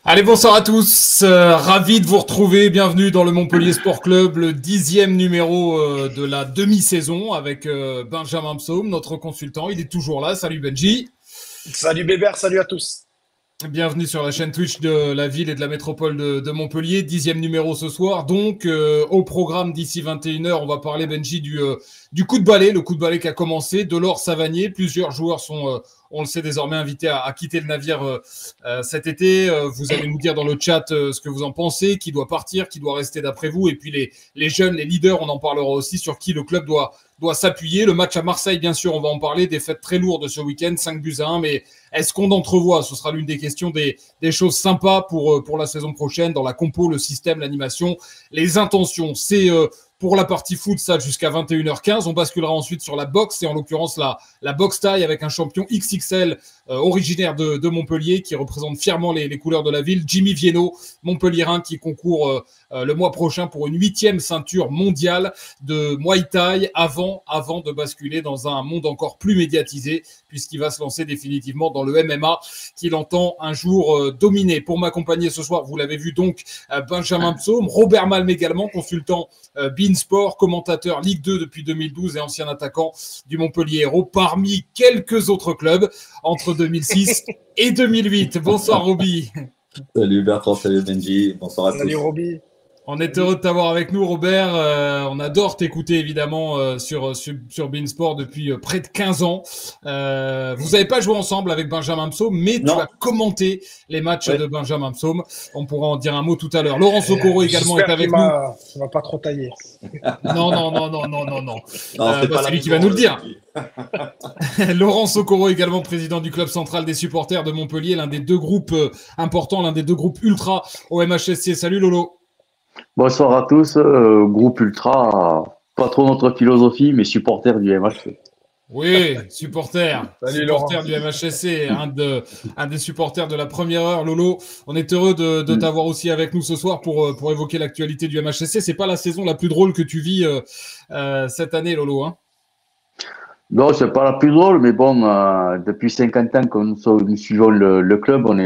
Allez, bonsoir à tous, ravi de vous retrouver, bienvenue dans le Montpellier Sport Club, le 10e numéro de la demi-saison avec Benjamin Psaume, notre consultant, il est toujours là, salut Benji. Salut Bébert, salut à tous. Bienvenue sur la chaîne Twitch de la ville et de la métropole de Montpellier, 10e numéro ce soir, donc au programme d'ici 21h, on va parler Benji du coup de balai, le coup de balai qui a commencé, Delors Savanier, plusieurs joueurs sont... on le sait désormais invité à quitter le navire cet été. Vous allez nous dire dans le chat ce que vous en pensez, qui doit partir, qui doit rester d'après vous. Et puis les jeunes, les leaders, on en parlera aussi, sur qui le club doit s'appuyer. Le match à Marseille, bien sûr, on va en parler. Défaite très lourde ce week-end, 5-1. Mais est-ce qu'on entrevoit, ce sera l'une des questions, des choses sympas pour la saison prochaine, dans la compo, le système, l'animation, les intentions. C'est... pour la partie foot, ça, jusqu'à 21h15. On basculera ensuite sur la boxe, et en l'occurrence la boxe taille avec un champion XXL originaire de Montpellier qui représente fièrement les couleurs de la ville, Jimmy Vienno, Montpellierin, qui concourt le mois prochain pour une 8e ceinture mondiale de Muay Thai avant de basculer dans un monde encore plus médiatisé, puisqu'il va se lancer définitivement dans le MMA qu'il entend un jour dominer. Pour m'accompagner ce soir, vous l'avez vu donc, Benjamin Psaume, Robert Malm également, consultant Beansport, commentateur Ligue 2 depuis 2012 et ancien attaquant du Montpellier Hérault, parmi quelques autres clubs entre 2006 et 2008. Bonsoir Roby. Salut Bertrand, salut Benji, bonsoir à tous. Salut Roby. On est heureux de t'avoir avec nous, Robert. On adore t'écouter, évidemment, sur Beansport depuis près de 15 ans. Vous n'avez pas joué ensemble avec Benjamin Psaume, mais tu as commenté les matchs de Benjamin Psaume. On pourra en dire un mot tout à l'heure. Laurent Sokoro également est avec nous. Ça va pas trop tailler. Non. C'est lui qui va nous le dire. Laurent Sokoro également, président du club central des supporters de Montpellier, l'un des deux groupes importants, l'un des deux groupes ultra au MHSC. Salut Lolo. Bonsoir à tous, groupe ultra, pas trop notre philosophie, mais supporter du MHC. Oui, supporter Laurent. Du MHSC, un des supporters de la première heure. Lolo, on est heureux de t'avoir aussi avec nous ce soir pour évoquer l'actualité du MHSC. C'est pas la saison la plus drôle que tu vis cette année, Lolo, hein? Non, c'est pas la plus drôle, mais bon, depuis 50 ans que nous suivons le club, on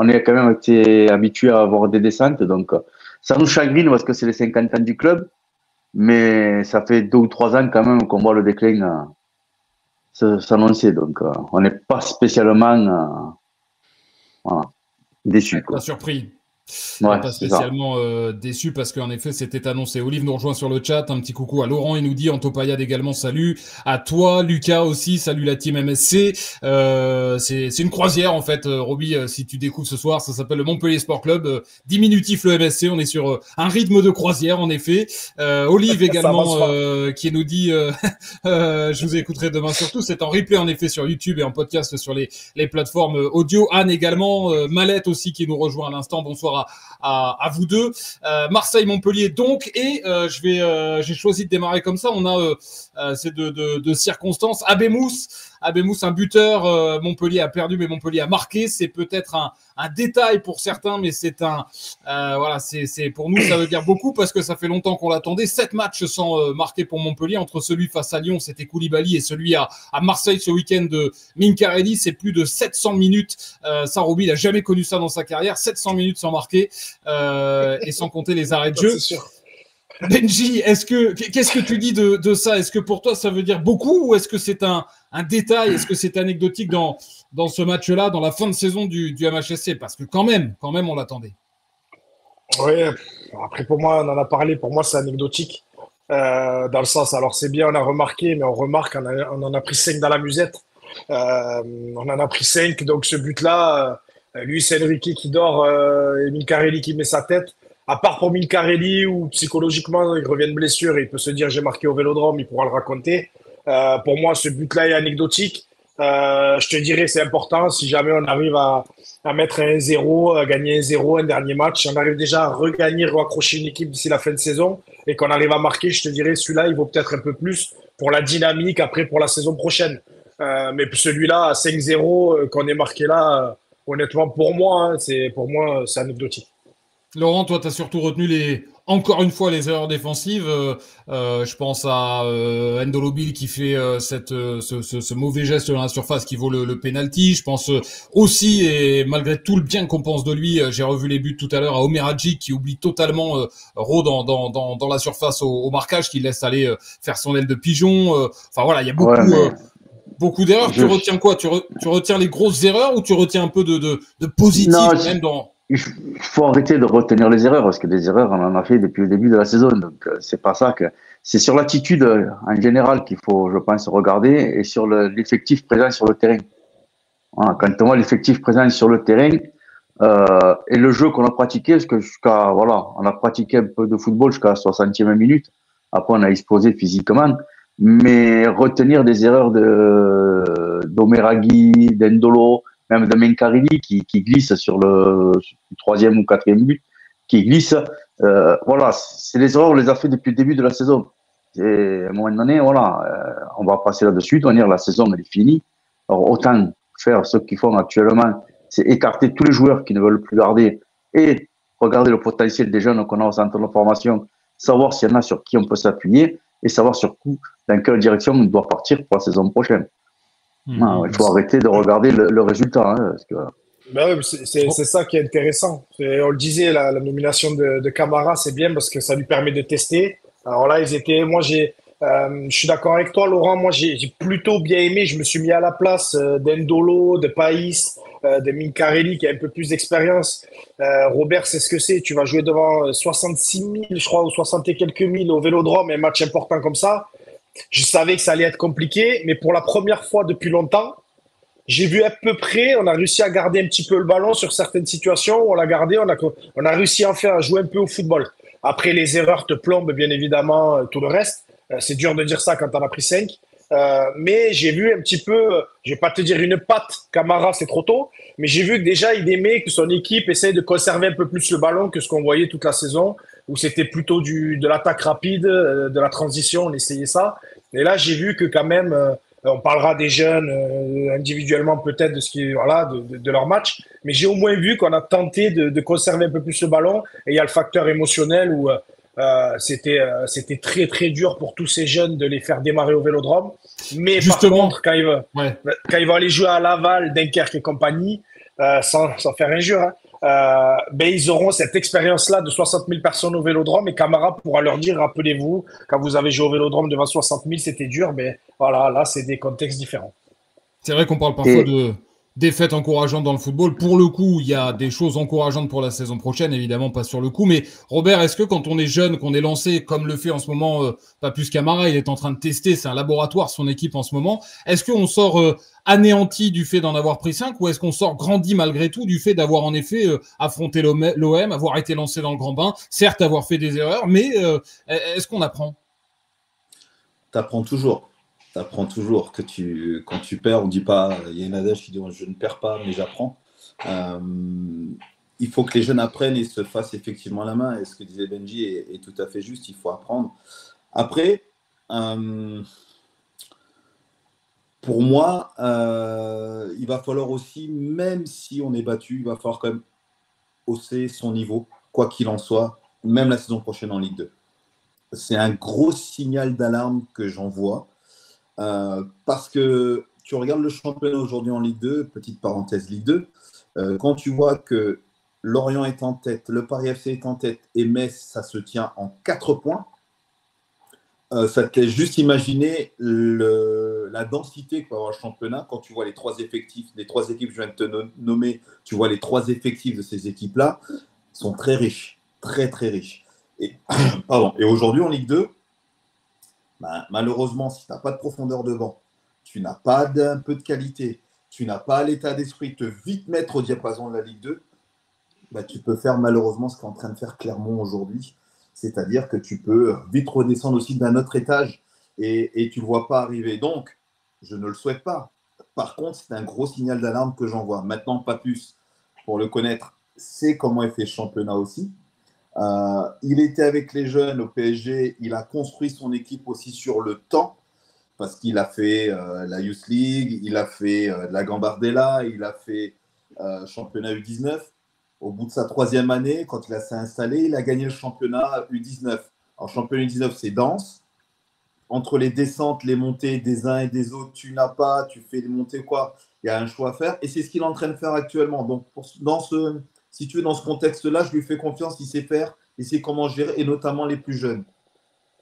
est quand même été habitué à avoir des descentes, donc ça nous chagrine parce que c'est les 50 ans du club, mais ça fait 2 ou 3 ans quand même qu'on voit le déclin s'annoncer, donc on n'est pas spécialement déçus. Pas surpris. Ouais, pas spécialement déçu parce qu'en effet c'était annoncé. Olive nous rejoint sur le chat, un petit coucou à Laurent, il nous dit, Antopayade également, salut à toi, Lucas aussi, salut la team MSC. C'est une croisière en fait, Roby, si tu découvres ce soir, ça s'appelle le Montpellier Sport Club, diminutif le MSC, on est sur un rythme de croisière en effet. Olive également qui nous dit je vous écouterai demain surtout, c'est en replay en effet sur YouTube et en podcast sur les plateformes audio. Anne également, Mallette aussi qui nous rejoint à l'instant, bonsoir à vous deux. Marseille-Montpellier donc, et j'ai choisi de démarrer comme ça. On a c'est de circonstances. Abemous, un buteur. Montpellier a perdu, mais Montpellier a marqué. C'est peut-être un détail pour certains, mais c'est c'est pour nous ça veut dire beaucoup parce que ça fait longtemps qu'on l'attendait. 7 matchs sans marquer pour Montpellier, entre celui face à Lyon, c'était Koulibaly, et celui à Marseille ce week-end de Mincarelli, c'est plus de 700 minutes. Roby, il a jamais connu ça dans sa carrière. 700 minutes sans marquer et sans compter les arrêts de jeu. C'est sûr. Benji, qu'est-ce que tu dis de ça? Est-ce que pour toi ça veut dire beaucoup, ou est-ce que c'est un détail? Est-ce que c'est anecdotique dans ce match-là, dans la fin de saison du MHSC? Parce que quand même on l'attendait. Oui, après pour moi, on en a parlé, pour moi c'est anecdotique. Dans le sens, alors c'est bien, on a remarqué, mais on remarque, on en a pris 5 dans la musette. On en a pris 5, donc ce but-là, lui c'est Enrique qui dort et Mincarelli qui met sa tête. À part pour Mincarelli, où psychologiquement il revient de blessure et il peut se dire j'ai marqué au Vélodrome, il pourra le raconter. Pour moi, ce but-là est anecdotique. Je te dirais c'est important si jamais on arrive à mettre un 1-0, à gagner 1-0, un dernier match. On arrive déjà à regagner, raccrocher une équipe d'ici la fin de saison et qu'on arrive à marquer, je te dirais celui-là, il vaut peut-être un peu plus pour la dynamique après pour la saison prochaine. Mais celui-là, à 5-0, qu'on ait marqué là, honnêtement, pour moi, c'est anecdotique. Laurent, toi, tu as surtout retenu encore une fois les erreurs défensives. Je pense à N'Dolo Bill qui fait ce mauvais geste dans la surface qui vaut le penalty. Je pense aussi, et malgré tout le bien qu'on pense de lui, j'ai revu les buts tout à l'heure à Omer Hadji qui oublie totalement Raw dans la surface au marquage, qui laisse aller faire son aile de pigeon. Enfin voilà, il y a beaucoup d'erreurs. Tu retiens quoi? Tu retiens les grosses erreurs ou tu retiens un peu de positif même dans... Il faut arrêter de retenir les erreurs parce que des erreurs, on en a fait depuis le début de la saison. Donc, c'est pas ça que. C'est sur l'attitude en général qu'il faut, je pense, regarder et sur l'effectif présent sur le terrain. Voilà, quand on voit l'effectif présent sur le terrain et le jeu qu'on a pratiqué, parce que on a pratiqué un peu de football jusqu'à la 60e minute. Après, on a explosé physiquement. Mais retenir des erreurs d'Omeraghi, d'Endolo, même de Menkarili qui glisse sur le troisième ou quatrième but, qui glisse. Voilà, c'est les erreurs, on les a fait depuis le début de la saison. Et à un moment donné, on va passer là-dessus, de dire la saison elle est finie. Alors autant faire ce qu'ils font actuellement, c'est écarter tous les joueurs qui ne veulent plus garder et regarder le potentiel des jeunes qu'on a au centre de formation, savoir s'il y en a sur qui on peut s'appuyer et savoir surtout dans quelle direction on doit partir pour la saison prochaine. Il faut arrêter de regarder le résultat. Parce que... Ben oui, c'est ça qui est intéressant. On le disait, la nomination de Camara, c'est bien parce que ça lui permet de tester. Alors là, je suis d'accord avec toi, Laurent. Moi, j'ai plutôt bien aimé. Je me suis mis à la place d'Endolo, de Païs, de Mincarelli qui a un peu plus d'expérience. Robert, c'est ce que c'est. Tu vas jouer devant 66 000, je crois, ou 60 et quelques mille au Vélodrome, un match important comme ça. Je savais que ça allait être compliqué, mais pour la première fois depuis longtemps, j'ai vu à peu près, on a réussi à garder un petit peu le ballon sur certaines situations, on l'a gardé, on a réussi à jouer un peu au football. Après, les erreurs te plombent, bien évidemment, tout le reste. C'est dur de dire ça quand on a pris 5. Mais j'ai vu un petit peu, je vais pas te dire une patte, Camara, c'est trop tôt, mais j'ai vu que déjà, il aimait que son équipe essaye de conserver un peu plus le ballon que ce qu'on voyait toute la saison, où c'était plutôt de l'attaque rapide, de la transition, on essayait ça. Et là, j'ai vu que quand même, on parlera des jeunes individuellement peut-être de leur match, mais j'ai au moins vu qu'on a tenté de conserver un peu plus le ballon. Et il y a le facteur émotionnel où c'était très très dur pour tous ces jeunes de les faire démarrer au Vélodrome. Mais justement, par contre, quand ils vont aller jouer à Laval, Dunkerque et compagnie, sans faire injure, ils auront cette expérience-là de 60 000 personnes au Vélodrome et Camara pourra leur dire, rappelez-vous, quand vous avez joué au Vélodrome devant 60 000, c'était dur, mais voilà, là, c'est des contextes différents. C'est vrai qu'on parle parfois de défaites encourageantes dans le football. Pour le coup, il y a des choses encourageantes pour la saison prochaine, évidemment pas sur le coup. Mais Robert, est-ce que quand on est jeune, qu'on est lancé, comme le fait en ce moment, pas plus Camara, il est en train de tester, c'est un laboratoire son équipe en ce moment, est-ce qu'on sort anéanti du fait d'en avoir pris 5 ou est-ce qu'on sort grandi malgré tout du fait d'avoir en effet affronté l'OM, avoir été lancé dans le grand bain, certes avoir fait des erreurs, mais est-ce qu'on apprend? T'apprends toujours. T'apprends toujours que quand tu perds, on dit pas, il y a une adage qui dit je ne perds pas, mais j'apprends. Il faut que les jeunes apprennent et se fassent effectivement la main. Et ce que disait Benji est tout à fait juste, il faut apprendre. Après, pour moi, il va falloir aussi, même si on est battu, il va falloir quand même hausser son niveau, quoi qu'il en soit, même la saison prochaine en Ligue 2. C'est un gros signal d'alarme que j'envoie. Parce que tu regardes le championnat aujourd'hui en Ligue 2, petite parenthèse Ligue 2, quand tu vois que Lorient est en tête, le Paris FC est en tête et Metz, ça se tient en 4 points, ça te laisse juste imaginer la densité que peut avoir le championnat quand tu vois les 3 effectifs, les 3 équipes que je viens de te nommer, tu vois les 3 effectifs de ces équipes-là, sont très riches, très très riches. Et aujourd'hui en Ligue 2, malheureusement, si tu n'as pas de profondeur de banc, tu n'as pas d'un peu de qualité, tu n'as pas l'état d'esprit de te vite mettre au diapason de la Ligue 2, tu peux faire malheureusement ce qu'est en train de faire Clermont aujourd'hui. C'est-à-dire que tu peux vite redescendre aussi d'un autre étage et tu ne le vois pas arriver. Donc, je ne le souhaite pas. Par contre, c'est un gros signal d'alarme que j'envoie. Maintenant, pas plus pour le connaître, c'est comment est fait le championnat aussi. Il était avec les jeunes au PSG, il a construit son équipe aussi sur le temps, parce qu'il a fait la Youth League, il a fait la Gambardella, il a fait championnat U19. Au bout de sa 3e année, quand il s'est installé, il a gagné le championnat U19. Alors, championnat U19, c'est dense. Entre les descentes, les montées des uns et des autres, tu n'as pas, tu fais les montées, quoi. Il y a un choix à faire. Et c'est ce qu'il est en train de faire actuellement. Donc, si tu es dans ce contexte-là, je lui fais confiance, il sait faire, il sait comment gérer, et notamment les plus jeunes.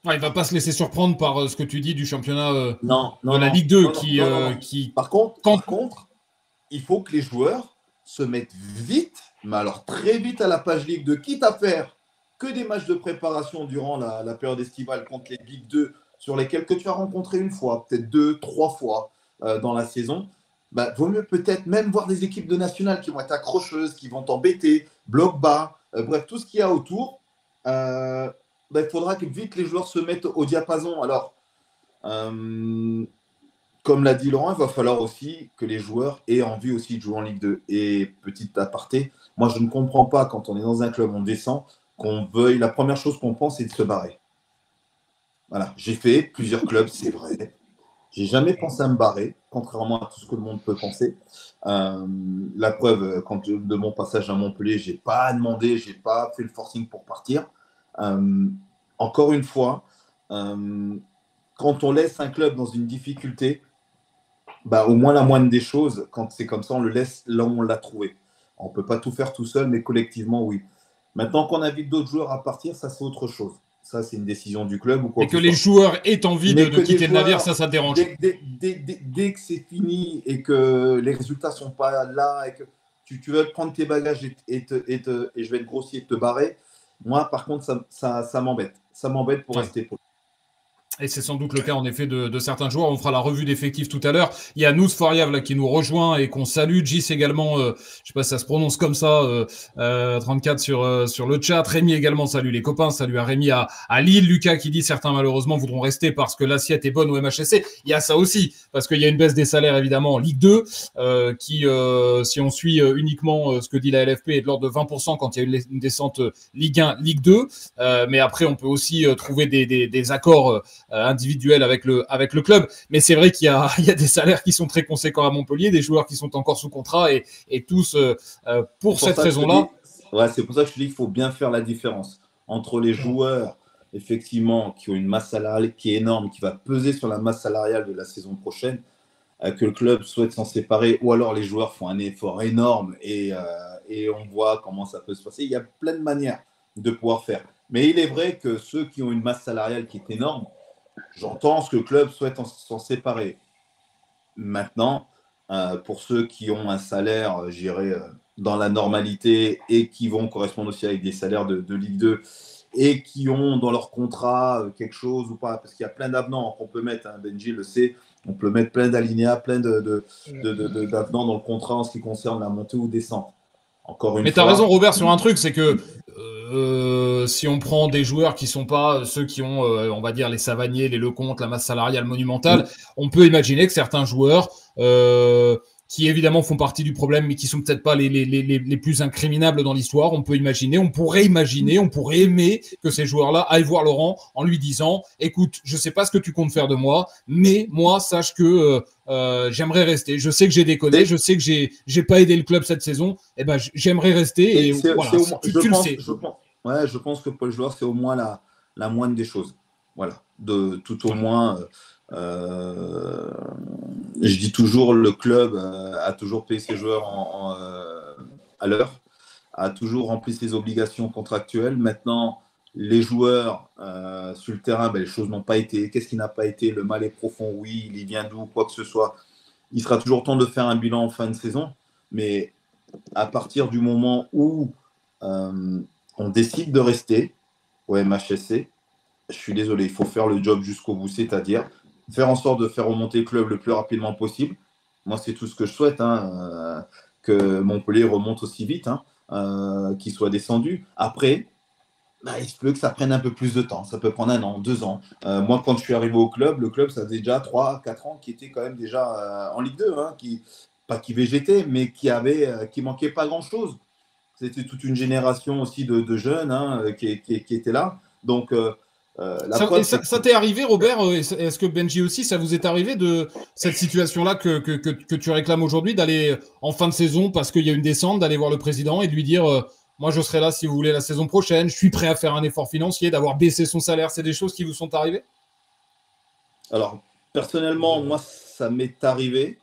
Ouais, il ne va pas se laisser surprendre par ce que tu dis du championnat de la Ligue 2 qui… Par contre, il faut que les joueurs se mettent vite, mais alors très vite à la page Ligue 2, quitte à faire que des matchs de préparation durant la période estivale contre les Ligue 2 sur lesquels que tu as rencontré une fois, peut-être 2, 3 fois dans la saison. Vaut mieux peut-être même voir des équipes de nationales qui vont être accrocheuses, qui vont t'embêter, bloc bas, bref, tout ce qu'il y a autour. Il faudra que vite les joueurs se mettent au diapason. Alors, comme l'a dit Laurent, il va falloir aussi que les joueurs aient envie aussi de jouer en Ligue 2. Et petit aparté, moi je ne comprends pas quand on est dans un club, on descend, qu'on veuille, la première chose qu'on pense, c'est de se barrer. Voilà, j'ai fait plusieurs clubs, c'est vrai. J'ai jamais pensé à me barrer, contrairement à tout ce que le monde peut penser. La preuve, de mon passage à Montpellier, j'ai pas demandé, j'ai pas fait le forcing pour partir. Encore une fois, quand on laisse un club dans une difficulté, au moins la moindre des choses, quand c'est comme ça, on le laisse là où on l'a trouvé. On ne peut pas tout faire tout seul, mais collectivement, oui. Maintenant qu'on invite d'autres joueurs à partir, ça c'est autre chose. Ça, c'est une décision du club ou quoi. Et que les joueurs aient envie de quitter le navire, ça te dérange. Dès que c'est fini et que les résultats ne sont pas là et que tu veux prendre tes bagages et je vais être grossier, te barrer, moi, par contre, ça m'embête. Ça m'embête pour rester poli. Et c'est sans doute le cas en effet de certains joueurs. On fera la revue d'effectifs tout à l'heure. Il y a Nous Fariav là qui nous rejoint et qu'on salue. Gis également, je sais pas si ça se prononce comme ça, 34 sur le chat. Rémi également, salut les copains, salut à Rémi à Lille. Lucas qui dit certains malheureusement voudront rester parce que l'assiette est bonne au MHSC. Il y a ça aussi parce qu'il y a une baisse des salaires évidemment en Ligue 2 qui, si on suit uniquement ce que dit la LFP, est de l'ordre de 20% quand il y a une descente Ligue 1, Ligue 2. Mais après, on peut aussi trouver des accords individuel avec le club, mais c'est vrai qu'il y a des salaires qui sont très conséquents à Montpellier, des joueurs qui sont encore sous contrat et tous pour cette raison-là. C'est pour ça que je te dis qu'il faut bien faire la différence entre les joueurs effectivement qui ont une masse salariale qui est énorme, qui va peser sur la masse salariale de la saison prochaine, que le club souhaite s'en séparer, ou alors les joueurs font un effort énorme et on voit comment ça peut se passer. Il y a plein de manières de pouvoir faire, mais il est vrai que ceux qui ont une masse salariale qui est énorme, j'entends ce que le club souhaite s'en séparer. Maintenant, pour ceux qui ont un salaire, je dirais, dans la normalité et qui vont correspondre aussi avec des salaires de Ligue 2 et qui ont dans leur contrat quelque chose ou pas, parce qu'il y a plein d'avenants qu'on peut mettre, Benji le sait, on peut mettre plein d'alinéas, plein d'avenants dans le contrat en ce qui concerne la montée ou descente. Encore une Mais tu as raison, Robert, sur un truc, c'est que si on prend des joueurs qui sont pas ceux qui ont, on va dire, les Savanier, les Lecomte, la masse salariale monumentale, on peut imaginer que certains joueurs qui évidemment font partie du problème, mais qui sont peut-être pas les plus incriminables dans l'histoire, on pourrait aimer que ces joueurs-là aillent voir Laurent en lui disant « Écoute, je sais pas ce que tu comptes faire de moi, mais moi, sache que j'aimerais rester. Je sais que j'ai déconné, je sais que j'ai pas aidé le club cette saison, et ben j'aimerais rester. » Et voilà, tu le sais. Je pense que pour le joueur, c'est au moins la moindre des choses. Voilà, tout au moins… je dis toujours, le club a toujours payé ses joueurs à l'heure, a toujours rempli ses obligations contractuelles. Maintenant, les joueurs sur le terrain, les choses n'ont pas été. Qu'est-ce qui n'a pas été? Le mal est profond, oui, il y vient d'où, quoi que ce soit. Il sera toujours temps de faire un bilan en fin de saison, mais à partir du moment où on décide de rester au MHSC, je suis désolé, il faut faire le job jusqu'au bout, c'est-à-dire faire en sorte de faire remonter le club le plus rapidement possible. Moi, c'est tout ce que je souhaite, que Montpellier remonte aussi vite, qu'il soit descendu. Après, il se peut que ça prenne un peu plus de temps. Ça peut prendre 1 an, 2 ans. Moi, quand je suis arrivé au club, le club, ça faisait déjà 3, 4 ans qui était quand même déjà en Ligue 2, pas qui végétait, mais qui manquait pas grand-chose. C'était toute une génération aussi de jeunes qui étaient là. Donc, Ça t'est arrivé, Robert, est-ce que Benji aussi, ça vous est arrivé de cette situation-là que tu réclames aujourd'hui, d'aller en fin de saison, parce qu'il y a une descente, d'aller voir le président et de lui dire moi je serai là si vous voulez la saison prochaine, je suis prêt à faire un effort financier, d'avoir baissé son salaire, c'est des choses qui vous sont arrivées? Alors, personnellement, moi, ça m'est arrivé,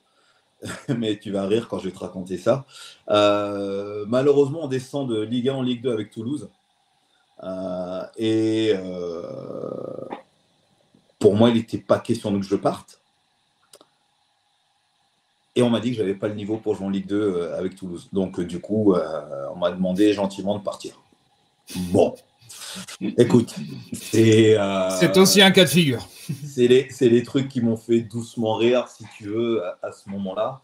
mais tu vas rire quand je vais te raconter ça. Malheureusement, on descend de Ligue 1 en Ligue 2 avec Toulouse. Pour moi, il n'était pas question que je parte. Et on m'a dit que je n'avais pas le niveau pour jouer en Ligue 2 avec Toulouse. Donc, du coup, on m'a demandé gentiment de partir. Bon, écoute, c'est aussi un cas de figure. C'est les trucs qui m'ont fait doucement rire, si tu veux, à ce moment-là.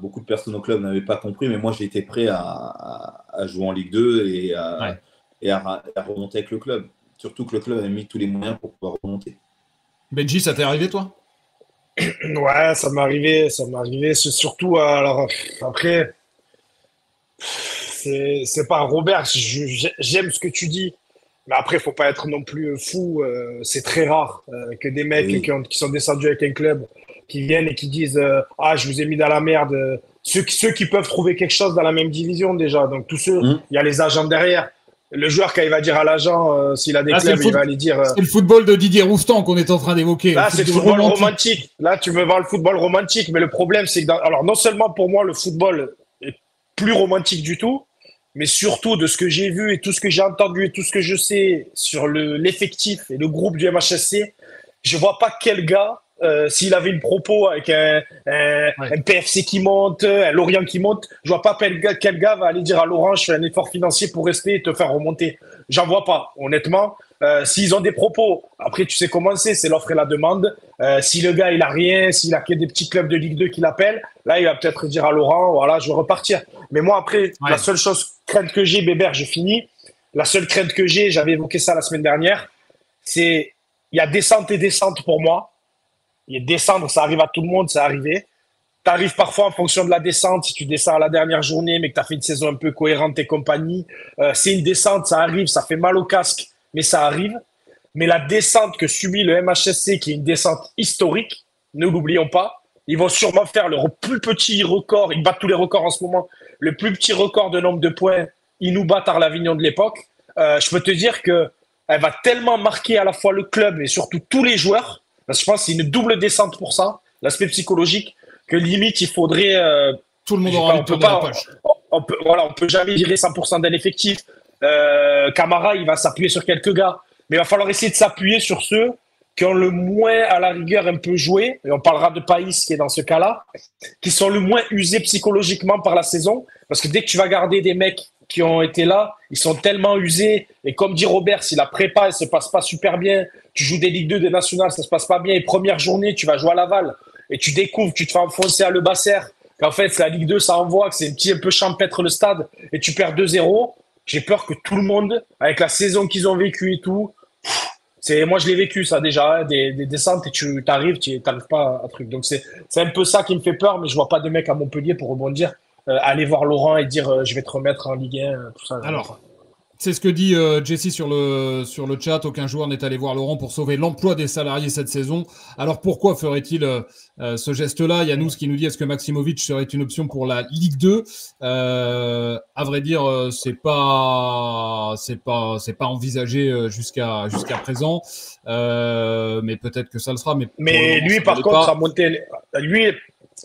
Beaucoup de personnes au club n'avaient pas compris, mais moi, j'étais prêt à jouer en Ligue 2 et à remonter avec le club. Surtout que le club avait mis tous les moyens pour pouvoir remonter. Benji, ça t'est arrivé, toi? Ouais, ça m'est arrivé. C'est surtout, alors, après, c'est pas Robert, j'aime ce que tu dis. Mais après, il ne faut pas être non plus fou. C'est très rare que des mecs qui sont descendus avec un club qui viennent et qui disent ah, je vous ai mis dans la merde. Ceux qui peuvent trouver quelque chose dans la même division déjà. Donc, tous ceux, il y a les agents derrière. Le joueur, quand il va dire à l'agent s'il a des clubs, il va aller dire. C'est le football de Didier Roustan qu'on est en train d'évoquer. Là, c'est le football romantique. Là, tu me vends le football romantique. Mais le problème, c'est que. Alors, non seulement pour moi, le football est plus romantique du tout, mais surtout de ce que j'ai vu et tout ce que j'ai entendu et tout ce que je sais sur l'effectif et le groupe du MHSC, je vois pas quel gars, s'il avait une propos avec un PFC qui monte, un Lorient qui monte, je vois pas quel gars va aller dire à Laurent, je fais un effort financier pour rester et te faire remonter. J'en vois pas, honnêtement. S'ils ont des propos, après tu sais comment c'est l'offre et la demande. Si le gars il a rien, s'il a que des petits clubs de Ligue 2 qui l'appellent, là il va peut-être dire à Laurent, voilà, je veux repartir. Mais moi après, la seule crainte que j'ai, Bébert, je finis. La seule crainte que j'ai, j'avais évoqué ça la semaine dernière, c'est il y a descente et descente pour moi. Il y a descendre, ça arrive à tout le monde, ça arrivé. Tu arrives parfois en fonction de la descente, si tu descends à la dernière journée, mais que tu as fait une saison un peu cohérente et compagnie. C'est une descente, ça arrive, ça fait mal au casque, mais ça arrive. Mais la descente que subit le MHSC, qui est une descente historique, ne l'oublions pas, ils vont sûrement faire le plus petit record, ils battent tous les records en ce moment, le plus petit record de nombre de points, ils nous battent à l'Avignon de l'époque. Je peux te dire qu'elle va tellement marquer à la fois le club et surtout tous les joueurs, parce que je pense que c'est une double descente pour ça, l'aspect psychologique, que limite il faudrait... tout le monde aura envie de tourner la page. On peut jamais virer 100% d'un effectif. Camara, il va s'appuyer sur quelques gars, mais il va falloir essayer de s'appuyer sur ceux qui ont le moins, à la rigueur, un peu joué, et on parlera de Païs qui est dans ce cas-là, qui sont le moins usés psychologiquement par la saison, parce que dès que tu vas garder des mecs qui ont été là, ils sont tellement usés, et comme dit Robert, si la prépa ne se passe pas super bien, tu joues des Ligue 2, des nationales, ça se passe pas bien, et première journée, tu vas jouer à Laval, et tu découvres, tu te fais enfoncer à Le Basser, qu'en fait, la Ligue 2, ça envoie, que c'est un peu champêtre le stade, et tu perds 2-0, j'ai peur que tout le monde, avec la saison qu'ils ont vécue et tout, moi je l'ai vécu ça déjà, des descentes et tu t'arrives pas à truc. Donc c'est un peu ça qui me fait peur, mais je vois pas de mec à Montpellier pour rebondir, aller voir Laurent et dire je vais te remettre en Ligue 1, tout ça. Alors, c'est ce que dit Jesse sur le chat. Aucun joueur n'est allé voir Laurent pour sauver l'emploi des salariés cette saison. Alors pourquoi ferait-il ce geste-là? Il y a nous qui nous dit est-ce que Maximovic serait une option pour la Ligue 2? À vrai dire, c'est pas envisagé jusqu'à présent. Mais peut-être que ça le sera. Mais lui, par contre, a monté. Lui,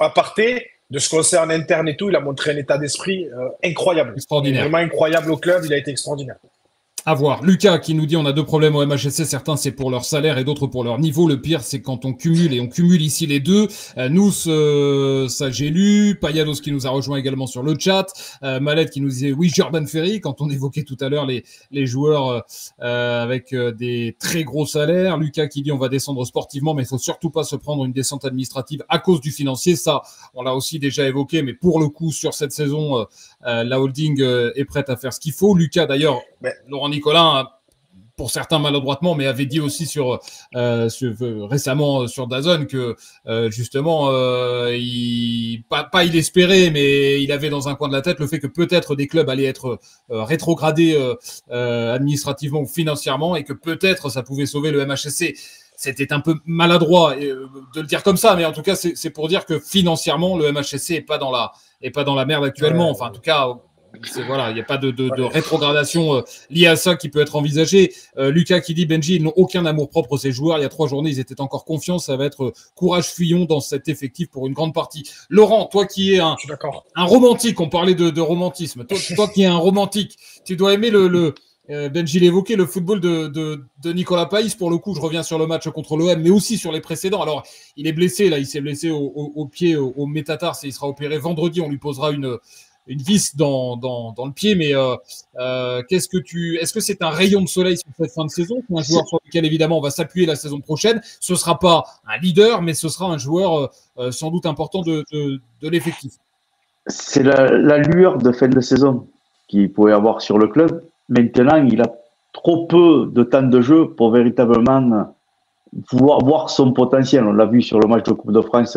à parté. De ce qu'on sait en interne et tout, il a montré un état d'esprit incroyable. Extraordinaire. Vraiment incroyable au club, il a été extraordinaire. À voir. Lucas qui nous dit on a deux problèmes au MHSC, certains c'est pour leur salaire et d'autres pour leur niveau. Le pire c'est quand on cumule et on cumule ici les deux. Nous, ça j'ai lu. Payados qui nous a rejoint également sur le chat. Malette qui nous disait oui Jordan Ferry quand on évoquait tout à l'heure les joueurs avec des très gros salaires. Lucas qui dit on va descendre sportivement mais il faut surtout pas se prendre une descente administrative à cause du financier. Ça on l'a aussi déjà évoqué mais pour le coup sur cette saison la holding est prête à faire ce qu'il faut. Lucas d'ailleurs, Laurent Nicolin pour certains maladroitement, mais avait dit aussi récemment sur DAZN que justement, il espérait, mais il avait dans un coin de la tête le fait que peut-être des clubs allaient être rétrogradés administrativement ou financièrement et que peut-être ça pouvait sauver le MHSC. C'était un peu maladroit de le dire comme ça, mais en tout cas, c'est pour dire que financièrement, le MHSC est pas dans la merde actuellement. Enfin, en tout cas, il n'y a pas de rétrogradation liée à ça qui peut être envisagée. Lucas qui dit, Benji, ils n'ont aucun amour-propre, ces joueurs. Il y a 3 journées, ils étaient encore confiants. Ça va être courage Fillon dans cet effectif pour une grande partie. Laurent, toi qui es un romantique, on parlait de romantisme. Toi qui es un romantique, tu dois aimer Benji l'évoquait, le football de Nicolas Païs. Pour le coup, je reviens sur le match contre l'OM, mais aussi sur les précédents. Alors, il est blessé, là, il s'est blessé au pied, au métatarse, et il sera opéré vendredi. On lui posera une vis dans le pied, mais est-ce que c'est un rayon de soleil sur cette fin de saison? C'est un joueur sur lequel, évidemment, on va s'appuyer la saison prochaine. Ce ne sera pas un leader, mais ce sera un joueur sans doute important de l'effectif. C'est la lueur de fin de saison qu'il pouvait avoir sur le club. Maintenant, il a trop peu de temps de jeu pour véritablement pouvoir voir son potentiel. On l'a vu sur le match de Coupe de France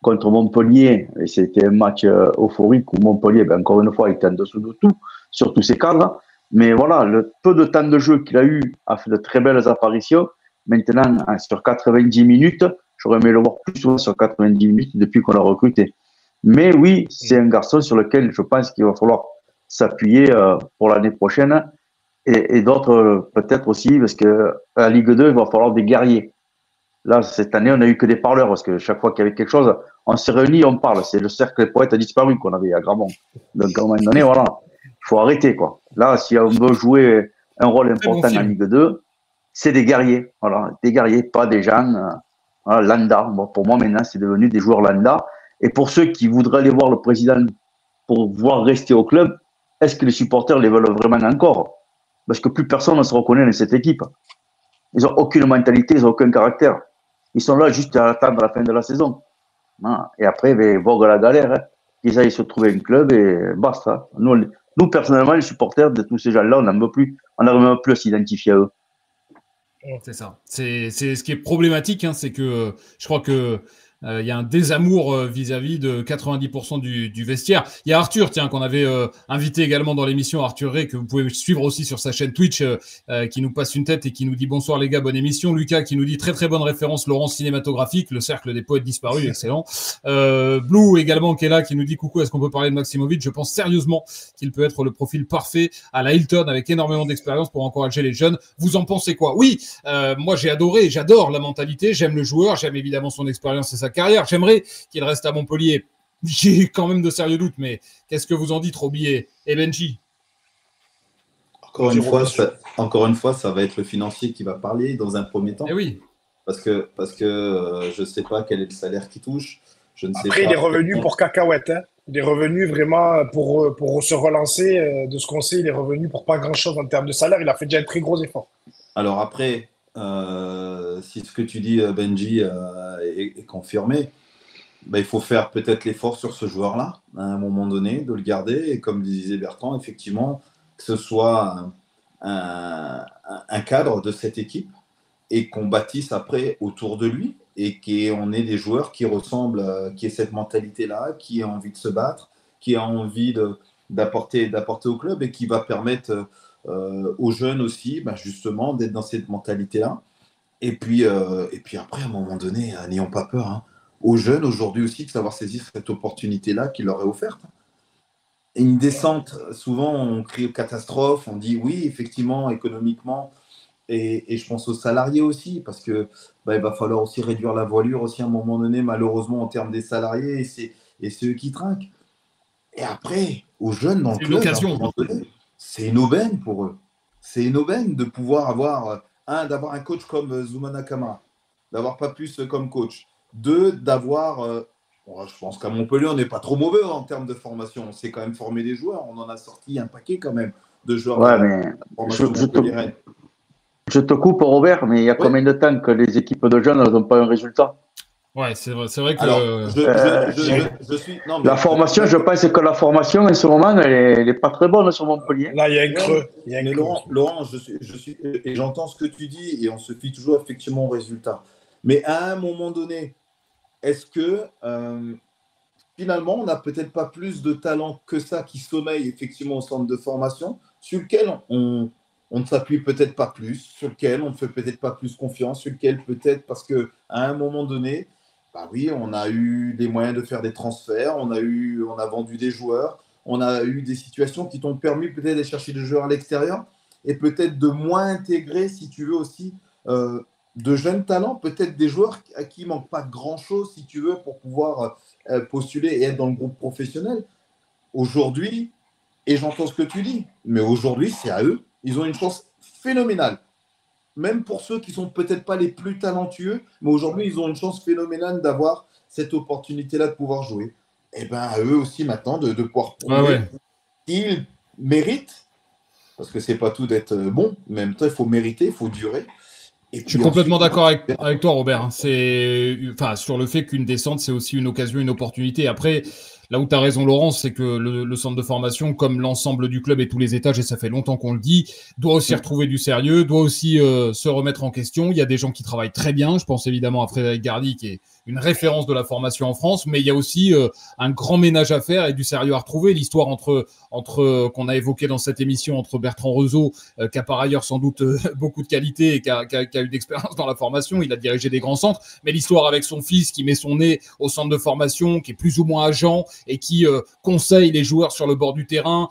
contre Montpellier, et c'était un match euphorique où Montpellier, encore une fois, était en dessous de tout, sur tous ses cadres. Mais voilà, le peu de temps de jeu qu'il a eu a fait de très belles apparitions. Maintenant, sur 90 minutes, j'aurais aimé le voir plus souvent sur 90 minutes depuis qu'on l'a recruté. Mais oui, c'est un garçon sur lequel je pense qu'il va falloir s'appuyer pour l'année prochaine et d'autres peut-être aussi, parce que à la Ligue 2, il va falloir des guerriers. Là, cette année, on n'a eu que des parleurs, parce que chaque fois qu'il y avait quelque chose, on s'est réunis, on parle. C'est le cercle des poètes a disparu qu'on avait à Gramont. Donc, à un moment donné, voilà, il faut arrêter, quoi. Là, si on veut jouer un rôle important en Ligue 2, c'est des guerriers. Voilà, des guerriers, pas des gens lambda. Bon, pour moi, maintenant, c'est devenu des joueurs lambda. Et pour ceux qui voudraient aller voir le président pour voir rester au club, est-ce que les supporters les veulent vraiment encore? Parce que plus personne ne se reconnaît dans cette équipe. Ils n'ont aucune mentalité, ils n'ont aucun caractère. Ils sont là juste à attendre la fin de la saison. Et après, vogue la galère. Hein. Ils aillent se trouver un club et basta. Nous, personnellement, les supporters de tous ces gens-là, on n'en veut plus. On n'arrive même plus à s'identifier à eux. C'est ça. C'est ce qui est problématique, hein, c'est que je crois que il y a un désamour vis-à-vis de 90% du vestiaire. Il y a Arthur, tiens, qu'on avait invité également dans l'émission, Arthur Ray, que vous pouvez suivre aussi sur sa chaîne Twitch, qui nous passe une tête et qui nous dit bonsoir les gars, bonne émission. Lucas qui nous dit très très bonne référence, Laurent cinématographique, le cercle des poètes disparus, excellent. Blue également qui est là, qui nous dit coucou, est-ce qu'on peut parler de Maximovic? Je pense sérieusement qu'il peut être le profil parfait à la Hilton avec énormément d'expérience pour encourager les jeunes. Vous en pensez quoi? Oui, moi j'adore la mentalité, j'aime le joueur, j'aime évidemment son expérience et sa carrière. J'aimerais qu'il reste à Montpellier. J'ai quand même de sérieux doutes, mais qu'est-ce que vous en dites, Roby et Benji? Encore une fois, ça va être le financier qui va parler dans un premier temps. Eh oui. Parce que je ne sais pas quel est le salaire qu'il touche. Après, il est revenu pour cacahuètes. Hein. Il est revenu vraiment pour se relancer. De ce qu'on sait, il est revenu pour pas grand-chose en termes de salaire. Il a fait déjà un très gros effort. Alors après, si ce que tu dis, Benji, est confirmé, il faut faire peut-être l'effort sur ce joueur-là, à un moment donné, de le garder. Et comme disait Bertrand, effectivement, que ce soit un cadre de cette équipe et qu'on bâtisse après autour de lui et qu'on ait des joueurs qui ressemblent, qui aient cette mentalité-là, qui aient envie de se battre, qui aient envie d'apporter au club et qui va permettre aux jeunes aussi, justement, d'être dans cette mentalité-là. Et puis après, à un moment donné, n'ayons pas peur. Hein. Aux jeunes, aujourd'hui aussi, de savoir saisir cette opportunité-là qui leur est offerte. Et une descente, souvent, on crie catastrophe, on dit oui, effectivement, économiquement, et je pense aux salariés aussi, parce que il va falloir aussi réduire la voilure aussi à un moment donné, malheureusement, en termes des salariés, et c'est eux qui trinquent. Et après, aux jeunes dans le club, à un moment donné, c'est une aubaine pour eux. C'est une aubaine de pouvoir avoir, d'avoir un coach comme Zoumana Kamara, d'avoir pas plus comme coach. 2, d'avoir, je pense qu'à Montpellier, on n'est pas trop mauvais en termes de formation. On sait quand même former des joueurs. On en a sorti un paquet quand même de joueurs. Ouais, mais je te coupe, Robert, mais il y a combien de temps que les équipes de jeunes n'ont pas un résultat? Ouais, c'est vrai que. Alors, je suis. Non, mais La formation, je pense que la formation, en ce moment, elle n'est pas très bonne sur Montpellier. Là, il y a un creux. Mais Laurent, je suis, et j'entends ce que tu dis, et on se fie toujours effectivement au résultat. Mais à un moment donné, est-ce que finalement, on n'a peut-être pas plus de talent que ça qui sommeille effectivement au centre de formation, sur lequel on ne s'appuie peut-être pas plus, sur lequel on ne fait peut-être pas plus confiance, sur lequel peut-être parce qu'à un moment donné, bah oui, on a eu les moyens de faire des transferts, on a vendu des joueurs, on a eu des situations qui t'ont permis peut-être d'aller chercher des joueurs à l'extérieur et peut-être de moins intégrer, si tu veux aussi, de jeunes talents, peut-être des joueurs à qui il ne manque pas grand-chose, si tu veux, pour pouvoir postuler et être dans le groupe professionnel. Aujourd'hui, et j'entends ce que tu dis, mais aujourd'hui, c'est à eux. Ils ont une chance phénoménale. Même pour ceux qui ne sont peut-être pas les plus talentueux, mais aujourd'hui, ils ont une chance phénoménale d'avoir cette opportunité-là de pouvoir jouer. Et bien, à eux aussi maintenant de pouvoir prouver qu'ils méritent, parce que ce n'est pas tout d'être bon, mais en même temps, il faut mériter, il faut durer. Je suis complètement d'accord avec toi, Robert. Sur le fait qu'une descente, c'est aussi une occasion, une opportunité. Après, là où tu as raison, Laurent, c'est que le centre de formation, comme l'ensemble du club et tous les étages, et ça fait longtemps qu'on le dit, doit aussi retrouver du sérieux, doit aussi se remettre en question. Il y a des gens qui travaillent très bien. Je pense évidemment à Frédéric Gardy, qui est une référence de la formation en France, mais il y a aussi un grand ménage à faire et du sérieux à retrouver. L'histoire entre qu'on a évoqué dans cette émission entre Bertrand Rezeau, qui a par ailleurs sans doute beaucoup de qualité et qui a eu d'expérience dans la formation, il a dirigé des grands centres, mais l'histoire avec son fils qui met son nez au centre de formation, qui est plus ou moins agent et qui conseille les joueurs sur le bord du terrain,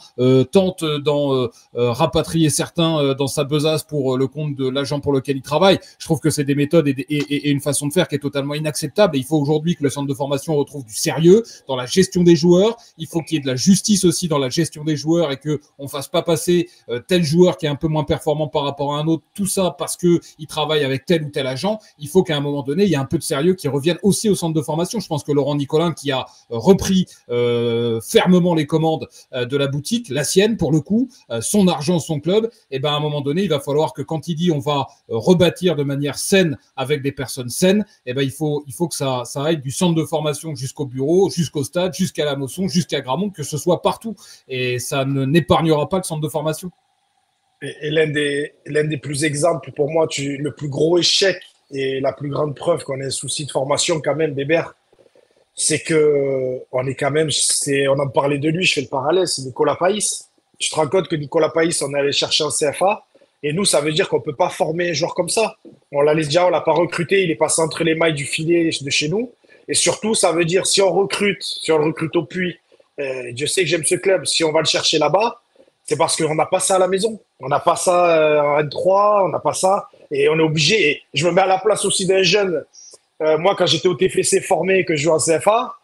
tente d'en rapatrier certains dans sa besace pour le compte de l'agent pour lequel il travaille. Je trouve que c'est des méthodes et une façon de faire qui est totalement inacceptable. Et il faut aujourd'hui que le centre de formation retrouve du sérieux dans la gestion des joueurs. Il faut qu'il y ait de la justice aussi dans la gestion des joueurs et qu'on fasse pas passer tel joueur qui est un peu moins performant par rapport à un autre, tout ça parce qu'il travaille avec tel ou tel agent. Il faut qu'à un moment donné, il y ait un peu de sérieux qui revienne aussi au centre de formation. Je pense que Laurent Nicolin, qui a repris fermement les commandes de la boutique, la sienne pour le coup, son argent, son club, et ben à un moment donné, il va falloir que quand il dit on va rebâtir de manière saine avec des personnes saines, et ben il faut que ça aille du centre de formation jusqu'au bureau, jusqu'au stade, jusqu'à la Mosson, jusqu'à Gramont, que ce soit partout. Et ça n'épargnera pas le centre de formation. Et l'un des plus exemples, pour moi, le plus gros échec et la plus grande preuve qu'on a un souci de formation quand même, Bébert, c'est que on est quand même, on en parlait de lui, je fais le parallèle, c'est Nicolas Païs. Tu te rends compte que Nicolas Païs, on est allé chercher en CFA, et nous, ça veut dire qu'on peut pas former un joueur comme ça. On l'a pas recruté, il est passé entre les mailles du filet de chez nous. Et surtout, ça veut dire si on le recrute au Puy, Dieu sait que j'aime ce club, si on va le chercher là-bas, c'est parce qu'on n'a pas ça à la maison. On n'a pas ça en N3, on n'a pas ça, et on est obligé. Et je me mets à la place aussi d'un jeune. Moi, quand j'étais au TFC formé et que je jouais en CFA,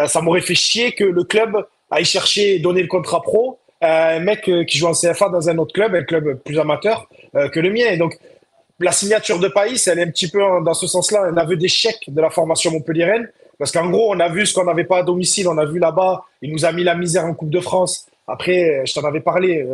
ça m'aurait fait chier que le club aille chercher et donner le contrat pro à un mec qui joue en CFA dans un autre club, un club plus amateur que le mien. Et donc, la signature de Païs, elle est un petit peu dans ce sens-là un aveu d'échec de la formation montpelliéraine. Parce qu'en gros, on a vu ce qu'on n'avait pas à domicile, on a vu là-bas, il nous a mis la misère en Coupe de France. Après, je t'en avais parlé,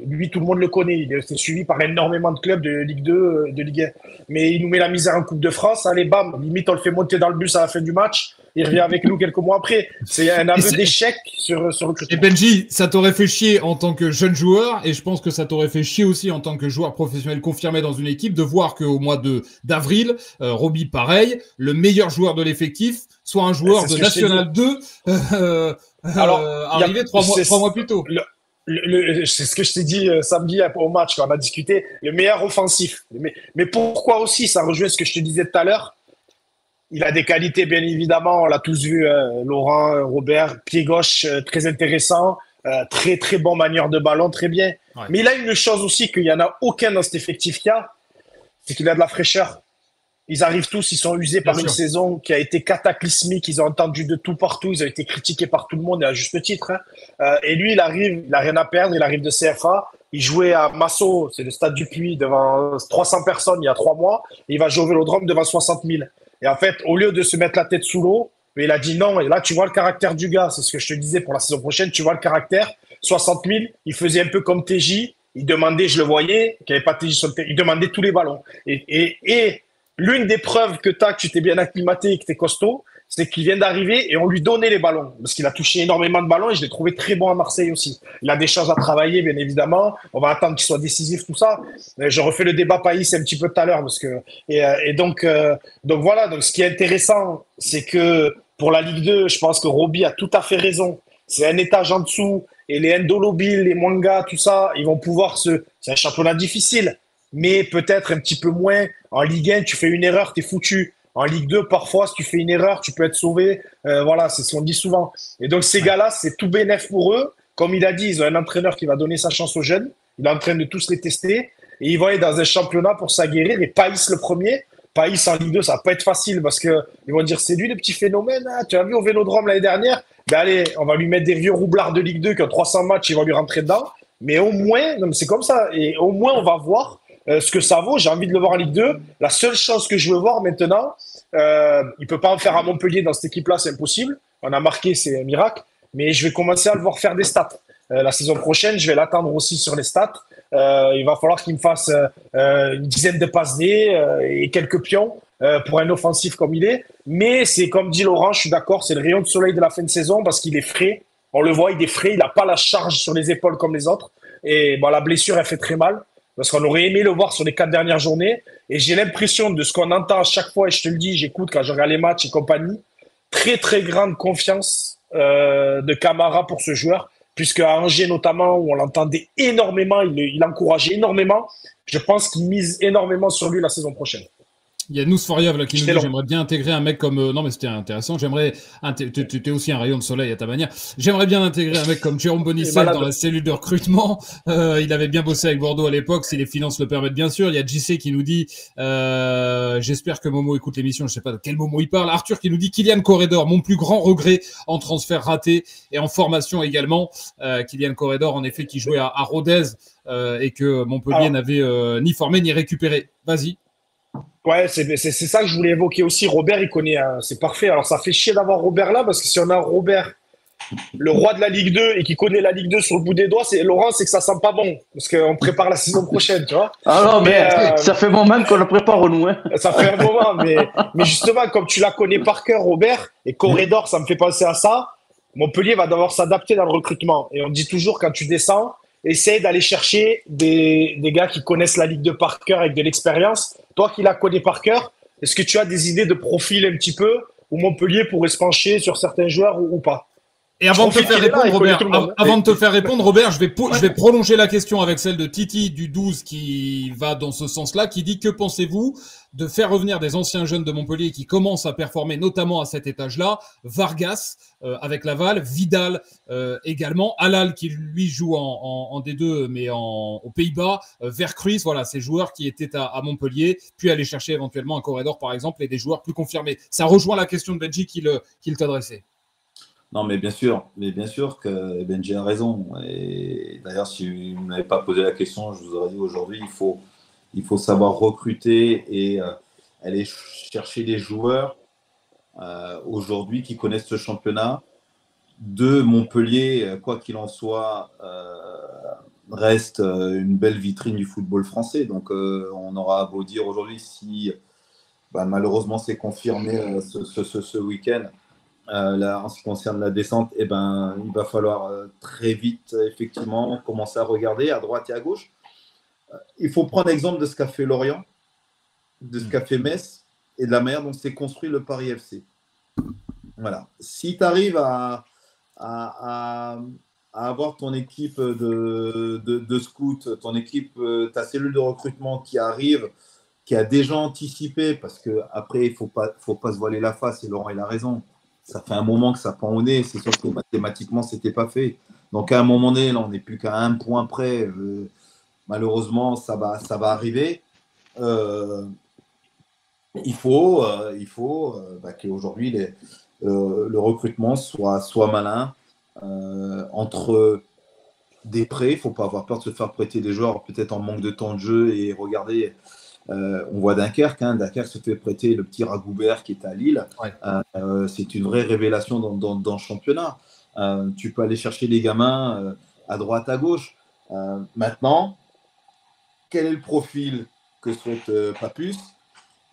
lui, tout le monde le connaît. Il est suivi par énormément de clubs de Ligue 2, de Ligue 1. Mais il nous met la misère en Coupe de France. Allez, bam, limite, on le fait monter dans le bus à la fin du match. Il revient avec nous quelques mois après. C'est un aveu d'échec sur recrutement. Et Benji, ça t'aurait fait chier en tant que jeune joueur, et je pense que ça t'aurait fait chier aussi en tant que joueur professionnel confirmé dans une équipe, de voir qu'au mois d'avril, Roby, pareil, le meilleur joueur de l'effectif, soit un joueur de National 2, arrivé 3 mois plus tôt. C'est ce que je t'ai dit samedi au match quand on a discuté. Le meilleur offensif. Mais pourquoi aussi, ça rejoint ce que je te disais tout à l'heure. Il a des qualités, bien évidemment. On l'a tous vu, Laurent, Robert, pied gauche, très intéressant, très très bon manière de ballon, très bien. Ouais. Mais il a une chose aussi qu'il n'y en a aucun dans cet effectif qu'il y a, c'est qu'il a de la fraîcheur. Ils arrivent tous, ils sont usés par une saison qui a été cataclysmique. Ils ont entendu de tout partout. Ils ont été critiqués par tout le monde et à juste titre. Et lui, il arrive, il n'a rien à perdre. Il arrive de CFA. Il jouait à Massot, c'est le stade du Puy, devant 300 personnes il y a 3 mois. Et il va jouer au Vélodrome devant 60 000. Et en fait, au lieu de se mettre la tête sous l'eau, il a dit non. Et là, tu vois le caractère du gars. C'est ce que je te disais pour la saison prochaine. Tu vois le caractère. 60 000, il faisait un peu comme TJ. Il demandait, je le voyais, qu'il n'y avait pas TJ sur le terrain. Il demandait tous les ballons. Et l'une des preuves que tu as, que tu t'es bien acclimaté et que tu es costaud, c'est qu'il vient d'arriver et on lui donnait les ballons. Parce qu'il a touché énormément de ballons et je l'ai trouvé très bon à Marseille aussi. Il a des choses à travailler, bien évidemment. On va attendre qu'il soit décisif, tout ça. Je refais le débat Païs un petit peu tout à l'heure. Donc voilà. Donc ce qui est intéressant, c'est que pour la Ligue 2, je pense que Roby a tout à fait raison. C'est un étage en dessous. Et les Ndolobil, les Mwanga, tout ça, ils vont pouvoir se. C'est un championnat difficile, mais peut-être un petit peu moins. En Ligue 1, tu fais une erreur, t'es foutu. En Ligue 2, parfois, si tu fais une erreur, tu peux être sauvé. Voilà, c'est ce qu'on dit souvent. Et donc, ces gars-là, c'est tout bénef pour eux. Comme il a dit, ils ont un entraîneur qui va donner sa chance aux jeunes. Il est en train de tous les tester. Et ils vont aller dans un championnat pour s'aguerrir. Et Païs, le premier. Païs en Ligue 2, ça va pas être facile parce qu'ils vont dire c'est lui le petit phénomène. Hein, tu as vu au Vélodrome l'année dernière? Ben allez, on va lui mettre des vieux roublards de Ligue 2 qui ont 300 matchs, ils vont lui rentrer dedans. Mais au moins, non, mais c'est comme ça. Et au moins, on va voir ce que ça vaut. J'ai envie de le voir en Ligue 2. La seule chose que je veux voir maintenant, il peut pas en faire à Montpellier dans cette équipe-là, c'est impossible. On a marqué, c'est un miracle. Mais je vais commencer à le voir faire des stats. La saison prochaine, je vais l'attendre aussi sur les stats. Il va falloir qu'il me fasse une dizaine de passes D et quelques pions pour un offensif comme il est. Mais c'est comme dit Laurent, je suis d'accord, c'est le rayon de soleil de la fin de saison parce qu'il est frais. On le voit, il est frais, il n'a pas la charge sur les épaules comme les autres. Et bon, la blessure, elle fait très mal parce qu'on aurait aimé le voir sur les 4 dernières journées. Et j'ai l'impression de ce qu'on entend à chaque fois, et je te le dis, j'écoute quand je regarde les matchs et compagnie, très très grande confiance de Camara pour ce joueur. Puisque à Angers notamment, où on l'entendait énormément, il encourageait énormément, je pense qu'il mise énormément sur lui la saison prochaine. Il y a Nous Foryav là qui nous dit j'aimerais bien intégrer un mec comme non mais c'était intéressant, j'aimerais tu es aussi un rayon de soleil à ta manière. J'aimerais bien intégrer un mec comme Jérôme Bonicel dans la cellule de recrutement. Il avait bien bossé avec Bordeaux à l'époque, si les finances le permettent bien sûr. Il y a JC qui nous dit j'espère que Momo écoute l'émission, je sais pas de quel Momo il parle. Arthur qui nous dit Kylian Corredor, mon plus grand regret en transfert raté et en formation également. Kylian Corredor en effet qui jouait à Rodez et que Montpellier n'avait ni formé ni récupéré. Vas-y. Ouais, c'est ça que je voulais évoquer aussi. Robert, il connaît, c'est parfait. Alors, ça fait chier d'avoir Robert là, parce que si on a Robert, le roi de la Ligue 2, et qui connaît la Ligue 2 sur le bout des doigts, c'est Laurent, c'est que ça sent pas bon, parce qu'on prépare la saison prochaine, tu vois. Ah non, mais ça fait un moment qu'on le prépare, nous. Hein. Ça fait un moment, mais justement, comme tu la connais par cœur, Robert, et Corredor, ça me fait penser à ça, Montpellier va devoir s'adapter dans le recrutement. Et on dit toujours, quand tu descends, essaye d'aller chercher des gars qui connaissent la Ligue 2 par cœur avec de l'expérience. Toi qui la connais par cœur, est-ce que tu as des idées de profil un petit peu où Montpellier pourrait se pencher sur certains joueurs ou pas? Et avant de te faire répondre, Robert, je vais prolonger la question avec celle de Titi du 12 qui va dans ce sens-là, qui dit que pensez-vous de faire revenir des anciens jeunes de Montpellier qui commencent à performer, notamment à cet étage-là, Vargas avec Laval, Vidal également, Alal qui lui joue en D2 mais aux Pays-Bas, Vercruis, voilà, ces joueurs qui étaient à Montpellier, puis aller chercher éventuellement un Corredor par exemple et des joueurs plus confirmés. Ça rejoint la question de Benji qu'il t'adressait. Non, mais bien sûr que Benji a raison. Et d'ailleurs, si vous ne m'avez pas posé la question, je vous aurais dit aujourd'hui, il faut savoir recruter et aller chercher des joueurs aujourd'hui qui connaissent ce championnat. De Montpellier, quoi qu'il en soit, reste une belle vitrine du football français. Donc, on aura beau dire aujourd'hui si malheureusement c'est confirmé ce week-end. Là, en ce qui concerne la descente, il va falloir très vite, effectivement, commencer à regarder à droite et à gauche. Il faut prendre l'exemple de ce qu'a fait Lorient, de ce qu'a fait Metz et de la manière dont s'est construit le Paris FC. Voilà. Si tu arrives à avoir ton équipe de scouts, ton équipe, ta cellule de recrutement qui arrive, qui a déjà anticipé, parce qu'après, il ne faut pas se voiler la face, et Laurent, il a raison. Ça fait un moment que ça pend au nez. C'est sûr que mathématiquement, ce n'était pas fait. Donc, à un moment donné, là, on n'est plus qu'à un point près. Malheureusement, ça va arriver. Il faut qu'aujourd'hui, le recrutement soit malin. Entre des prêts, il ne faut pas avoir peur de se faire prêter des joueurs peut-être en manque de temps de jeu. Et regardez, on voit Dunkerque. Dunkerque se fait prêter le petit Ragoubert qui est à Lille. Ouais. C'est une vraie révélation dans le championnat. Tu peux aller chercher des gamins à droite, à gauche. Maintenant, quel est le profil que souhaite Papus?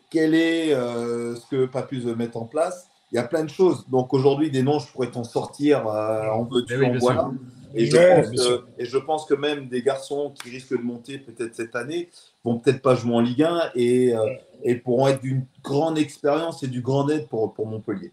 quel est ce que Papus veut mettre en place. Il y a plein de choses. Donc aujourd'hui, des noms, je pourrais t'en sortir en veux-tu, en voilà. Et je pense que même des garçons qui risquent de monter peut-être cette année vont peut-être pas jouer en Ligue 1 et pourront être d'une grande expérience et du grand aide pour Montpellier.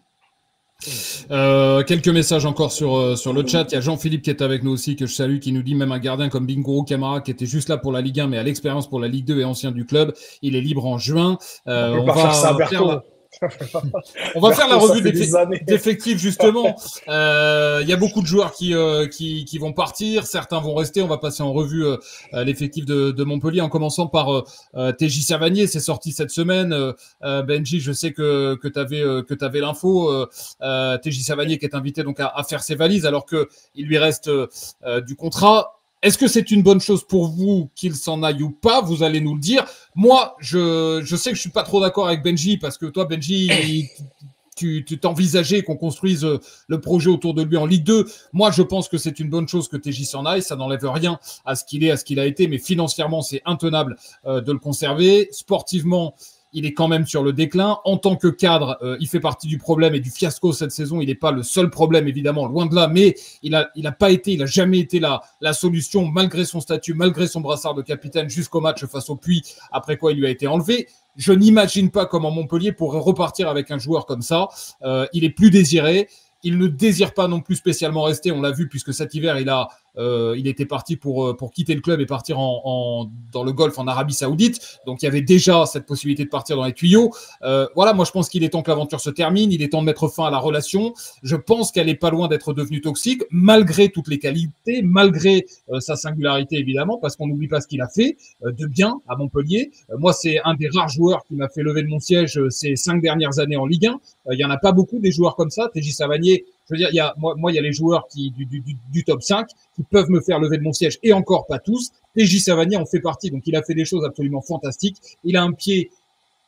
Quelques messages encore sur le chat. Il y a Jean-Philippe qui est avec nous aussi, que je salue, qui nous dit même un gardien comme Bingourou Camara qui était juste là pour la Ligue 1 mais à l'expérience pour la Ligue 2 et ancien du club, il est libre en juin. On va faire ça, Berto. On va faire la revue d'effectifs justement. Il y a beaucoup de joueurs qui vont partir, certains vont rester. On va passer en revue l'effectif de Montpellier en commençant par TJ Savanier. C'est sorti cette semaine. Benji, je sais que t'avais l'info. TJ Savanier qui est invité donc à faire ses valises alors que il lui reste du contrat. Est-ce que c'est une bonne chose pour vous qu'il s'en aille ou pas? Vous allez nous le dire. Moi, je sais que je suis pas trop d'accord avec Benji parce que toi, Benji, tu t'envisageais qu'on construise le projet autour de lui en Ligue 2. Moi, je pense que c'est une bonne chose que TJ s'en aille. Ça n'enlève rien à ce qu'il a été, mais financièrement, c'est intenable de le conserver. Sportivement, il est quand même sur le déclin. En tant que cadre, il fait partie du problème et du fiasco cette saison. Il n'est pas le seul problème, évidemment, loin de là, mais il a jamais été la solution, malgré son statut, malgré son brassard de capitaine, jusqu'au match face au Puy, après quoi il lui a été enlevé. Je n'imagine pas comment Montpellier pourrait repartir avec un joueur comme ça. Il est plus désiré. Il ne désire pas non plus spécialement rester. On l'a vu puisque cet hiver, il était parti pour quitter le club et partir dans le Golfe en Arabie Saoudite. Donc, il y avait déjà cette possibilité de partir dans les tuyaux. Voilà, moi, je pense qu'il est temps que l'aventure se termine. Il est temps de mettre fin à la relation. Je pense qu'elle est pas loin d'être devenue toxique, malgré toutes les qualités, malgré sa singularité, évidemment, parce qu'on n'oublie pas ce qu'il a fait de bien à Montpellier. Moi, c'est un des rares joueurs qui m'a fait lever de mon siège ces 5 dernières années en Ligue 1. Il y en a pas beaucoup des joueurs comme ça. TJ Savanier, je veux dire, il y a les joueurs du top 5 qui peuvent me faire lever de mon siège, et encore pas tous. TJ Savanier en fait partie, donc il a fait des choses absolument fantastiques. Il a un pied,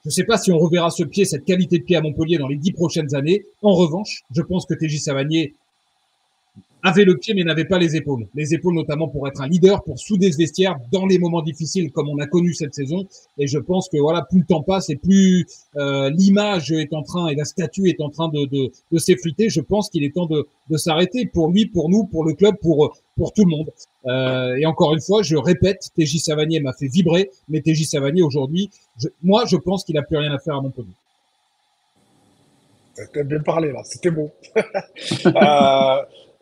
je ne sais pas si on reverra ce pied, cette qualité de pied à Montpellier dans les 10 prochaines années. En revanche, je pense que TJ Savanier avait le pied mais n'avait pas les épaules. Les épaules notamment pour être un leader, pour souder ce vestiaire dans les moments difficiles comme on a connu cette saison. Et je pense que voilà, plus le temps passe et plus l'image est en train et la statue est en train de s'effriter. Je pense qu'il est temps de s'arrêter pour lui, pour nous, pour le club, pour tout le monde. Et encore une fois, je répète, TJ Savanier m'a fait vibrer, mais TJ Savanier aujourd'hui, moi je pense qu'il n'a plus rien à faire à Montpellier. T'as bien parlé là, c'était beau.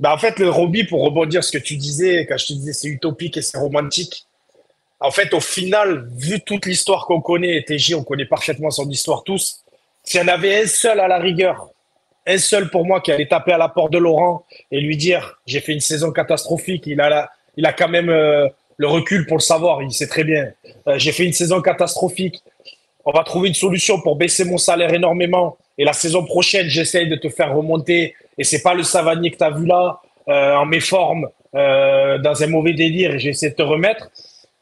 En fait, le Roby, pour rebondir sur ce que tu disais, quand je te disais c'est utopique et c'est romantique, en fait, au final, vu toute l'histoire qu'on connaît, et TJ, on connaît parfaitement son histoire tous, s'il y en avait un seul à la rigueur, un seul pour moi qui allait taper à la porte de Laurent et lui dire j'ai fait une saison catastrophique, il a quand même le recul pour le savoir, il sait très bien. J'ai fait une saison catastrophique, on va trouver une solution pour baisser mon salaire énormément. Et la saison prochaine, j'essaye de te faire remonter. Et c'est pas le Savanier que tu as vu là, en méforme, dans un mauvais délire, et j'essaie de te remettre.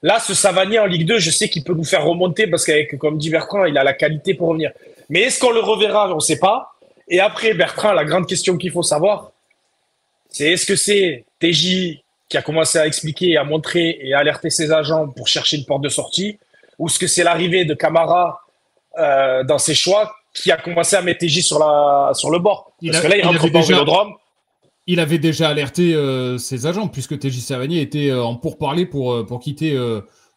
Là, ce Savanier en Ligue 2, je sais qu'il peut nous faire remonter parce qu'avec, comme dit Bertrand, il a la qualité pour revenir. Mais est-ce qu'on le reverra? On ne sait pas. Et après, Bertrand, la grande question qu'il faut savoir, c'est est-ce que c'est TJ qui a commencé à expliquer, à montrer et à alerter ses agents pour chercher une porte de sortie, ou est-ce que c'est l'arrivée de Camara dans ses choix qui a commencé à mettre TJ sur le bord? Parce que là, il rentre pas au Vélodrome. Il avait déjà alerté ses agents, puisque TJ Savanier était en pourparlers pour quitter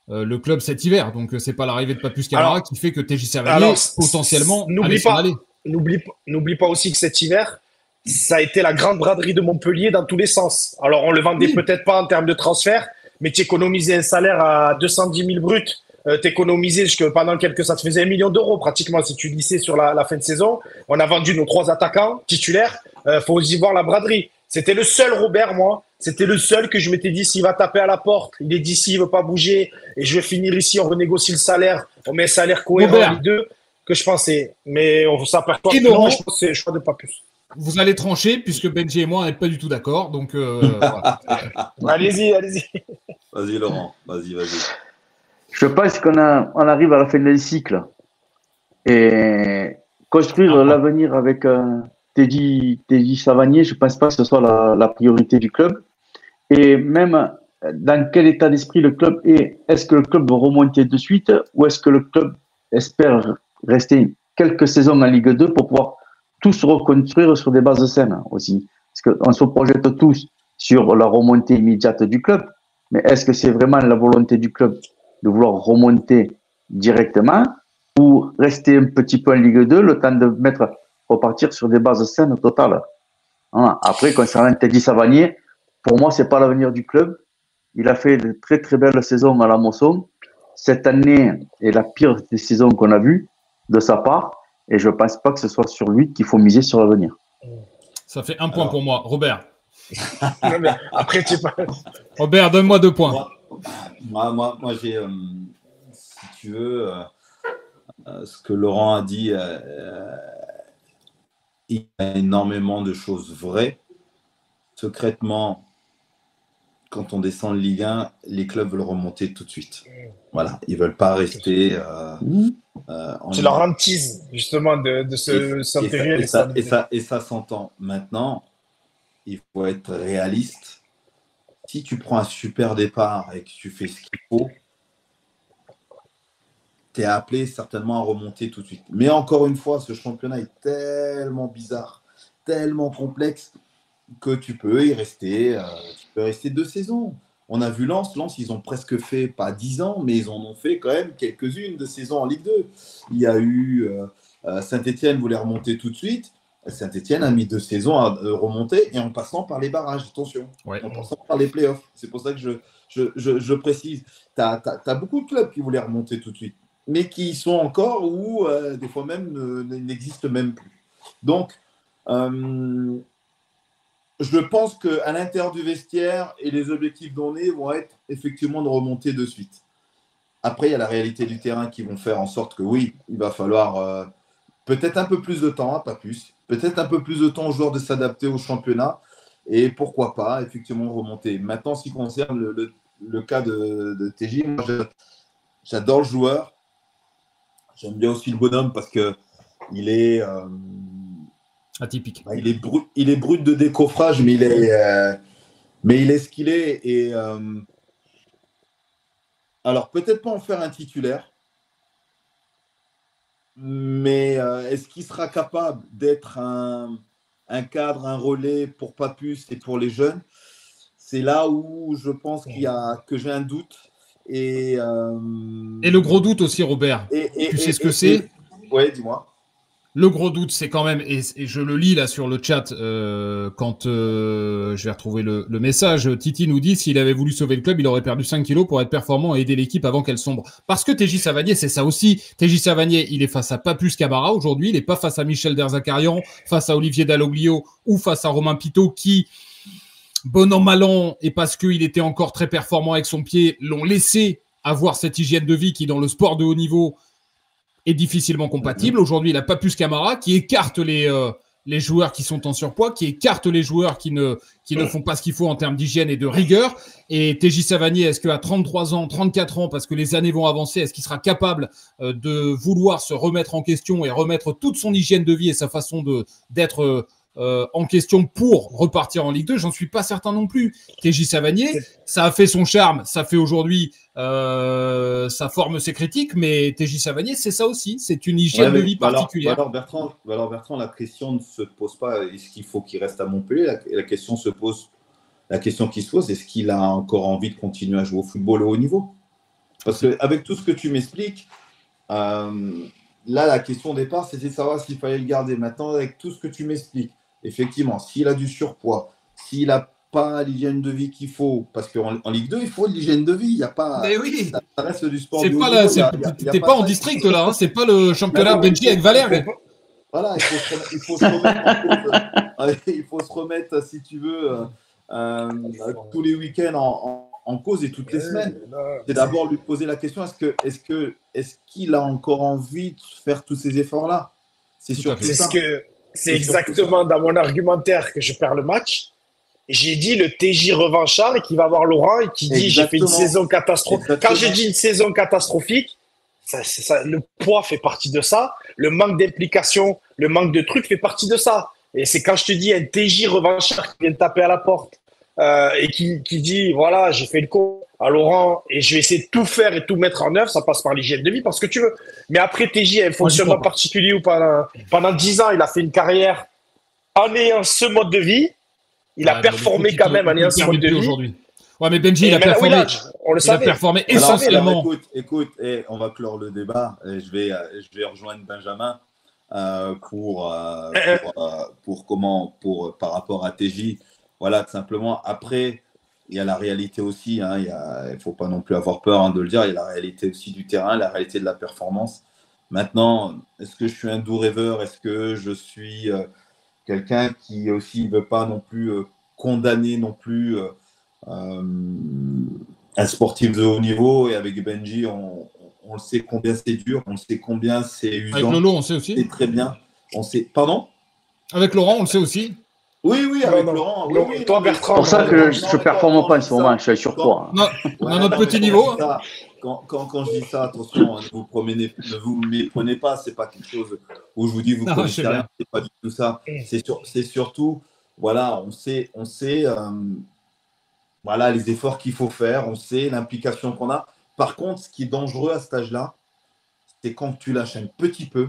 le club cet hiver. Donc, c'est pas l'arrivée de Papus Camara qui fait que TJ Savanier, potentiellement, allait s'en aller. N'oublie pas aussi que cet hiver, ça a été la grande braderie de Montpellier dans tous les sens. Alors, on le vendait peut-être pas en termes de transfert, mais tu économisais un salaire à 210 000 bruts. T'économisais pendant ça te faisait 1 million d'euros pratiquement si tu lissais sur la fin de saison. On a vendu nos 3 attaquants titulaires. Faut aussi voir la braderie. C'était le seul, Robert, moi. C'était le seul que je m'étais dit, s'il va taper à la porte, il est d'ici, il veut pas bouger, et je vais finir ici, on renégocie le salaire, on met un salaire cohérent en Ligue 2, que je pensais. Mais on s'aperçoit que non, je pense que c'est le choix de Papus. Vous allez trancher, puisque Benji et moi, on n'est pas du tout d'accord. Donc, voilà. Allez-y. Vas-y, Laurent. Vas-y. Je pense qu'on arrive à la fin du cycle. Et construire l'avenir avec TJ Savanier, je ne pense pas que ce soit la priorité du club. Et même dans quel état d'esprit le club est. Est-ce que le club va remonter de suite ou est-ce que le club espère rester quelques saisons en Ligue 2 pour pouvoir tout se reconstruire sur des bases saines aussi. Parce qu'on se projette tous sur la remontée immédiate du club, mais est-ce que c'est vraiment la volonté du club de vouloir remonter directement ou rester un petit peu en Ligue 2, le temps de repartir sur des bases saines totales? Voilà. Après, concernant Teddy Savanier, pour moi, c'est pas l'avenir du club. Il a fait de très très belles saisons à la Mosson. Cette année est la pire des saisons qu'on a vues de sa part, et je ne pense pas que ce soit sur lui qu'il faut miser sur l'avenir. Ça fait un point pour moi. Robert. Non, mais après, tu pas... Robert, donne-moi 2 points. Moi j'ai, si tu veux, ce que Laurent a dit, il y a énormément de choses vraies. Secrètement, quand on descend de Ligue 1, les clubs veulent remonter tout de suite. Voilà, ils ne veulent pas rester. C'est leur hantise, justement, de s'enterrer. Et ça s'entend. Maintenant, il faut être réaliste. Si tu prends un super départ et que tu fais ce qu'il faut, tu es appelé certainement à remonter tout de suite. Mais encore une fois, ce championnat est tellement bizarre, tellement complexe, que tu peux y rester, 2 saisons. On a vu Lens, ils ont presque fait, pas 10 ans, mais ils en ont fait quand même quelques-unes de saisons en Ligue 2. Il y a eu Saint-Etienne voulait remonter tout de suite. Saint-Etienne a mis 2 saisons à remonter et en passant par les barrages, attention, en passant par les playoffs. C'est pour ça que je précise. Tu as beaucoup de clubs qui voulaient remonter tout de suite, mais qui sont encore ou des fois même n'existent même plus. Donc, je pense qu'à l'intérieur du vestiaire et les objectifs donnés vont être effectivement de remonter de suite. Après, il y a la réalité du terrain qui vont faire en sorte que oui, il va falloir peut-être un peu plus de temps, pas plus, peut-être un peu plus de temps aux joueurs de s'adapter au championnat et pourquoi pas effectivement remonter. Maintenant, en ce qui concerne le cas de TJ, moi, j'adore le joueur. J'aime bien aussi le bonhomme parce qu'il est atypique. Il est brut de décoffrage, mais il est ce qu'il est. Et alors, peut-être pas en faire un titulaire, mais est-ce qu'il sera capable d'être un cadre, un relais pour Papus et pour les jeunes? C'est là où je pense que j'ai un doute. Et le gros doute aussi, Robert. Tu sais ce que c'est? Oui, dis-moi. Le gros doute, c'est quand même, et je le lis là sur le chat, quand je vais retrouver le message, Titi nous dit s'il avait voulu sauver le club, il aurait perdu 5 kilos pour être performant et aider l'équipe avant qu'elle sombre. Parce que TJ Savanier, c'est ça aussi. TJ Savanier, il est face à Papus Camara aujourd'hui, il n'est pas face à Michel Derzakarian, face à Olivier Dalloglio ou face à Romain Pitot qui, bon an mal an, et parce qu'il était encore très performant avec son pied, l'ont laissé avoir cette hygiène de vie qui, dans le sport de haut niveau, est difficilement compatible. Aujourd'hui, il a Papus Camara qui écarte les joueurs qui sont en surpoids, qui écarte les joueurs qui ne font pas ce qu'il faut en termes d'hygiène et de rigueur. Et TJ Savanier, est-ce qu'à 33 ans, 34 ans, parce que les années vont avancer, est-ce qu'il sera capable de vouloir se remettre en question et remettre toute son hygiène de vie et sa façon d'être en question pour repartir en Ligue 2? J'en suis pas certain non plus. TJ Savanier, ça a fait son charme, ça fait aujourd'hui ça forme ses critiques, mais TJ Savanier, c'est ça aussi, c'est une hygiène de vie particulière. Alors Bertrand, la question ne se pose pas, est-ce qu'il faut qu'il reste à Montpellier? La question qui se pose, est-ce qu'il a encore envie de continuer à jouer au football au haut niveau? Parce qu'avec tout ce que tu m'expliques, là, la question au départ, c'était de savoir s'il fallait le garder. Maintenant, avec tout ce que tu m'expliques, effectivement, s'il a du surpoids, s'il n'a pas l'hygiène de vie qu'il faut, parce qu'en Ligue 2, il faut de l'hygiène de vie. Il n'y a pas. Mais oui. Ça reste du sport. C'est pas là. T'es pas en district là. Hein, c'est pas le championnat Benji avec Valère. Voilà, il faut se remettre, si tu veux, tous les week-ends en cause et toutes les semaines. C'est d'abord lui poser la question, est-ce qu'il a encore envie de faire tous ces efforts-là? C'est surtout ça. C'est exactement dans mon argumentaire que je perds le match. J'ai dit le TJ revanchard et qui va voir Laurent et qui dit j'ai fait une saison catastrophique. Quand j'ai dit une saison catastrophique, le poids fait partie de ça. Le manque d'implication, le manque de trucs fait partie de ça. Et c'est quand je te dis un TJ revanchard qui vient taper à la porte et qui dit, voilà, j'ai fait le coup à Laurent et je vais essayer de tout faire et tout mettre en œuvre, ça passe par l'hygiène de vie, parce que tu veux. Mais après, TJ a un fonctionnement particulier où pendant 10 ans, il a fait une carrière en ayant ce mode de vie. Il a performé quand même en ayant ce mode de vie. Aujourd'hui. Ouais, mais Benji, il a performé. On le savait. Il a performé essentiellement. Alors, écoute, on va clore le débat. Et je vais rejoindre Benjamin par rapport à TJ. Voilà, tout simplement. Après, il y a la réalité aussi. Hein, il ne faut pas non plus avoir peur de le dire. Il y a la réalité aussi du terrain, la réalité de la performance. Maintenant, est-ce que je suis un doux rêveur? Est-ce que je suis quelqu'un qui aussi ne veut pas non plus condamner non plus un sportif de haut niveau? Et avec Benji, on le sait combien c'est dur, on sait combien c'est usant. Avec Lolo, on sait aussi. C'est très bien. On sait. Pardon? Avec Laurent, on le sait aussi. Oui, avec Laurent. Oui, toi, Bertrand. C'est pour ça que je ne performe pas en ce moment, je suis sur toi. On a notre petit niveau. Quand je dis ça, attention, ne vous méprenez pas, c'est pas quelque chose où je vous dis vous connaissez rien, c'est pas du tout ça. C'est surtout, voilà, on sait voilà, les efforts qu'il faut faire, on sait l'implication qu'on a. Par contre, ce qui est dangereux à cet âge-là, c'est quand tu lâches un petit peu,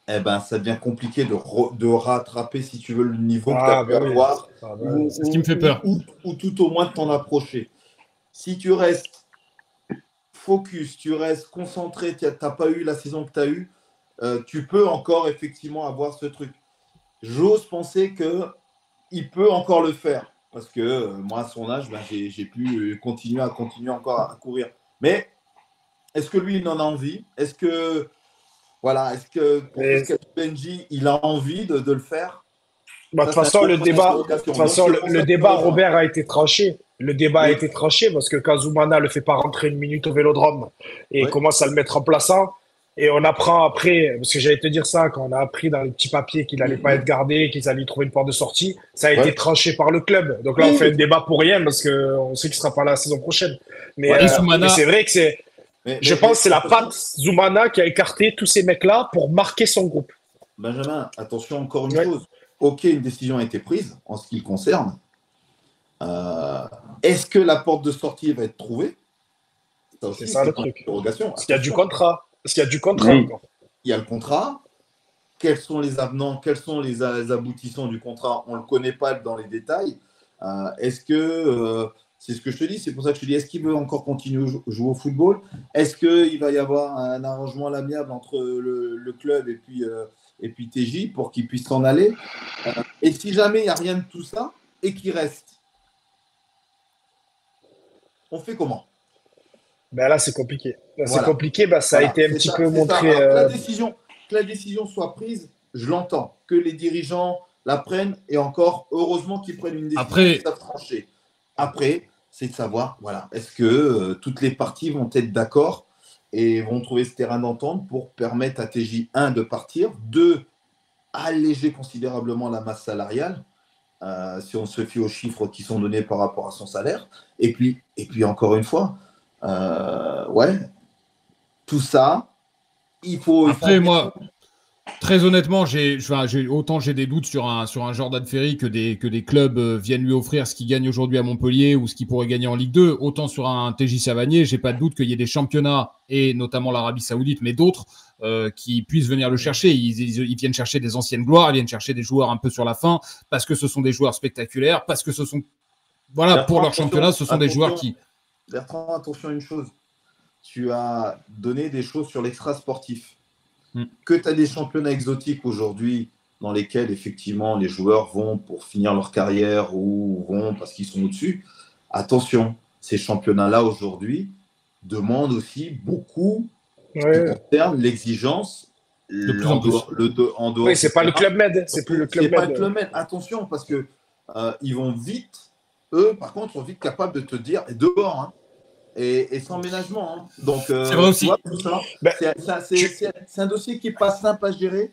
eh ben, ça devient compliqué de rattraper, si tu veux, le niveau que tu as pu avoir. C'est ce qui me fait peur. Ou tout au moins de t'en approcher. Si tu restes focus, tu restes concentré, tu n'as pas eu la saison que tu as eue, tu peux encore effectivement avoir ce truc. J'ose penser qu'il peut encore le faire. Parce que moi, à son âge, j'ai pu continuer encore à courir. Mais est-ce que lui, il en a envie? Est-ce que Benji, il a envie de le faire? De toute façon, le débat, Robert, a été tranché. Le débat a été tranché parce que quand Zoumana ne le fait pas rentrer une minute au Vélodrome et commence à le mettre en plaçant, et on apprend après, parce que j'allais te dire ça, quand on a appris dans les petits papiers qu'il n'allait pas être gardé, qu'ils allaient trouver une porte de sortie, ça a été tranché par le club. Donc là, on fait un débat pour rien parce qu'on sait qu'il ne sera pas là la saison prochaine. Mais c'est vrai que je pense que c'est la patte Zoumana qui a écarté tous ces mecs-là pour marquer son groupe. Benjamin, attention encore une chose. Ok, une décision a été prise en ce qui le concerne. Est-ce que la porte de sortie va être trouvée? C'est ça le truc. Parce qu'il y a du contrat. Encore. Il y a le contrat. Quels sont les avenants? Quels sont les aboutissants du contrat? On ne le connaît pas dans les détails. Est-ce que, c'est ce que je te dis, c'est pour ça que je te dis, est-ce qu'il veut encore continuer à jouer au football? Est-ce qu'il va y avoir un arrangement à l'amiable entre le club et puis TJ pour qu'il puisse s'en aller? Et si jamais il n'y a rien de tout ça et qu'il reste, on fait comment? Ben là, c'est compliqué. C'est compliqué, ça a été un petit peu montré. Que la décision soit prise, je l'entends. Que les dirigeants la prennent, et encore, heureusement qu'ils prennent une décision qui savent trancher. Après, c'est de savoir, voilà, est-ce que toutes les parties vont être d'accord et vont trouver ce terrain d'entente pour permettre à TJ, 1, de partir, 2, alléger considérablement la masse salariale, si on se fie aux chiffres qui sont donnés par rapport à son salaire. Et puis encore une fois, tout ça, il faut. Après, moi, très honnêtement, autant j'ai des doutes sur un Jordan Ferry que des clubs viennent lui offrir ce qu'il gagne aujourd'hui à Montpellier ou ce qu'il pourrait gagner en Ligue 2. Autant sur un TJ Savanier, j'ai pas de doute qu'il y ait des championnats, et notamment l'Arabie Saoudite, mais d'autres qui puissent venir le chercher. Ils viennent chercher des anciennes gloires, ils viennent chercher des joueurs un peu sur la fin, parce que ce sont des joueurs spectaculaires, parce que ce sont. Voilà, Bertrand, pour leur championnat, ce sont des joueurs qui. Bertrand, attention à une chose. Tu as donné des choses sur l'extra-sportif. Que tu as des championnats exotiques aujourd'hui dans lesquels, effectivement, les joueurs vont pour finir leur carrière ou vont parce qu'ils sont au-dessus. Attention, ces championnats-là, aujourd'hui, demandent aussi beaucoup qui concerne l'exigence. En dehors, oui, c'est pas le Club Med. C'est plus le Club Med. C'est pas le Club Med. Attention, parce que ils vont vite. Eux, par contre, sont vite capables de te dire, et dehors, hein, et sans ménagement. Hein. Donc, c'est vrai aussi. C'est un dossier qui n'est pas simple à gérer.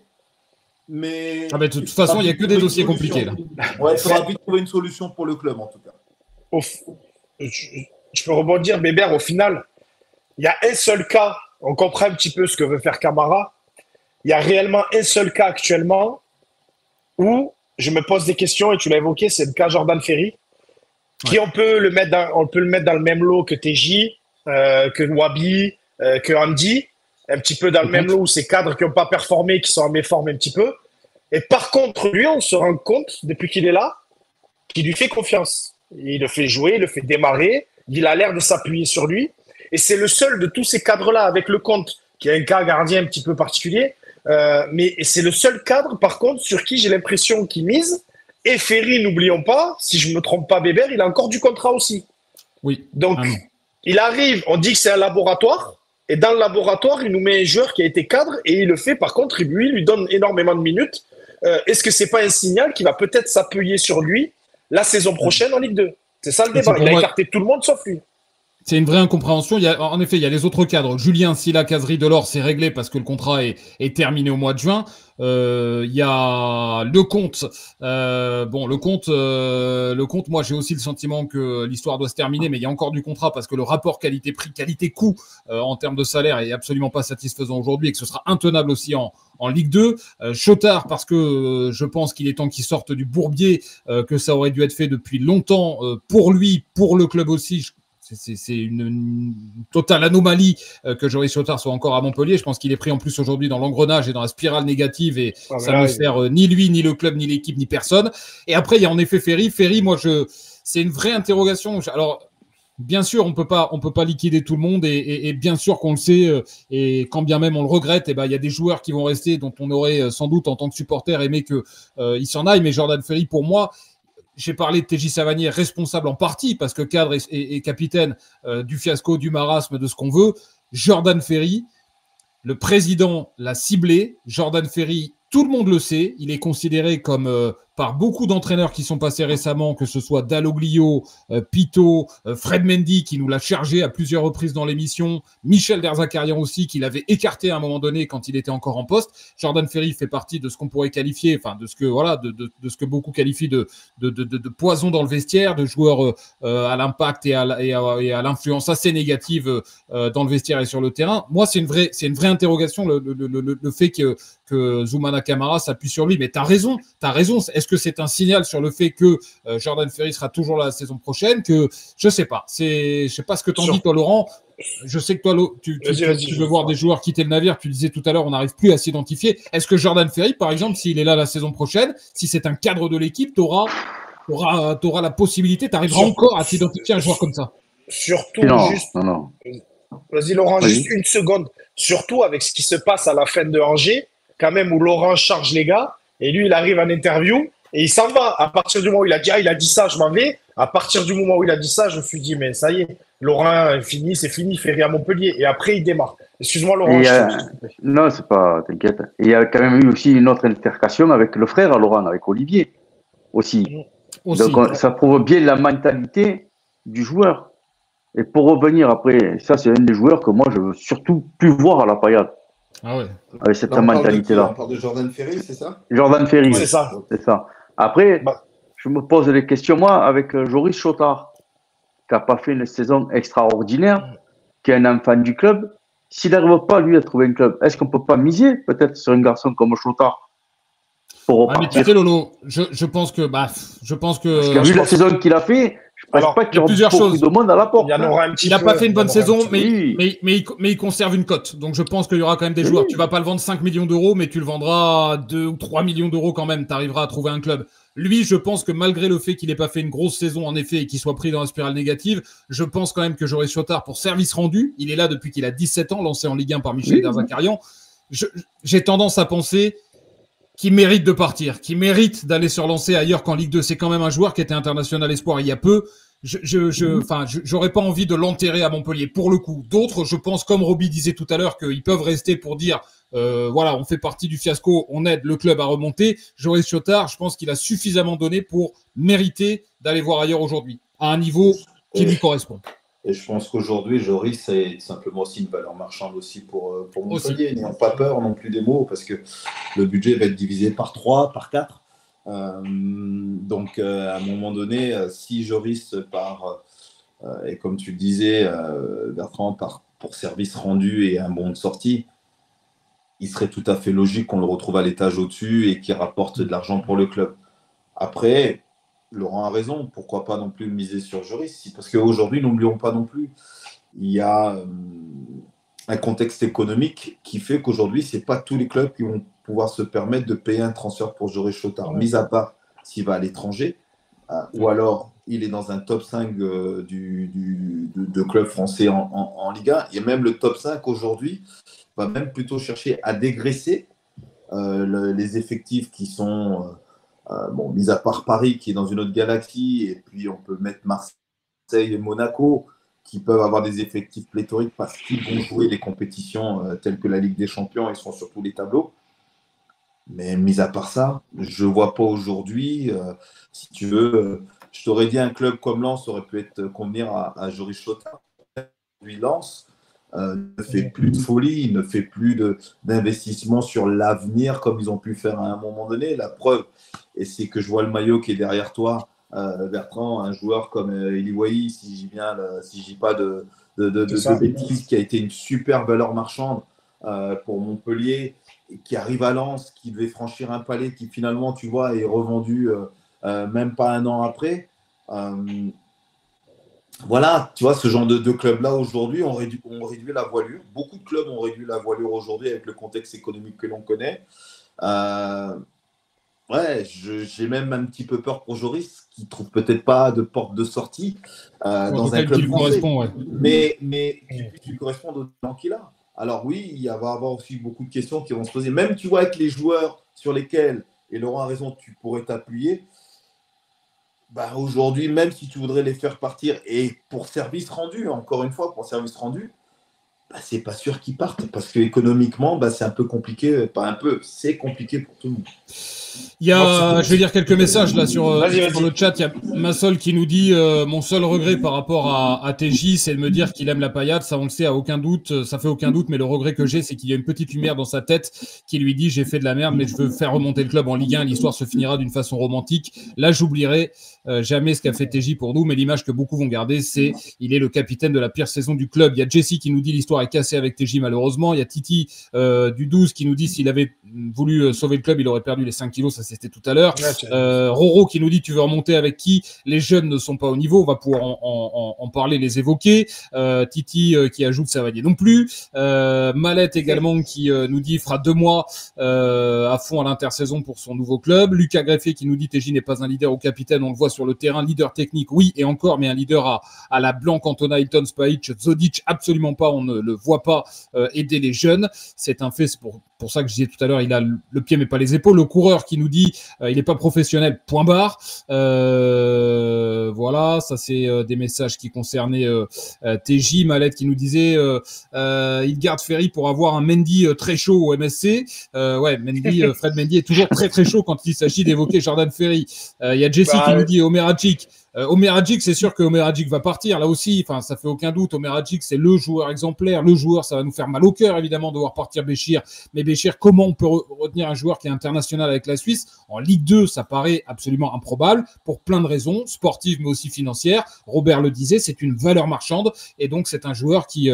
Mais de toute façon, il n'y a que des dossiers compliqués. Là. Ouais, il faudra vite trouver une solution pour le club, en tout cas. Je peux rebondir, Bébert, au final, il y a un seul cas, on comprend un petit peu ce que veut faire Camara. Il y a réellement un seul cas actuellement où je me pose des questions et tu l'as évoqué, c'est le cas Jordan Ferry, qui on peut le mettre dans le même lot que TJ, que Wabi, que Andy, un petit peu dans le même lot où ces cadres qui n'ont pas performé, qui sont en méforme un petit peu. Et par contre, lui, on se rend compte, depuis qu'il est là, qu'il lui fait confiance. Il le fait jouer, il le fait démarrer, il a l'air de s'appuyer sur lui. Et c'est le seul de tous ces cadres-là, avec le Comte, qui est un cas gardien un petit peu particulier, mais c'est le seul cadre, par contre, sur qui j'ai l'impression qu'il mise. Et Ferry, n'oublions pas, si je ne me trompe pas, Bébert, il a encore du contrat aussi. Oui. Donc, il arrive, on dit que c'est un laboratoire, et dans le laboratoire, il nous met un joueur qui a été cadre, et il le fait, par contre, lui, lui donne énormément de minutes. Est-ce que c'est pas un signal qui va peut-être s'appuyer sur lui la saison prochaine en Ligue 2? C'est ça le débat. Il a écarté tout le monde sauf lui. C'est une vraie incompréhension. En effet, il y a les autres cadres. Julien Silla, Caserie, Delors, c'est réglé parce que le contrat est terminé au mois de juin. Il y a le Comte. Le Comte, moi, j'ai aussi le sentiment que l'histoire doit se terminer, mais il y a encore du contrat parce que le rapport qualité-prix, qualité-coût en termes de salaire est absolument pas satisfaisant aujourd'hui et que ce sera intenable aussi en Ligue 2. Chotard, parce que je pense qu'il est temps qu'il sorte du bourbier, que ça aurait dû être fait depuis longtemps pour lui, pour le club aussi. C'est une totale anomalie que Joris Chotard soit encore à Montpellier. Je pense qu'il est pris en plus aujourd'hui dans l'engrenage et dans la spirale négative et ça ne sert ni lui, ni le club, ni l'équipe, ni personne. Et après, il y a en effet Ferry. Ferry, moi, c'est une vraie interrogation. Alors, bien sûr, on peut pas liquider tout le monde et bien sûr qu'on le sait et quand bien même on le regrette, il y a des joueurs qui vont rester dont on aurait sans doute en tant que supporter aimé qu'ils s'en aillent. Mais Jordan Ferry, pour moi, j'ai parlé de TJ Savanier, responsable en partie, parce que cadre et capitaine du fiasco, du marasme, de ce qu'on veut. Jordan Ferry, le président l'a ciblé. Jordan Ferry, tout le monde le sait, il est considéré comme par beaucoup d'entraîneurs qui sont passés récemment, que ce soit Dalloglio, Pito, Fred Mendy qui nous l'a chargé à plusieurs reprises dans l'émission, Michel Derzakarian aussi qui l'avait écarté à un moment donné quand il était encore en poste. Jordan Ferry fait partie de ce qu'on pourrait qualifier, enfin de ce que beaucoup qualifient de poison dans le vestiaire, de joueurs à l'impact et à l'influence assez négative dans le vestiaire et sur le terrain. Moi, c'est une vraie interrogation le fait que Zoumana Camara s'appuie sur lui. Mais t'as raison. Est-ce que c'est un signal sur le fait que Jordan Ferry sera toujours là la saison prochaine? Je sais pas. Je sais pas ce que t'en dis, toi, Laurent. Je sais que toi, tu veux voir des joueurs quitter le navire. Tu disais tout à l'heure, on n'arrive plus à s'identifier. Est-ce que Jordan Ferry, par exemple, s'il est là la saison prochaine, si c'est un cadre de l'équipe, t'auras la possibilité, t'arriveras encore à t'identifier à un joueur comme ça? Surtout, non. Vas-y, Laurent, juste une seconde. Surtout avec ce qui se passe à la fin de Angers, quand même, où Laurent charge les gars, et lui, il arrive en interview, et il s'en va. À partir du moment où il a dit ça, je m'en vais. À partir du moment où il a dit ça, je me suis dit, mais ça y est, Laurent, c'est fini, Ferry à Montpellier. Et après, il démarre. Excuse-moi, Laurent. Non, c'est pas, t'inquiète. Il y a quand même eu aussi une autre altercation avec le frère à Laurent, avec Olivier, aussi. Donc, ça prouve bien la mentalité du joueur. Et pour revenir après, ça, c'est un des joueurs que moi, je veux surtout plus voir à la période. Ah ouais. Avec cette mentalité-là. On parle de Jordan Ferry, c'est ça? Jordan Ferry, c'est ça. Après, je me pose des questions, moi, avec Joris Chotard, qui n'a pas fait une saison extraordinaire, qui est un enfant du club. S'il n'arrive pas, lui, à trouver un club, est-ce qu'on ne peut pas miser, peut-être, sur un garçon comme Chotard pour repartir? Mais tu sais, Lolo, je pense que... Parce que vu la saison qu'il a fait... Je ne pense pas qu'il y aura plusieurs choses. De monde à la porte. Il n'a pas fait une bonne saison, mais il conserve une cote. Donc je pense qu'il y aura quand même des joueurs. Tu ne vas pas le vendre 5 millions d'euros, mais tu le vendras 2 ou 3 millions d'euros quand même. Tu arriveras à trouver un club. Lui, je pense que malgré le fait qu'il n'ait pas fait une grosse saison, en effet, et qu'il soit pris dans la spirale négative, je pense quand même que Joris Chotard, pour service rendu, il est là depuis qu'il a 17 ans, lancé en Ligue 1 par Michel Derzakarian. J'ai tendance à penser qu'il mérite de partir, qu'il mérite d'aller se relancer ailleurs qu'en Ligue 2. C'est quand même un joueur qui était international espoir il y a peu. J'aurais pas envie de l'enterrer à Montpellier. Pour le coup, d'autres, je pense, comme Roby disait tout à l'heure, qu'ils peuvent rester pour dire, voilà, on fait partie du fiasco, on aide le club à remonter. Joris Chotard, je pense qu'il a suffisamment donné pour mériter d'aller voir ailleurs aujourd'hui, à un niveau qui lui correspond. Et je pense qu'aujourd'hui, Joris, c'est simplement aussi une valeur marchande aussi pour Montpellier. N'ayons pas peur non plus des mots, parce que le budget va être divisé par 3, par 4. Donc, à un moment donné, si Joris part, et comme tu le disais, Bertrand, part pour service rendu et un bon de sortie, il serait tout à fait logique qu'on le retrouve à l'étage au-dessus et qu'il rapporte de l'argent pour le club. Après, Laurent a raison, pourquoi pas non plus miser sur Joris? Parce qu'aujourd'hui, n'oublions pas non plus, il y a un contexte économique qui fait qu'aujourd'hui, ce n'est pas tous les clubs qui vont pouvoir se permettre de payer un transfert pour Joris Chotard, mis à part s'il va à l'étranger, ou alors il est dans un top 5 de clubs français en Ligue 1, et même le top 5 aujourd'hui va même plutôt chercher à dégraisser les effectifs qui sont, mis à part Paris qui est dans une autre galaxie, et puis on peut mettre Marseille et Monaco qui peuvent avoir des effectifs pléthoriques parce qu'ils vont jouer des compétitions telles que la Ligue des Champions, ils sont sur tous les tableaux. Mais mis à part ça, je ne vois pas aujourd'hui, si tu veux, je t'aurais dit un club comme Lens aurait pu convenir à Joris Chotard. Lui, Lens ne fait plus de folie, il ne fait plus d'investissement sur l'avenir comme ils ont pu faire à un moment donné. La preuve, et c'est que je vois le maillot qui est derrière toi, Bertrand, un joueur comme Eli Wahi, si je ne dis pas de bêtises, qui a été une super valeur marchande pour Montpellier, qui arrive à Lens, qui devait franchir un palier, qui finalement, tu vois, est revendu même pas un an après. Voilà, tu vois, ce genre de club-là, aujourd'hui, ont réduit la voilure. Beaucoup de clubs ont réduit la voilure aujourd'hui avec le contexte économique que l'on connaît. Ouais, j'ai même un petit peu peur pour Joris, qui ne trouve peut-être pas de porte de sortie dans un club français. Mais tu corresponds au talent qu'il a. Alors oui, il va y avoir aussi beaucoup de questions qui vont se poser. Même, tu vois, avec les joueurs sur lesquels, et Laurent a raison, tu pourrais t'appuyer, aujourd'hui, même si tu voudrais les faire partir, et pour service rendu, encore une fois, pour service rendu, c'est pas sûr qu'ils partent, parce qu'économiquement, c'est un peu compliqué, pas un peu, c'est compliqué pour tout le monde. Je vais lire quelques messages là sur le chat. Il y a Massol qui nous dit mon seul regret par rapport à TJ, c'est de me dire qu'il aime la paillade. Ça, on le sait, à aucun doute, ça fait aucun doute. Mais le regret que j'ai, c'est qu'il y a une petite lumière dans sa tête qui lui dit j'ai fait de la merde, mais je veux faire remonter le club en Ligue 1. L'histoire se finira d'une façon romantique. Là, j'oublierai jamais ce qu'a fait TJ pour nous, mais l'image que beaucoup vont garder, c'est il est le capitaine de la pire saison du club. Il y a Jesse qui nous dit l'histoire est cassée avec TJ malheureusement. Il y a Titi du 12 qui nous dit s'il avait voulu sauver le club, il aurait perdu les 5 kilos. Ça c'était tout à l'heure. Roro qui nous dit tu veux remonter avec qui? Les jeunes ne sont pas au niveau, on va pouvoir en parler, les évoquer. Titi qui ajoute ça va dire non plus. Mallette également qui nous dit fera 2 mois à fond à l'intersaison pour son nouveau club. Lucas Greffier qui nous dit TJ n'est pas un leader ou capitaine, on le voit sur le terrain, leader technique oui et encore, mais un leader à la Blanc, Cantona, Hilton, Spahic, Zodic absolument pas, on ne le voit pas aider les jeunes, c'est un fait, c'est pour ça que je disais tout à l'heure, il a le pied mais pas les épaules. Le coureur qui nous dit il n'est pas professionnel, point barre. Voilà, ça c'est des messages qui concernaient TJ. Mallette qui nous disait il garde Ferry pour avoir un Mendy très chaud au MSC. Ouais, Fred Mendy est toujours très très chaud quand il s'agit d'évoquer Jordan Ferry. Il y a Jesse qui nous dit Omer Hadjik. Omer Hadjik, c'est sûr que Omer Hadjik va partir là aussi, enfin ça fait aucun doute. Omer Hadjik, c'est le joueur exemplaire, le joueur, ça va nous faire mal au cœur évidemment de voir partir Béchir, mais Béchir, comment on peut retenir un joueur qui est international avec la Suisse? En Ligue 2, ça paraît absolument improbable pour plein de raisons, sportives mais aussi financières. Robert le disait, c'est une valeur marchande et donc c'est un joueur qui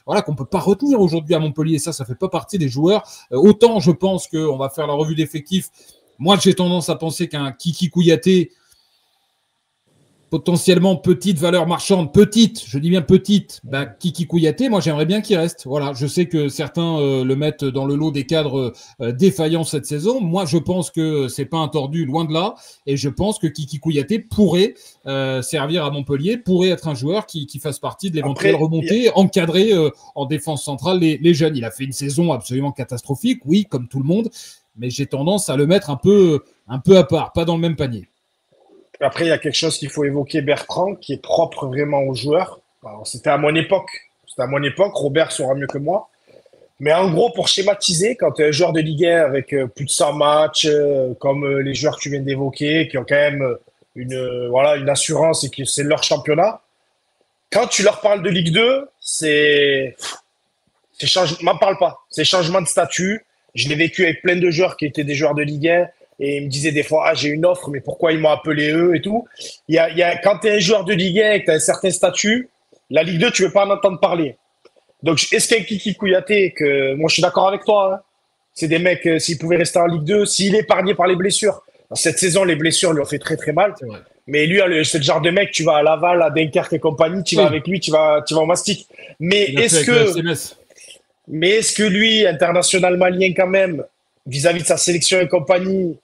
voilà, qu'on peut pas retenir aujourd'hui à Montpellier. Ça fait pas partie des joueurs. Autant je pense qu'on va faire la revue d'effectifs. Moi, j'ai tendance à penser qu'un Kiki Kouyaté, potentiellement petite valeur marchande, petite, je dis bien petite, Kiki Kouyaté, moi j'aimerais bien qu'il reste. Voilà, je sais que certains le mettent dans le lot des cadres défaillants cette saison. Moi je pense que c'est pas un tordu, loin de là, et je pense que Kiki Kouyaté pourrait servir à Montpellier, pourrait être un joueur qui fasse partie de l'éventuelle remontée, encadrer en défense centrale les jeunes. Il a fait une saison absolument catastrophique, oui, comme tout le monde, mais j'ai tendance à le mettre un peu à part, pas dans le même panier. Après, il y a quelque chose qu'il faut évoquer, Bertrand, qui est propre vraiment aux joueurs. Alors, c'était à mon époque. Robert saura mieux que moi. Mais en gros, pour schématiser, quand tu es un joueur de Ligue 1 avec plus de 100 matchs, comme les joueurs que tu viens d'évoquer, qui ont quand même une assurance et que c'est leur championnat, quand tu leur parles de Ligue 2, m'en parle pas. C'est changement de statut. Je l'ai vécu avec plein de joueurs qui étaient des joueurs de Ligue 1. Et il me disait des fois, j'ai une offre, mais pourquoi ils m'ont appelé eux et tout. Quand tu es un joueur de Ligue 1 et que tu as un certain statut, la Ligue 2, tu ne veux pas en entendre parler. Donc, est-ce qu'un Kiki Kouyaté, moi je suis d'accord avec toi, hein, c'est des mecs, s'ils pouvaient rester en Ligue 2, s'il est épargné par les blessures, Cette saison, les blessures lui ont fait très très mal. Mais lui, c'est le genre de mec, tu vas à Laval, à Dunkerque et compagnie, tu vas avec lui, tu vas au mastic. Mais est-ce que lui, international malien quand même, vis-à-vis de sa sélection et compagnie,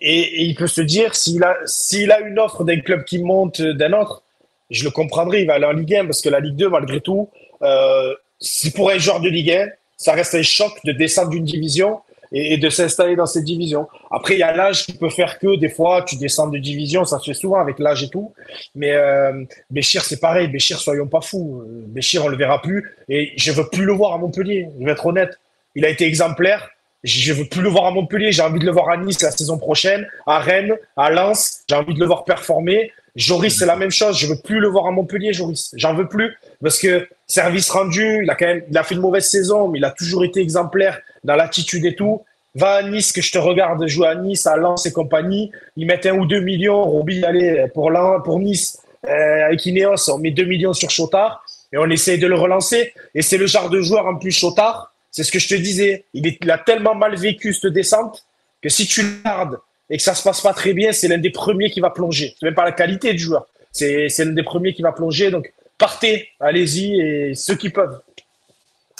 et il peut se dire, s'il a une offre d'un club qui monte d'un autre, je le comprendrai, il va aller en Ligue 1, parce que la Ligue 2, malgré tout, c'est pour un joueur de Ligue 1, ça reste un choc de descendre d'une division et de s'installer dans cette division. Après, il y a l'âge qui peut faire que des fois, tu descends de division, ça se fait souvent avec l'âge et tout. Mais Béchir, c'est pareil. Béchir, soyons pas fous. Béchir, on le verra plus. Et je veux plus le voir à Montpellier. Je vais être honnête. Il a été exemplaire. Je veux plus le voir à Montpellier. J'ai envie de le voir à Nice la saison prochaine, à Rennes, à Lens. J'ai envie de le voir performer. Joris, c'est la même chose. Je veux plus le voir à Montpellier, Joris. J'en veux plus. Parce que service rendu, il a fait une mauvaise saison, mais il a toujours été exemplaire dans l'attitude et tout. Va à Nice, que je te regarde jouer à Nice, à Lens et compagnie. Ils mettent 1 ou 2 millions. Roby, allez, pour Nice, avec Ineos, on met 2 millions sur Chotard et on essaye de le relancer. Et c'est le genre de joueur, en plus, Chotard, c'est ce que je te disais. Il a tellement mal vécu cette descente que si tu le gardes et que ça se passe pas très bien, c'est l'un des premiers qui va plonger. C'est même pas la qualité du joueur. C'est l'un des premiers qui va plonger. Donc, partez, allez-y, et ceux qui peuvent.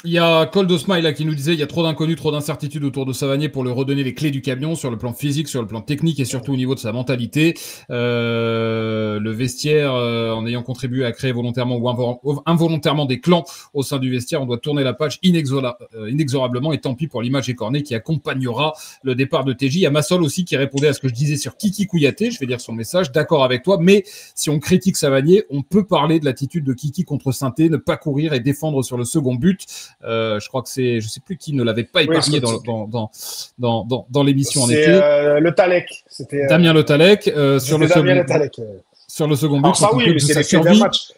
Il y a Cold Smile là, qui nous disait il y a trop d'inconnus, trop d'incertitudes autour de Savanier pour lui redonner les clés du camion sur le plan physique, sur le plan technique et surtout au niveau de sa mentalité. Le vestiaire, en ayant contribué à créer volontairement ou involontairement des clans au sein du vestiaire, on doit tourner la page inexorablement et tant pis pour l'image écornée qui accompagnera le départ de TJ. Il y a Massol aussi qui répondait à ce que je disais sur Kiki Kouyaté. Je vais lire son message. D'accord avec toi, mais si on critique Savanier, on peut parler de l'attitude de Kiki contre Sainté, ne pas courir et défendre sur le second but. Je crois que c'est, je sais plus qui ne l'avait pas épargné dans l'émission en été. Le Talec. C'était Damien Le Talec sur le Damien Le Talec. Sur le second but. Alors ça oui, mais c'est les match.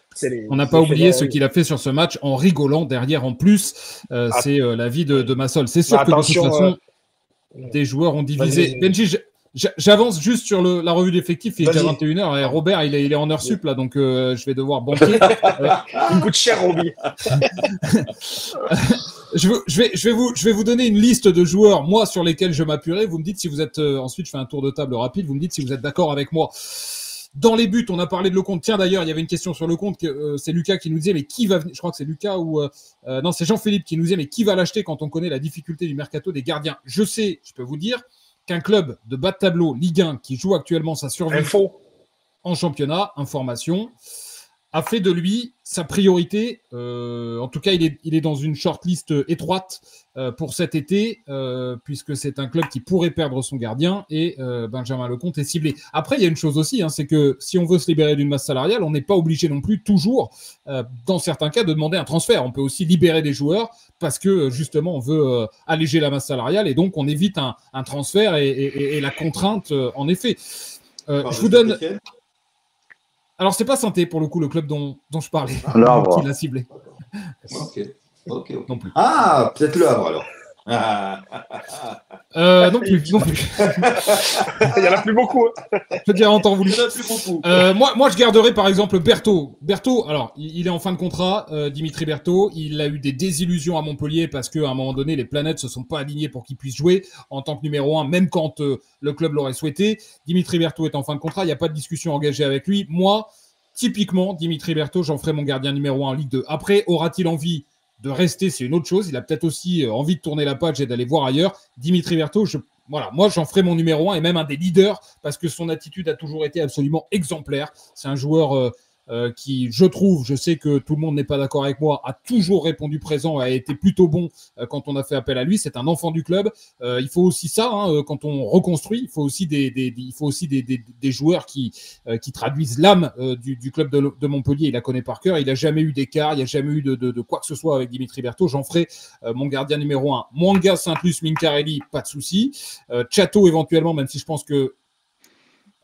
On n'a pas oublié ce qu'il a fait sur ce match en rigolant derrière en plus. C'est la vie de Massol. C'est sûr que de toute façon, des joueurs ont divisé. Benji, j'avance juste sur la revue d'effectifs. Il est déjà 21h et Robert, il est en heure sup là, donc je vais devoir banquer. Il me coûte cher, Roby. Je vais vous donner une liste de joueurs, moi, sur lesquels je m'appuierai. Vous me dites si vous êtes, ensuite je fais un tour de table rapide, vous me dites si vous êtes d'accord avec moi. Dans les buts, on a parlé de Lecomte. Tiens, d'ailleurs, il y avait une question sur Lecomte. C'est Lucas qui nous disait, mais qui va venir? Je crois que c'est Lucas ou non, c'est Jean-Philippe qui nous disait, mais qui va l'acheter quand on connaît la difficulté du mercato des gardiens? Je sais, je peux vous dire qu'un club de bas de tableau Ligue 1 qui joue actuellement sa survie en championnat, information, a fait de lui sa priorité. En tout cas, il est dans une shortlist étroite pour cet été, puisque c'est un club qui pourrait perdre son gardien et Benjamin Lecomte est ciblé. Après, il y a une chose aussi, c'est que si on veut se libérer d'une masse salariale, on n'est pas obligé non plus toujours, dans certains cas, de demander un transfert. On peut aussi libérer des joueurs parce que justement, on veut alléger la masse salariale et donc on évite un transfert et la contrainte, en effet. Je vous donne... Alors, c'est pas Sainté, pour le coup, le club dont je parlais, qui l'a ciblé. Ok. Non plus. Ah, peut-être le Havre, alors. Non plus. Il n'y en a plus beaucoup. Je veux dire, en temps voulu. Il n'y en a plus beaucoup. Moi, je garderais par exemple Berthaud. Berthaud, alors, il est en fin de contrat, Dimitri Berthaud. Il a eu des désillusions à Montpellier parce qu'à un moment donné, les planètes se sont pas alignées pour qu'il puisse jouer en tant que numéro 1, même quand le club l'aurait souhaité. Dimitri Berthaud est en fin de contrat. Il n'y a pas de discussion engagée avec lui. Moi, typiquement, Dimitri Berthaud, j'en ferai mon gardien numéro 1 en Ligue 2. Après, aura-t-il envie de rester, c'est une autre chose. Il a peut-être aussi envie de tourner la page et d'aller voir ailleurs. Dimitri Berthaud, moi, j'en ferai mon numéro 1 et même un des leaders parce que son attitude a toujours été absolument exemplaire. C'est un joueur qui, je sais que tout le monde n'est pas d'accord avec moi, a toujours répondu présent, a été plutôt bon quand on a fait appel à lui. C'est un enfant du club. Il faut aussi ça, quand on reconstruit. Il faut aussi des joueurs qui traduisent l'âme du club de Montpellier. Il la connaît par cœur. Il n'a jamais eu d'écart. Il n'y a jamais eu de quoi que ce soit avec Dimitri Berthaud. J'en ferai mon gardien numéro 1. Mwanga, Saint-Plus, Mincarelli, pas de souci. Chateau éventuellement, même si je pense que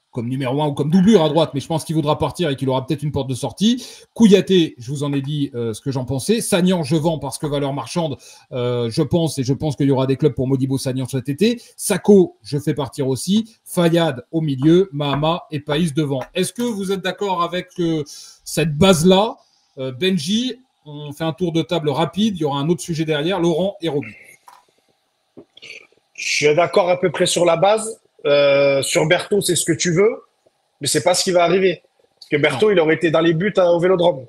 comme numéro 1 ou comme doublure à droite, mais je pense qu'il voudra partir et qu'il aura peut-être une porte de sortie. Kouyaté, je vous en ai dit ce que j'en pensais. Sagnan, je vends parce que valeur marchande, je pense qu'il y aura des clubs pour Modibo Sagnan cet été. Sako, je fais partir aussi. Fayad au milieu, Mahama et Païs devant. Est-ce que vous êtes d'accord avec cette base-là? Benji, on fait un tour de table rapide. Il y aura un autre sujet derrière. Laurent et Roby. Je suis d'accord à peu près sur la base. sur Berthaud, c'est ce que tu veux, mais c'est pas ce qui va arriver. Parce que Berthaud, il aurait été dans les buts au Vélodrome.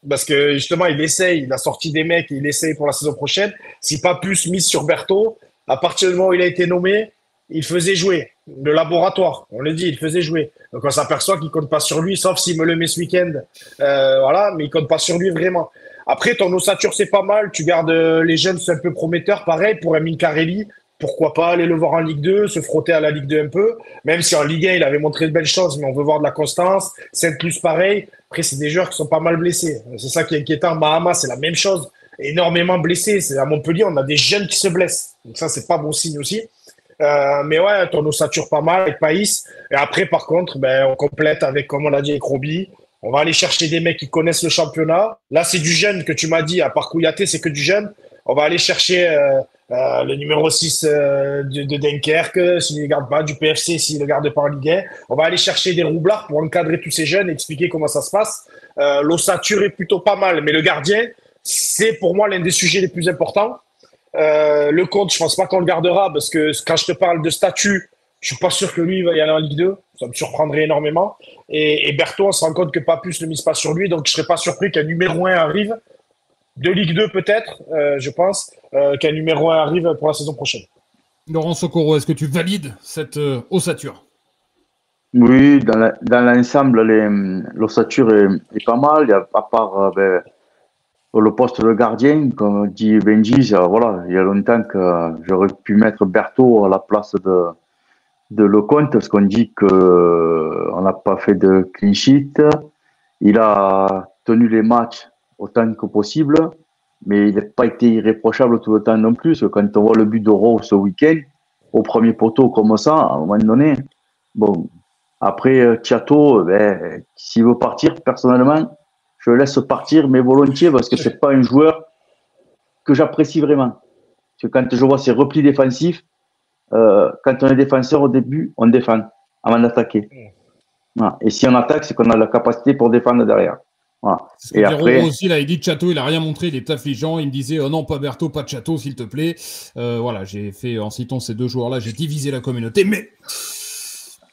Parce que justement, il a sorti des mecs, il essaye pour la saison prochaine. Si Papus mise sur Berthaud, à partir du moment où il a été nommé, il faisait jouer. Le laboratoire, on le dit, il faisait jouer. Donc on s'aperçoit qu'il compte pas sur lui, sauf s'il me le met ce week-end. Voilà, mais il compte pas sur lui vraiment. Après, ton ossature, c'est pas mal. Tu gardes les jeunes, c'est un peu prometteur. Pareil pour Emile Carelli. Pourquoi pas aller le voir en Ligue 2, se frotter à la Ligue 2 un peu. Même si en Ligue 1, il avait montré de belles choses, mais on veut voir de la constance. Saint-Plus, pareil. Après, c'est des joueurs qui sont pas mal blessés. C'est ça qui est inquiétant. Mahama, c'est la même chose. Énormément blessé. C'est à Montpellier, on a des jeunes qui se blessent. Donc ça, c'est pas bon signe aussi. Mais ouais, ton ossature pas mal avec Païs. Et après, par contre, ben, on complète avec, comme on l'a dit, avec Roby. On va aller chercher des mecs qui connaissent le championnat. Là, c'est du jeune que tu m'as dit. À part Kouyaté, c'est que du jeune. On va aller chercher le numéro 6 de Dunkerque, s'il ne le garde pas, du PFC, s'il ne le garde pas en Ligue 1. On va aller chercher des roublards pour encadrer tous ces jeunes, expliquer comment ça se passe. L'ossature est plutôt pas mal, mais le gardien, c'est pour moi l'un des sujets les plus importants. Le compte, je pense pas qu'on le gardera parce que quand je te parle de statut, je suis pas sûr que lui il va y aller en Ligue 2. Ça me surprendrait énormément. Et Berthaud, on se rend compte que Papus ne mise pas sur lui, donc je serais pas surpris qu'un numéro 1 arrive. De Ligue 2 peut-être, je pense, qu'un numéro 1 arrive pour la saison prochaine. Laurent Sokoro, est-ce que tu valides cette ossature? Oui, dans l'ensemble, l'ossature est pas mal. Il y a, à part le poste de gardien, comme dit Benji, voilà, il y a longtemps que j'aurais pu mettre Berthaud à la place de Lecomte, parce qu'on dit qu'on n'a pas fait de clean sheet. Il a tenu les matchs autant que possible, mais il n'a pas été irréprochable tout le temps non plus. Quand on voit le but d'Euro ce week-end, au premier poteau comme ça, à un moment donné, bon, après Thiato, s'il veut partir, personnellement, je le laisse partir, mais volontiers, parce que c'est pas un joueur que j'apprécie vraiment. Parce que quand je vois ses replis défensifs, quand on est défenseur au début, on défend avant d'attaquer. Voilà. Et si on attaque, c'est qu'on a la capacité pour défendre derrière. Voilà. Et après aussi, là, il dit Chateau, il a rien montré, il est affligeant. Il me disait non, pas Berthaud, pas Chateau, s'il te plaît. Voilà, j'ai fait, en citant ces deux joueurs-là, j'ai divisé la communauté. Mais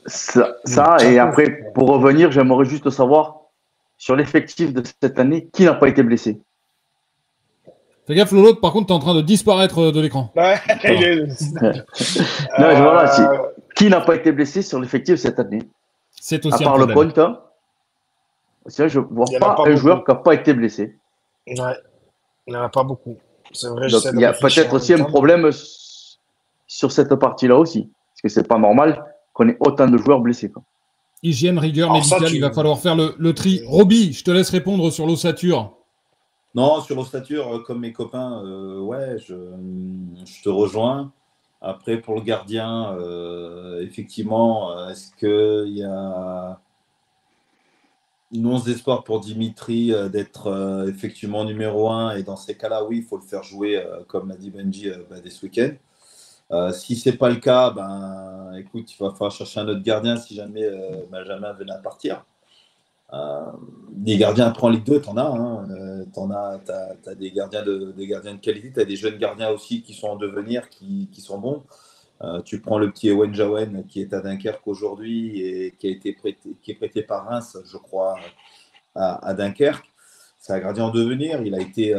ça et après, pour revenir, j'aimerais juste savoir sur l'effectif de cette année, qui n'a pas été blessé. Fais gaffe, Lolo, par contre, tu es en train de disparaître de l'écran. Ouais, voilà, qui n'a pas été blessé sur l'effectif cette année? C'est aussi à part le compte, hein, je ne vois pas un joueur qui n'a pas été blessé. Ouais, il n'y en a pas beaucoup. C'est vrai. Donc, il y a peut-être aussi un problème sur cette partie-là aussi. Parce que ce n'est pas normal qu'on ait autant de joueurs blessés, quoi. Hygiène, rigueur médicale, il va falloir faire le tri. Roby, je te laisse répondre sur l'ossature. Non, sur l'ossature, comme mes copains, ouais, je te rejoins. Après, pour le gardien, effectivement, est-ce qu'il y a une once d'espoir pour Dimitri d'être effectivement numéro 1? Et dans ces cas-là, oui, il faut le faire jouer, comme l'a dit Benji, dès ce week-end. Si ce n'est pas le cas, écoute, il va falloir chercher un autre gardien si jamais Benjamin venait à partir. Des gardiens après en Ligue 2, t'en as. Hein. T'as des gardiens de qualité, t'as des jeunes gardiens aussi qui sont en devenir, qui sont bons. Tu prends le petit Ewen Jawen qui est à Dunkerque aujourd'hui et qui est prêté par Reims, je crois, à Dunkerque. C'est un gardien en devenir. Il a été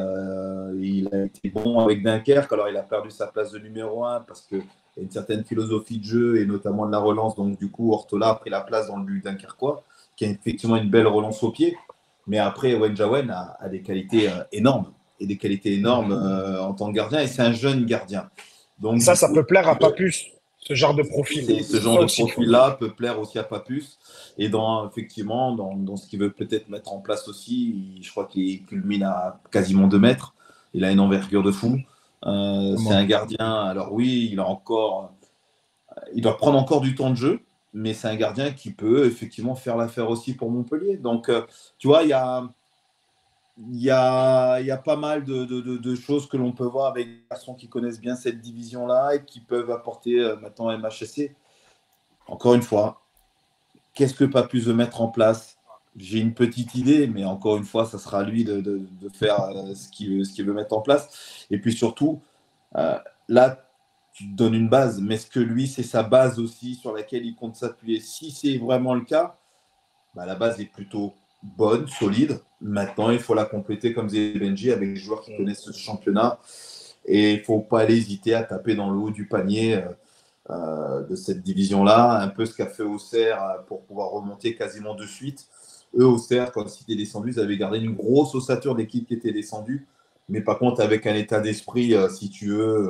bon avec Dunkerque. Alors, il a perdu sa place de numéro 1 parce qu'il y a une certaine philosophie de jeu et notamment de la relance. Donc, du coup, Ortola a pris la place dans le but dunkerquois, qui a effectivement une belle relance au pied. Mais après, Ewen Jawen a des qualités énormes. Et des qualités énormes en tant que gardien. Et c'est un jeune gardien. Donc, ça peut plaire à Papus, ce genre de profil. Ce genre de profil-là peut plaire aussi à Papus. Et effectivement, dans ce qu'il veut peut-être mettre en place aussi, je crois qu'il culmine à quasiment 2 mètres. Il a une envergure de fou. C'est un gardien. Alors oui, il doit prendre encore du temps de jeu, mais c'est un gardien qui peut effectivement faire l'affaire aussi pour Montpellier. Donc, tu vois, il y a pas mal de choses que l'on peut voir avec des garçons qui connaissent bien cette division-là et qui peuvent apporter maintenant à MHSC. Encore une fois, qu'est-ce que Papus veut mettre en place? J'ai une petite idée, mais encore une fois, ça sera à lui de faire ce qu'il veut mettre en place. Et puis surtout, là, tu te donnes une base. Mais est-ce que lui, c'est sa base aussi sur laquelle il compte s'appuyer? Si c'est vraiment le cas, bah, la base est plutôt bonne, solide. Maintenant, il faut la compléter, comme disait Benji, avec des joueurs qui connaissent ce championnat. Et il ne faut pas hésiter à taper dans le haut du panier de cette division-là. Un peu ce qu'a fait Auxerre pour pouvoir remonter quasiment de suite. Eux, Auxerre, quand ils étaient descendus, ils avaient gardé une grosse ossature d'équipe qui était descendue. Mais par contre, avec un état d'esprit, si tu veux,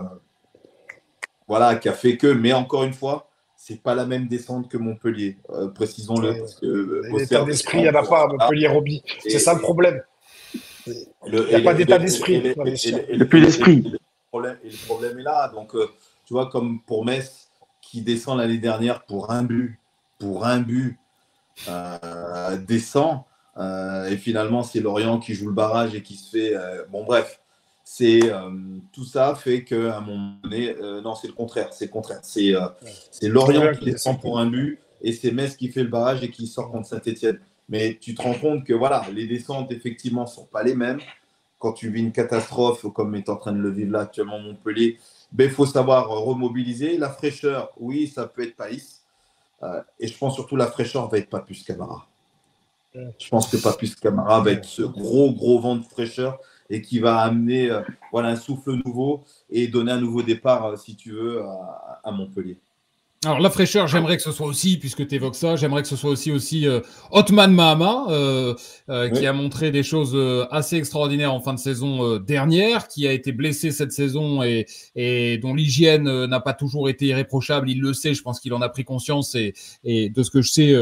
voilà, qui a fait que. Mais encore une fois, c'est pas la même descente que Montpellier. Précisons-le. Parce que l'état d'esprit, il n'y en a pas à Montpellier, Roby. C'est ça le problème. Il n'y a pas d'état d'esprit. Depuis l'esprit. Le problème est là. Donc, tu vois, comme pour Metz, qui descend l'année dernière pour un but, descend. Et finalement, c'est Lorient qui joue le barrage et qui se fait. Bon, bref. Tout ça fait qu'à un moment donné, non, c'est le contraire. C'est Lorient qui descend pour un but et c'est Metz qui fait le barrage et qui sort contre Saint-Etienne. Mais tu te rends compte que voilà, les descentes, effectivement, ne sont pas les mêmes. Quand tu vis une catastrophe, comme est en train de le vivre là actuellement Montpellier, il faut savoir remobiliser. La fraîcheur, oui, ça peut être Païs. Et je pense surtout la fraîcheur va être Papus Camara. Je pense que Papus Camara va être ce gros vent de fraîcheur et qui va amener un souffle nouveau et donner un nouveau départ, si tu veux, à Montpellier. Alors la fraîcheur, j'aimerais que ce soit aussi, puisque tu évoques ça, j'aimerais que ce soit aussi Othman Mahama, qui a montré des choses assez extraordinaires en fin de saison dernière, qui a été blessé cette saison et dont l'hygiène n'a pas toujours été irréprochable. Il le sait, je pense qu'il en a pris conscience et de ce que je sais,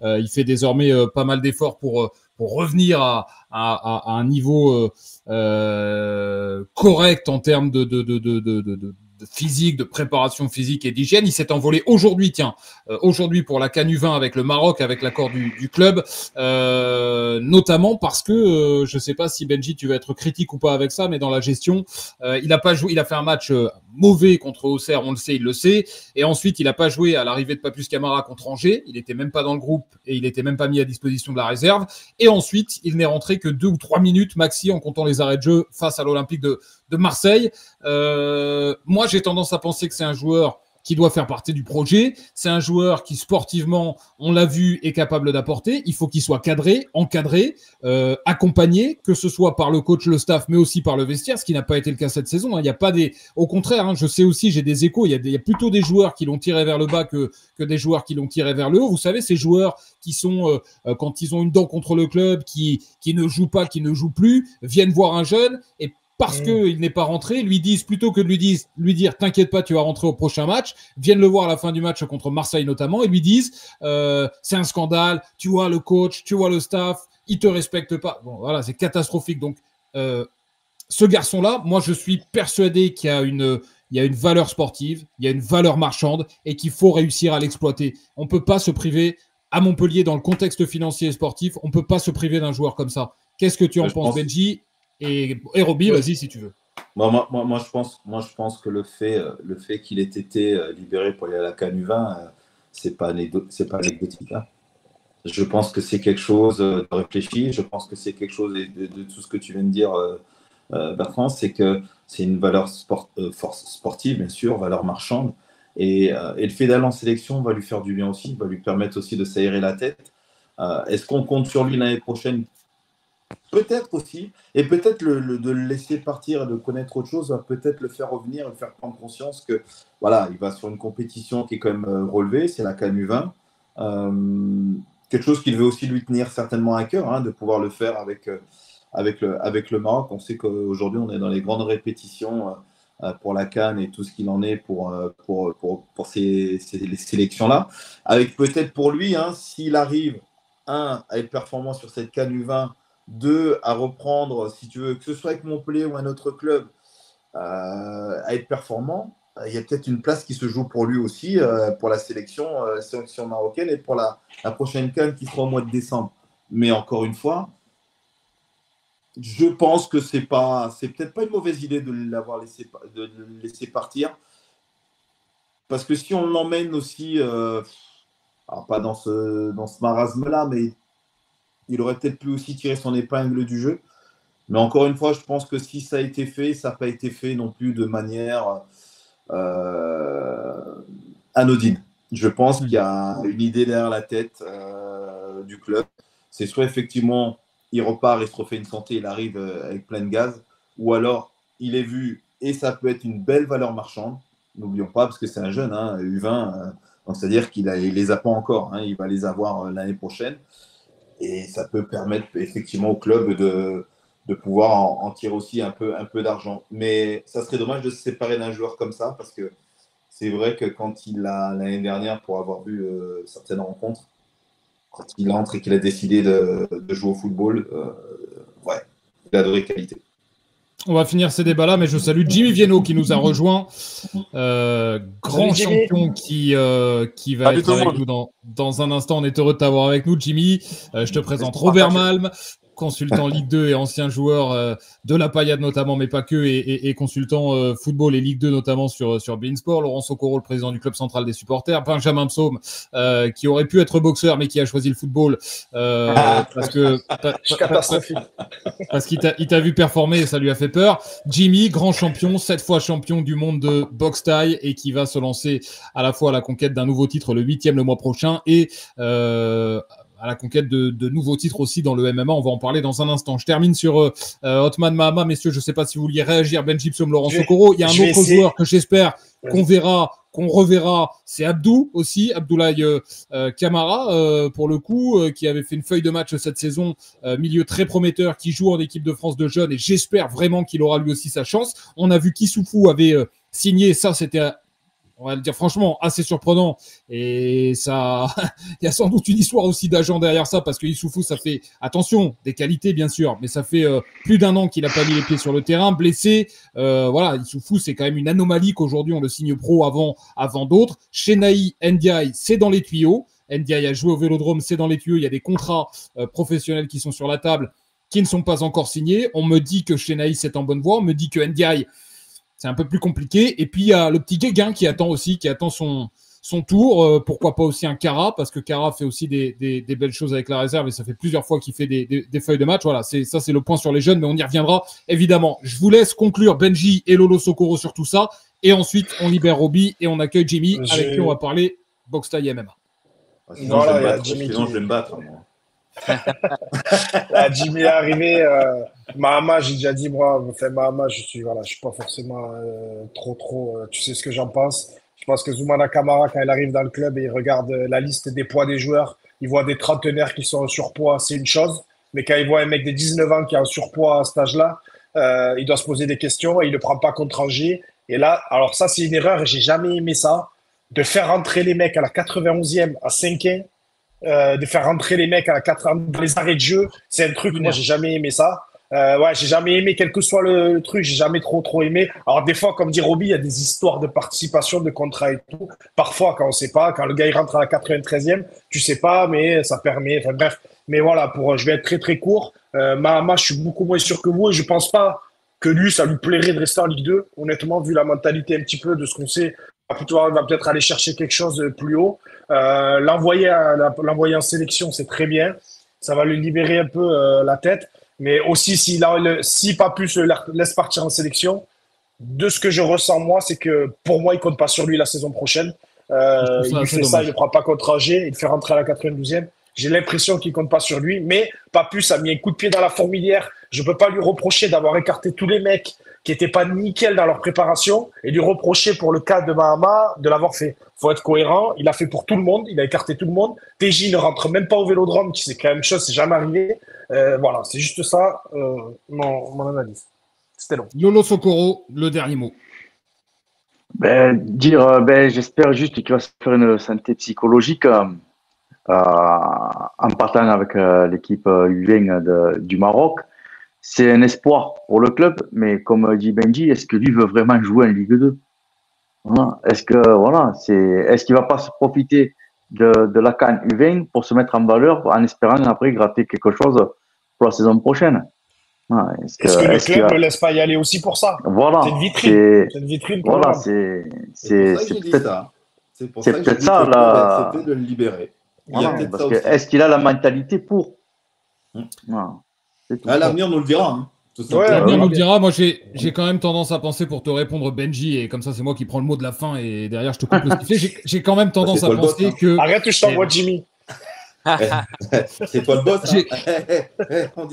il fait désormais pas mal d'efforts pour revenir à un niveau correct en termes de physique, de préparation physique et d'hygiène. Il s'est envolé aujourd'hui, aujourd'hui pour la CAN U20 avec le Maroc, avec l'accord du club, notamment parce que, je sais pas si Benji, tu vas être critique ou pas avec ça, mais dans la gestion, il a pas joué, il a fait un match mauvais contre Auxerre, on le sait, il le sait, et ensuite il a pas joué à l'arrivée de Papus Camara contre Angers, il était même pas dans le groupe et il était même pas mis à disposition de la réserve, et ensuite il n'est rentré que 2 ou 3 minutes maxi en comptant les arrêts de jeu face à l'Olympique de Marseille. Moi, j'ai tendance à penser que c'est un joueur qui doit faire partie du projet. C'est un joueur qui, sportivement, on l'a vu, est capable d'apporter. Il faut qu'il soit cadré, encadré, accompagné, que ce soit par le coach, le staff, mais aussi par le vestiaire, ce qui n'a pas été le cas cette saison. Il y a pas au contraire, je sais aussi, j'ai des échos. Il y a plutôt des joueurs qui l'ont tiré vers le bas que des joueurs qui l'ont tiré vers le haut. Vous savez, ces joueurs qui sont, quand ils ont une dent contre le club, qui ne jouent pas, qui ne jouent plus, viennent voir un jeune et parce qu'il n'est pas rentré, lui disent, plutôt que de lui dire t'inquiète pas, tu vas rentrer au prochain match, viennent le voir à la fin du match contre Marseille notamment et lui disent c'est un scandale, tu vois le coach, tu vois le staff, il te respecte pas. Bon voilà, c'est catastrophique. Donc ce garçon-là, moi je suis persuadé qu'il y a une valeur sportive, il y a une valeur marchande et qu'il faut réussir à l'exploiter. On peut pas se priver à Montpellier dans le contexte financier et sportif, on peut pas se priver d'un joueur comme ça. Qu'est-ce que tu en penses, Benji? Et Roby, vas-y si tu veux. Moi, je pense que le fait qu'il ait été libéré pour aller à la CAN U20, c'est pas anecdotique. Hein. Je pense que c'est quelque chose de réfléchi. Je pense que c'est quelque chose de tout ce que tu viens de dire, Bertrand, c'est que c'est une valeur force sportive, bien sûr, valeur marchande. Et le fait d'aller en sélection va lui faire du bien aussi, va lui permettre aussi de s'aérer la tête. Est-ce qu'on compte sur lui l'année prochaine? Peut-être aussi, et peut-être de le laisser partir et de connaître autre chose va peut-être le faire revenir et le faire prendre conscience que voilà, il va sur une compétition qui est quand même relevée, c'est la CAN U20. Quelque chose qu'il veut aussi lui tenir certainement à cœur, de pouvoir le faire avec le Maroc. On sait qu'aujourd'hui, on est dans les grandes répétitions pour la CAN et tout ce qu'il en est pour ces sélections-là. Avec peut-être pour lui, s'il arrive, à être performant sur cette CAN U20, 2, à reprendre, si tu veux, que ce soit avec Montpellier ou un autre club, à être performant, il y a peut-être une place qui se joue pour lui aussi, pour la sélection marocaine et pour la prochaine CAN qui sera au mois de décembre. Mais encore une fois, je pense que c'est peut-être pas une mauvaise idée de le laisser partir. Parce que si on l'emmène aussi, alors pas dans ce marasme-là, mais il aurait peut-être pu aussi tirer son épingle du jeu. Mais encore une fois, je pense que si ça a été fait, ça n'a pas été fait non plus de manière anodine. Je pense qu'il y a une idée derrière la tête du club. C'est soit effectivement, il repart, il se refait une santé, il arrive avec plein de gaz, ou alors il est vu et ça peut être une belle valeur marchande. N'oublions pas, parce que c'est un jeune, hein, U20, donc c'est-à-dire qu'il ne les a pas encore, hein, il va les avoir l'année prochaine. Et ça peut permettre effectivement au club de pouvoir en tirer aussi un peu d'argent. Mais ça serait dommage de se séparer d'un joueur comme ça, parce que c'est vrai que quand il a, l'année dernière, pour avoir vu certaines rencontres, quand il entre et qu'il a décidé de jouer au football, ouais, il a de vraies qualités. On va finir ces débats-là, mais je salue Jimmy Vienno qui nous a rejoint, grand champion qui va être avec nous dans un instant. On est heureux de t'avoir avec nous, Jimmy. Je te présente Robert Malm, consultant Ligue 2 et ancien joueur de la Paillade notamment, mais pas que, et consultant football et Ligue 2 notamment sur Beansport. Laurent Sokoro, le président du club central des supporters. Benjamin Psaume, qui aurait pu être boxeur, mais qui a choisi le football parce qu'il t'a vu performer et ça lui a fait peur. Jimmy, grand champion, 7 fois champion du monde de boxe thaï et qui va se lancer à la fois à la conquête d'un nouveau titre, le 8e le mois prochain, et à la conquête de nouveaux titres aussi dans le MMA. On va en parler dans un instant. Je termine sur Othman Mahama. Messieurs, je ne sais pas si vous vouliez réagir. Benji Psaume, Laurent Sokoro. Il y a un autre joueur que j'espère qu'on reverra. C'est Abdou aussi, Abdoulaye Camara, pour le coup, qui avait fait une feuille de match cette saison, milieu très prometteur, qui joue en équipe de France de jeunes, et j'espère vraiment qu'il aura lui aussi sa chance. On a vu qu'Issoufou avait signé, ça c'était... on va le dire franchement, assez surprenant. Et ça, il y a sans doute une histoire aussi d'agent derrière ça, parce que Issoufou, ça fait, attention, des qualités bien sûr, mais ça fait plus d'un an qu'il n'a pas mis les pieds sur le terrain, blessé. Voilà, Issoufou, c'est quand même une anomalie qu'aujourd'hui on le signe pro avant d'autres. Chenaï Ndiaye, c'est dans les tuyaux. Ndiaye a joué au Vélodrome, c'est dans les tuyaux. Il y a des contrats professionnels qui sont sur la table, qui ne sont pas encore signés. On me dit que Chenaï, c'est en bonne voie. On me dit que Ndiaye, c'est un peu plus compliqué. Et puis, il y a le petit Guéguin qui attend son tour. Pourquoi pas aussi un Cara, parce que Cara fait aussi des belles choses avec la réserve et ça fait plusieurs fois qu'il fait des feuilles de match. Voilà, c'est le point sur les jeunes, mais on y reviendra évidemment. Je vous laisse conclure Benji et Lolo Sokoro sur tout ça. Et ensuite, on libère Roby et on accueille Jimmy, avec qui on va parler boxe thaï MMA. Sinon, je vais me battre. Là, Jimmy est arrivé. Mahama, j'ai déjà dit, moi, Mahama, je suis pas forcément trop. Tu sais ce que j'en pense. Je pense que Zoumana Kamara, quand il arrive dans le club et il regarde la liste des poids des joueurs, il voit des trentenaires qui sont en surpoids, c'est une chose. Mais quand il voit un mec de 19 ans qui est en surpoids à cet âge-là, il doit se poser des questions et il ne le prend pas contre Angers. Et là, alors ça, c'est une erreur et j'ai jamais aimé ça. De faire rentrer les mecs à la 91e, à 5e, de faire rentrer les mecs à la 4e, dans les arrêts de jeu, c'est un truc, moi, j'ai jamais aimé ça. Ouais, j'ai jamais aimé, quel que soit le truc, j'ai jamais trop aimé. Alors, des fois, comme dit Roby, il y a des histoires de participation, de contrat et tout. Parfois, quand on sait pas, quand le gars il rentre à la 93e, tu sais pas, mais ça permet. Enfin, bref. Mais voilà, je vais être très court. Mahama, je suis beaucoup moins sûr que vous et je pense pas que lui, ça lui plairait de rester en Ligue 2. Honnêtement, vu la mentalité un petit peu de ce qu'on sait, il va peut-être aller chercher quelque chose de plus haut. L'envoyer en sélection, c'est très bien. Ça va lui libérer un peu la tête. Mais aussi, si Papu se laisse partir en sélection, de ce que je ressens moi, c'est que pour moi, il compte pas sur lui la saison prochaine. Il lui fait ça, il ne prend pas contre Angers, il le fait rentrer à la 92e. J'ai l'impression qu'il compte pas sur lui. Mais Papu a mis un coup de pied dans la fourmilière. Je peux pas lui reprocher d'avoir écarté tous les mecs qui n'étaient pas nickel dans leur préparation et lui reprocher pour le cas de Mahama de l'avoir fait. Faut être cohérent. Il a fait pour tout le monde. Il a écarté tout le monde. TJ ne rentre même pas au Vélodrome, qui c'est quand même chose, c'est jamais arrivé. Voilà, c'est juste ça, mon analyse. C'était long. Lolo Sokoro, le dernier mot. J'espère juste qu'il va se faire une santé psychologique en partant avec l'équipe U20 du Maroc. C'est un espoir pour le club, mais comme dit Benji, est-ce que lui veut vraiment jouer en Ligue 2 ? Voilà. Est-ce qu'il va pas se profiter de la CAN U20 pour se mettre en valeur en espérant après gratter quelque chose pour la saison prochaine ? Voilà. Est-ce que le club ne laisse pas y aller aussi pour ça ? Voilà. C'est une vitrine. C'est une vitrine pour voilà, c'est peut-être ça. C'est pour ça ça que j'ai peut-être dit ça, que le club a accepté de le libérer. Voilà, parce que est-ce qu'il a la mentalité pour ? Voilà. À l'avenir, on le verra. Hein. L'avenir nous le dira. Moi, j'ai quand même tendance à penser, pour te répondre, Benji, et comme ça, c'est moi qui prends le mot de la fin, et derrière, je te coupe le sifflet. J'ai quand même tendance à penser que. Arrête, je t'envoie Jimmy. C'est toi le boss.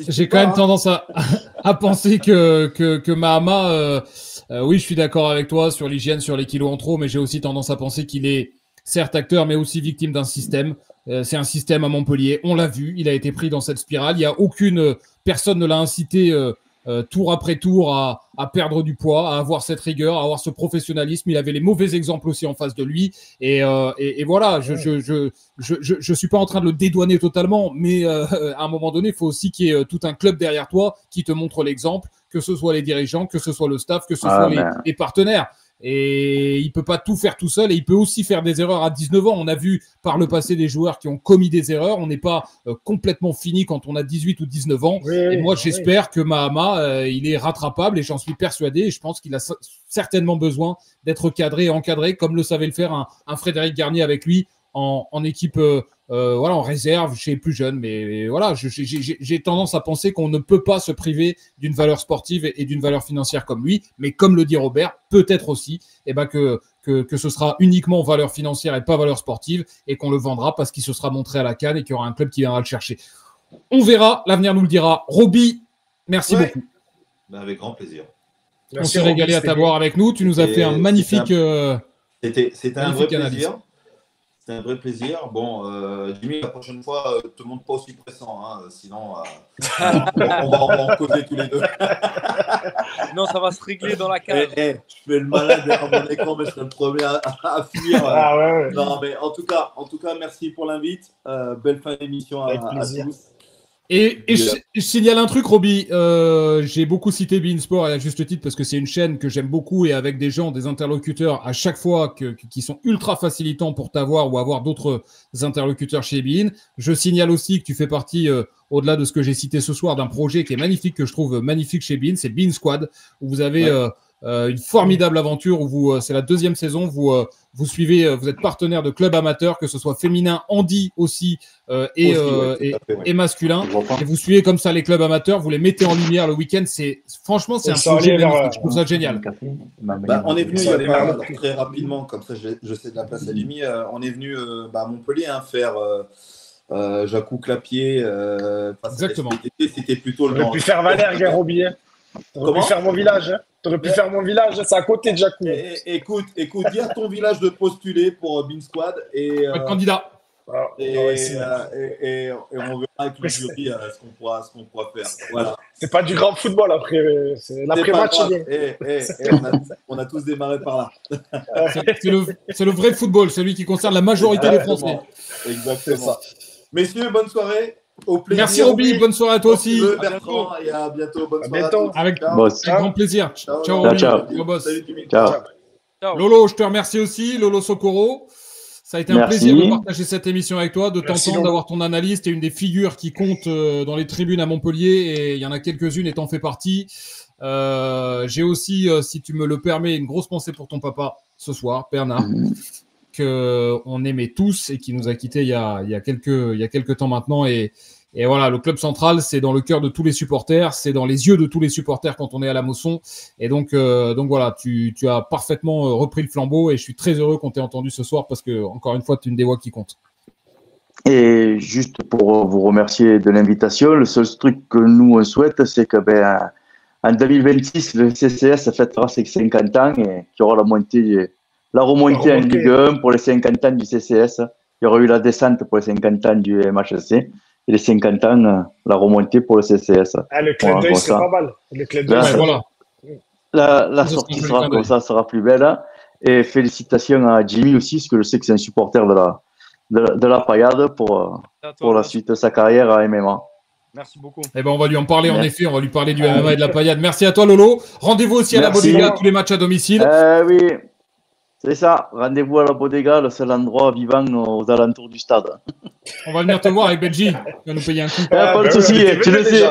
J'ai quand même tendance à penser que Mahama, oui, je suis d'accord avec toi sur l'hygiène, sur les kilos en trop, mais j'ai aussi tendance à penser qu'il est certes acteur, mais aussi victime d'un système. C'est un système à Montpellier. On l'a vu, il a été pris dans cette spirale. Il y a aucune personne ne l'a incité tour après tour à perdre du poids, à avoir cette rigueur, à avoir ce professionnalisme. Il avait les mauvais exemples aussi en face de lui. Et voilà, je suis pas en train de le dédouaner totalement, mais à un moment donné, il faut aussi qu'il y ait tout un club derrière toi qui te montre l'exemple, que ce soit les dirigeants, que ce soit le staff, que ce soit les partenaires. Et il peut pas tout faire tout seul, et il peut aussi faire des erreurs à 19 ans. On a vu par le passé des joueurs qui ont commis des erreurs. On n'est pas complètement fini quand on a 18 ou 19 ans. Et moi, j'espère que Mahama, il est rattrapable, et j'en suis persuadé. Et je pense qu'il a certainement besoin d'être cadré et encadré, comme le savait le faire un Frédéric Garnier avec lui en équipe, voilà, en réserve chez les plus jeunes. Mais voilà, j'ai tendance à penser qu'on ne peut pas se priver d'une valeur sportive et d'une valeur financière comme lui. Mais comme le dit Robert, peut-être aussi que ce sera uniquement valeur financière et pas valeur sportive, et qu'on le vendra parce qu'il se sera montré à la CAN et qu'il y aura un club qui viendra le chercher. On verra, l'avenir nous le dira. Roby, merci beaucoup. Avec grand plaisir. On s'est régalé à t'avoir avec nous. Tu nous as fait un magnifique. C'était un vrai plaisir. C'était un vrai plaisir. Bon, Jimmy, la prochaine fois, te montre pas aussi pressant, hein, sinon on va en causer tous les deux. Non, ça va se régler dans la cage. Je fais le malade derrière mon écran, mais je serai le premier à fuir. Non, mais en tout cas, merci pour l'invite. Belle fin d'émission à tous. Et je signale un truc, Roby. J'ai beaucoup cité beIN Sport, et à juste titre, parce que c'est une chaîne que j'aime beaucoup, et avec des gens, des interlocuteurs à chaque fois qui sont ultra facilitants pour t'avoir ou avoir d'autres interlocuteurs chez beIN. Je signale aussi que tu fais partie, au-delà de ce que j'ai cité ce soir, d'un projet qui est magnifique, que je trouve magnifique chez beIN. C'est beIN Squad, où vous avez une formidable aventure, où c'est la 2e saison. Vous suivez, vous êtes partenaire de clubs amateurs, que ce soit féminin, handi aussi, et masculin. Et vous suivez comme ça les clubs amateurs, vous les mettez en lumière le week-end. Franchement, c'est un projet magnifique. Je trouve ça génial. On est venu il y a pas très rapidement, comme ça je sais de la place à Jimmy. On est venu à Montpellier faire Jacou Clapier. Exactement. C'était plutôt le. J'aurais pu faire Valère, Roby. T'aurais pu faire mon village. T'aurais pu faire mon village, c'est à côté de Jacou. Écoute, dis à ton village de postuler pour beIN Squad. Et candidat. Et on verra avec le jury ce qu'on pourra faire. Voilà. C'est pas du grand football après. C'est l'après-match. On a tous démarré par là. C'est le vrai football, celui qui concerne la majorité des Français. Exactement. Messieurs, bonne soirée. Au plaisir. Merci Roby, bonne soirée à toi aussi. Bertrand, et à bientôt. Bonne soirée. Avec grand plaisir. Ciao Roby. Salut Jimmy. Ciao. Lolo, je te remercie aussi. Lolo Sokoro. Ça a été un plaisir de partager cette émission avec toi, de t'entendre, d'avoir ton analyse. Tu es une des figures qui comptent dans les tribunes à Montpellier, et il y en a quelques-unes et t'en fais partie. J'ai aussi, si tu me le permets, une grosse pensée pour ton papa ce soir, Bernard, qu'on aimait tous et qui nous a quittés il y a quelques temps maintenant. Et voilà, le club central, c'est dans le cœur de tous les supporters, c'est dans les yeux de tous les supporters quand on est à la Mosson. Et donc voilà, tu as parfaitement repris le flambeau, et je suis très heureux qu'on t'ait entendu ce soir, parce que, encore une fois, tu es une des voix qui compte. Et juste pour vous remercier de l'invitation, le seul truc que nous on souhaite, c'est que en 2026, le CCS fêtera ses 50 ans, et qu'il y aura la remontée en Ligue 1 pour les 50 ans du CCS. Il y aura eu la descente pour les 50 ans du MHSC. Et les 50 ans, la remontée pour le CCS. Le clin d'œil, c'est pas mal. Le clin d'œil, voilà. La sortie sera comme ça, sera plus belle. Et félicitations à Jimmy aussi, parce que je sais que c'est un supporter de la Paillade pour la suite de sa carrière à MMA. Merci beaucoup. On va lui en parler, en effet. On va lui parler du MMA et de la Paillade. Merci à toi, Lolo. Rendez-vous aussi à la Bodega, tous les matchs à domicile. Oui. C'est ça, rendez-vous à la Bodega, le seul endroit vivant aux alentours du stade. On va venir te voir avec Benji, il va nous payer un coup. Pas de souci, tu le sais.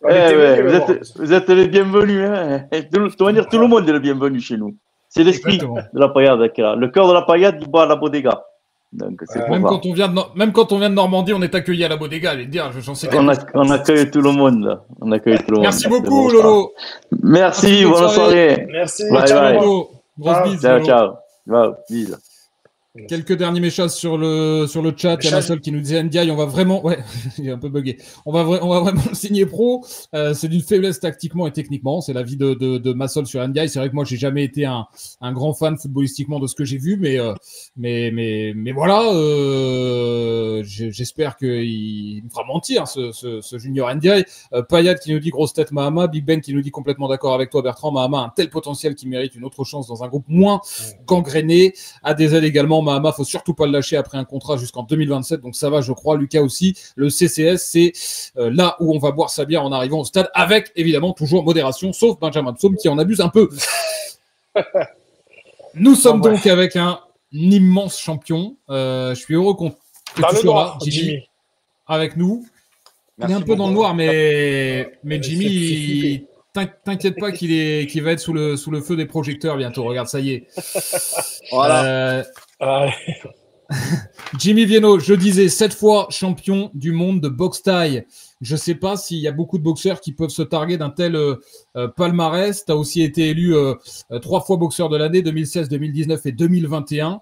Vous êtes les bienvenus. Hein. De toute manière, tout le monde est le bienvenu chez nous. C'est l'esprit de la Paillade qui est là. Le cœur de la Paillade, il boit à la Bodega. Donc, c'est pour Même ça. même quand on vient de Normandie, on est accueilli à la bodega. Allez dire, j'en sais quelque chose. On accueille tout le monde, là. On accueille tout le monde. Merci C'est beaucoup, pour ça. Lolo. Merci, bonne bonne soirée. Merci. Bye, Ciao, bye. Lolo. Grosse Ciao. bise, Ciao, Lolo. ciao. Wow, bise. Quelques derniers messages sur le chat. Il y a Massol qui nous disait Ndiaye, on va vraiment. Ouais, il est un peu bugué. On va vraiment le signer pro. C'est d'une faiblesse tactiquement et techniquement. C'est l'avis de Massol sur Ndiaye. C'est vrai que moi, j'ai jamais été un grand fan footballistiquement de ce que j'ai vu, mais voilà. J'espère qu'il me fera mentir, ce Junior Ndiaye. Payet qui nous dit grosse tête Mahama. Big Ben qui nous dit complètement d'accord avec toi, Bertrand. Mahama a un tel potentiel qui mérite une autre chance dans un groupe moins gangréné. Adesel également. Mahama, faut surtout pas le lâcher après un contrat jusqu'en 2027, donc ça va, je crois. Lucas aussi. Le CCS, c'est là où on va boire sa bière en arrivant au stade, avec évidemment toujours modération, sauf Benjamin Psaume qui en abuse un peu. Nous sommes donc avec un immense champion. Je suis heureux que tu sois là, Jimmy, avec nous. Merci il est un peu dans le noir, mais Jimmy, t'inquiète pas qu'il va être sous le feu des projecteurs bientôt. Regarde, ça y est. Voilà. Jimmy Vienno, je disais 7 fois champion du monde de boxe taille. Je ne sais pas s'il y a beaucoup de boxeurs qui peuvent se targuer d'un tel palmarès. Tu as aussi été élu 3 fois boxeur de l'année, 2016, 2019 et 2021.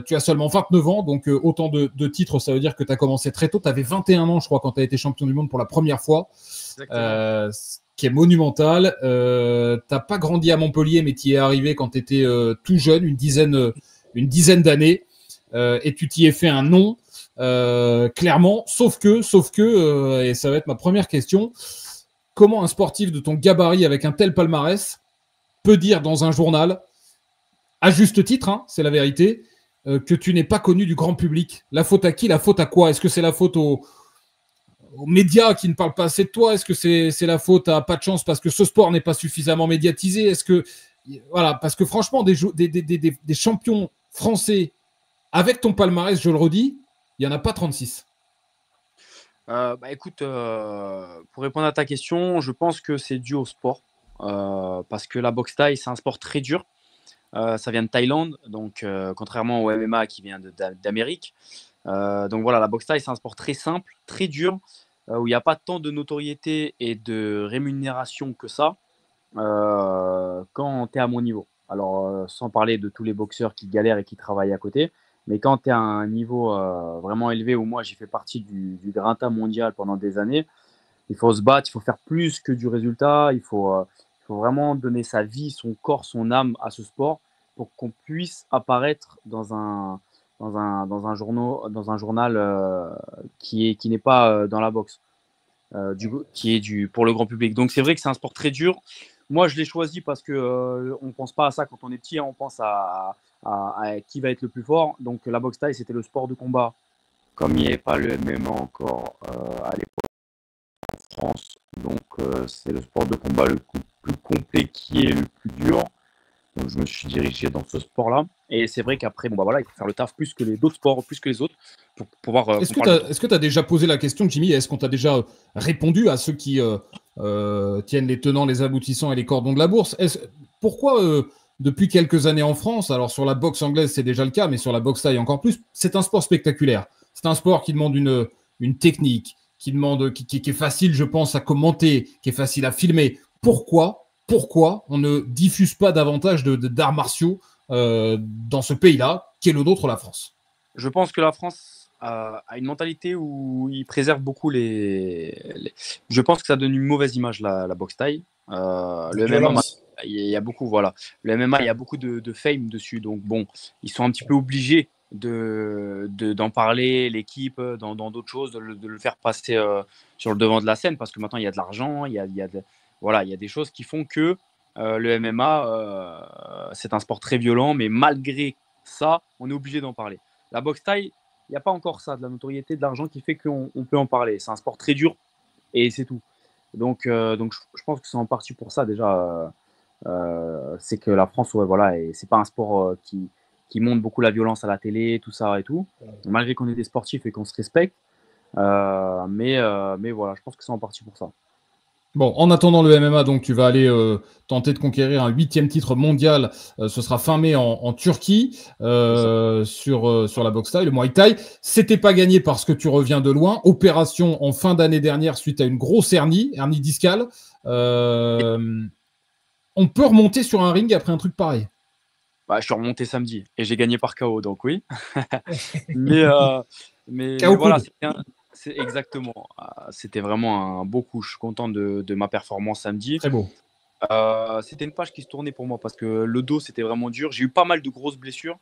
Tu as seulement 29 ans, donc autant de titres, ça veut dire que tu as commencé très tôt. Tu avais 21 ans, je crois, quand tu as été champion du monde pour la première fois. Ce qui est monumental. Tu n'as pas grandi à Montpellier, mais tu y es arrivé quand tu étais tout jeune, une dizaine d'années. Et tu t'y es fait un nom, clairement. Sauf que, et ça va être ma première question, comment un sportif de ton gabarit avec un tel palmarès peut dire dans un journal, à juste titre, hein, c'est la vérité, que tu n'es pas connu du grand public? La faute à qui? La faute à quoi? Est-ce que c'est la faute aux médias qui ne parlent pas assez de toi? Est-ce que c'est la faute à pas de chance parce que ce sport n'est pas suffisamment médiatisé? Est-ce que, voilà, parce que franchement, des champions français avec ton palmarès, je le redis, il n'y en a pas 36. Écoute, pour répondre à ta question, je pense que c'est dû au sport. Parce que la boxe thaï, c'est un sport très dur. Ça vient de Thaïlande, donc contrairement au MMA qui vient d'Amérique. Donc voilà, la boxe thaï, c'est un sport très simple, très dur, où il n'y a pas tant de notoriété et de rémunération que ça quand tu es à mon niveau. Alors, sans parler de tous les boxeurs qui galèrent et qui travaillent à côté, mais quand tu es à un niveau vraiment élevé, où moi j'ai fait partie du Grinta mondial pendant des années, il faut se battre, il faut faire plus que du résultat, il faut vraiment donner sa vie, son corps, son âme à ce sport pour qu'on puisse apparaître dans un journal qui n'est pas dans la boxe, qui est pour le grand public. Donc c'est vrai que c'est un sport très dur. Moi, je l'ai choisi parce que on pense pas à ça quand on est petit, hein, on pense à qui va être le plus fort. Donc la boxe thaï, c'était le sport de combat. Comme il n'y avait pas le MMA encore à l'époque en France, donc c'est le sport de combat le plus complet qui est le plus dur. Donc je me suis dirigé dans ce sport-là. Et c'est vrai qu'après, bon, bah voilà, il faut faire le taf plus que d'autres sports, plus que les autres, pour pouvoir. Est-ce que tu as déjà posé la question, Jimmy? Est-ce qu'on t'a déjà répondu à ceux qui tiennent les tenants, les aboutissants et les cordons de la bourse? Pourquoi, depuis quelques années en France, alors sur la boxe anglaise, c'est déjà le cas, mais sur la boxe thaï encore plus, c'est un sport spectaculaire. C'est un sport qui demande une technique, qui est facile, je pense, à commenter, qui est facile à filmer. Pourquoi on ne diffuse pas davantage d'arts martiaux dans ce pays-là, qui est le nôtre, la France? Je pense que la France a une mentalité où ils préservent beaucoup Je pense que ça donne une mauvaise image, la boxe thaï. Le MMA, il y a beaucoup, voilà. Le MMA, il y a beaucoup de fame dessus. Donc bon, ils sont un petit peu obligés d'en parler, l'équipe, dans d'autres choses, de le faire passer sur le devant de la scène, parce que maintenant, il y a de l'argent, il y a des choses qui font que le MMA, c'est un sport très violent, mais malgré ça, on est obligé d'en parler. La boxe thaï, il n'y a pas encore ça, de la notoriété, de l'argent qui fait qu'on peut en parler. C'est un sport très dur et c'est tout. Donc je pense que c'est en partie pour ça déjà. C'est que la France, ouais, voilà, et c'est pas un sport qui montre beaucoup la violence à la télé, tout ça et tout. Malgré qu'on est des sportifs et qu'on se respecte. Mais voilà, je pense que c'est en partie pour ça. Bon, en attendant le MMA, donc tu vas aller tenter de conquérir un 8e titre mondial. Ce sera fin mai en Turquie sur la boxe thaï, le Muay Thai. C'était pas gagné parce que tu reviens de loin. Opération en fin d'année dernière suite à une grosse hernie discale. On peut remonter sur un ring après un truc pareil. Bah, je suis remonté samedi et j'ai gagné par KO, donc oui. mais voilà, c'est exactement. C'était vraiment un beau coup. Je suis content de ma performance samedi. Très beau. C'était une page qui se tournait pour moi parce que le dos, c'était vraiment dur. J'ai eu pas mal de grosses blessures.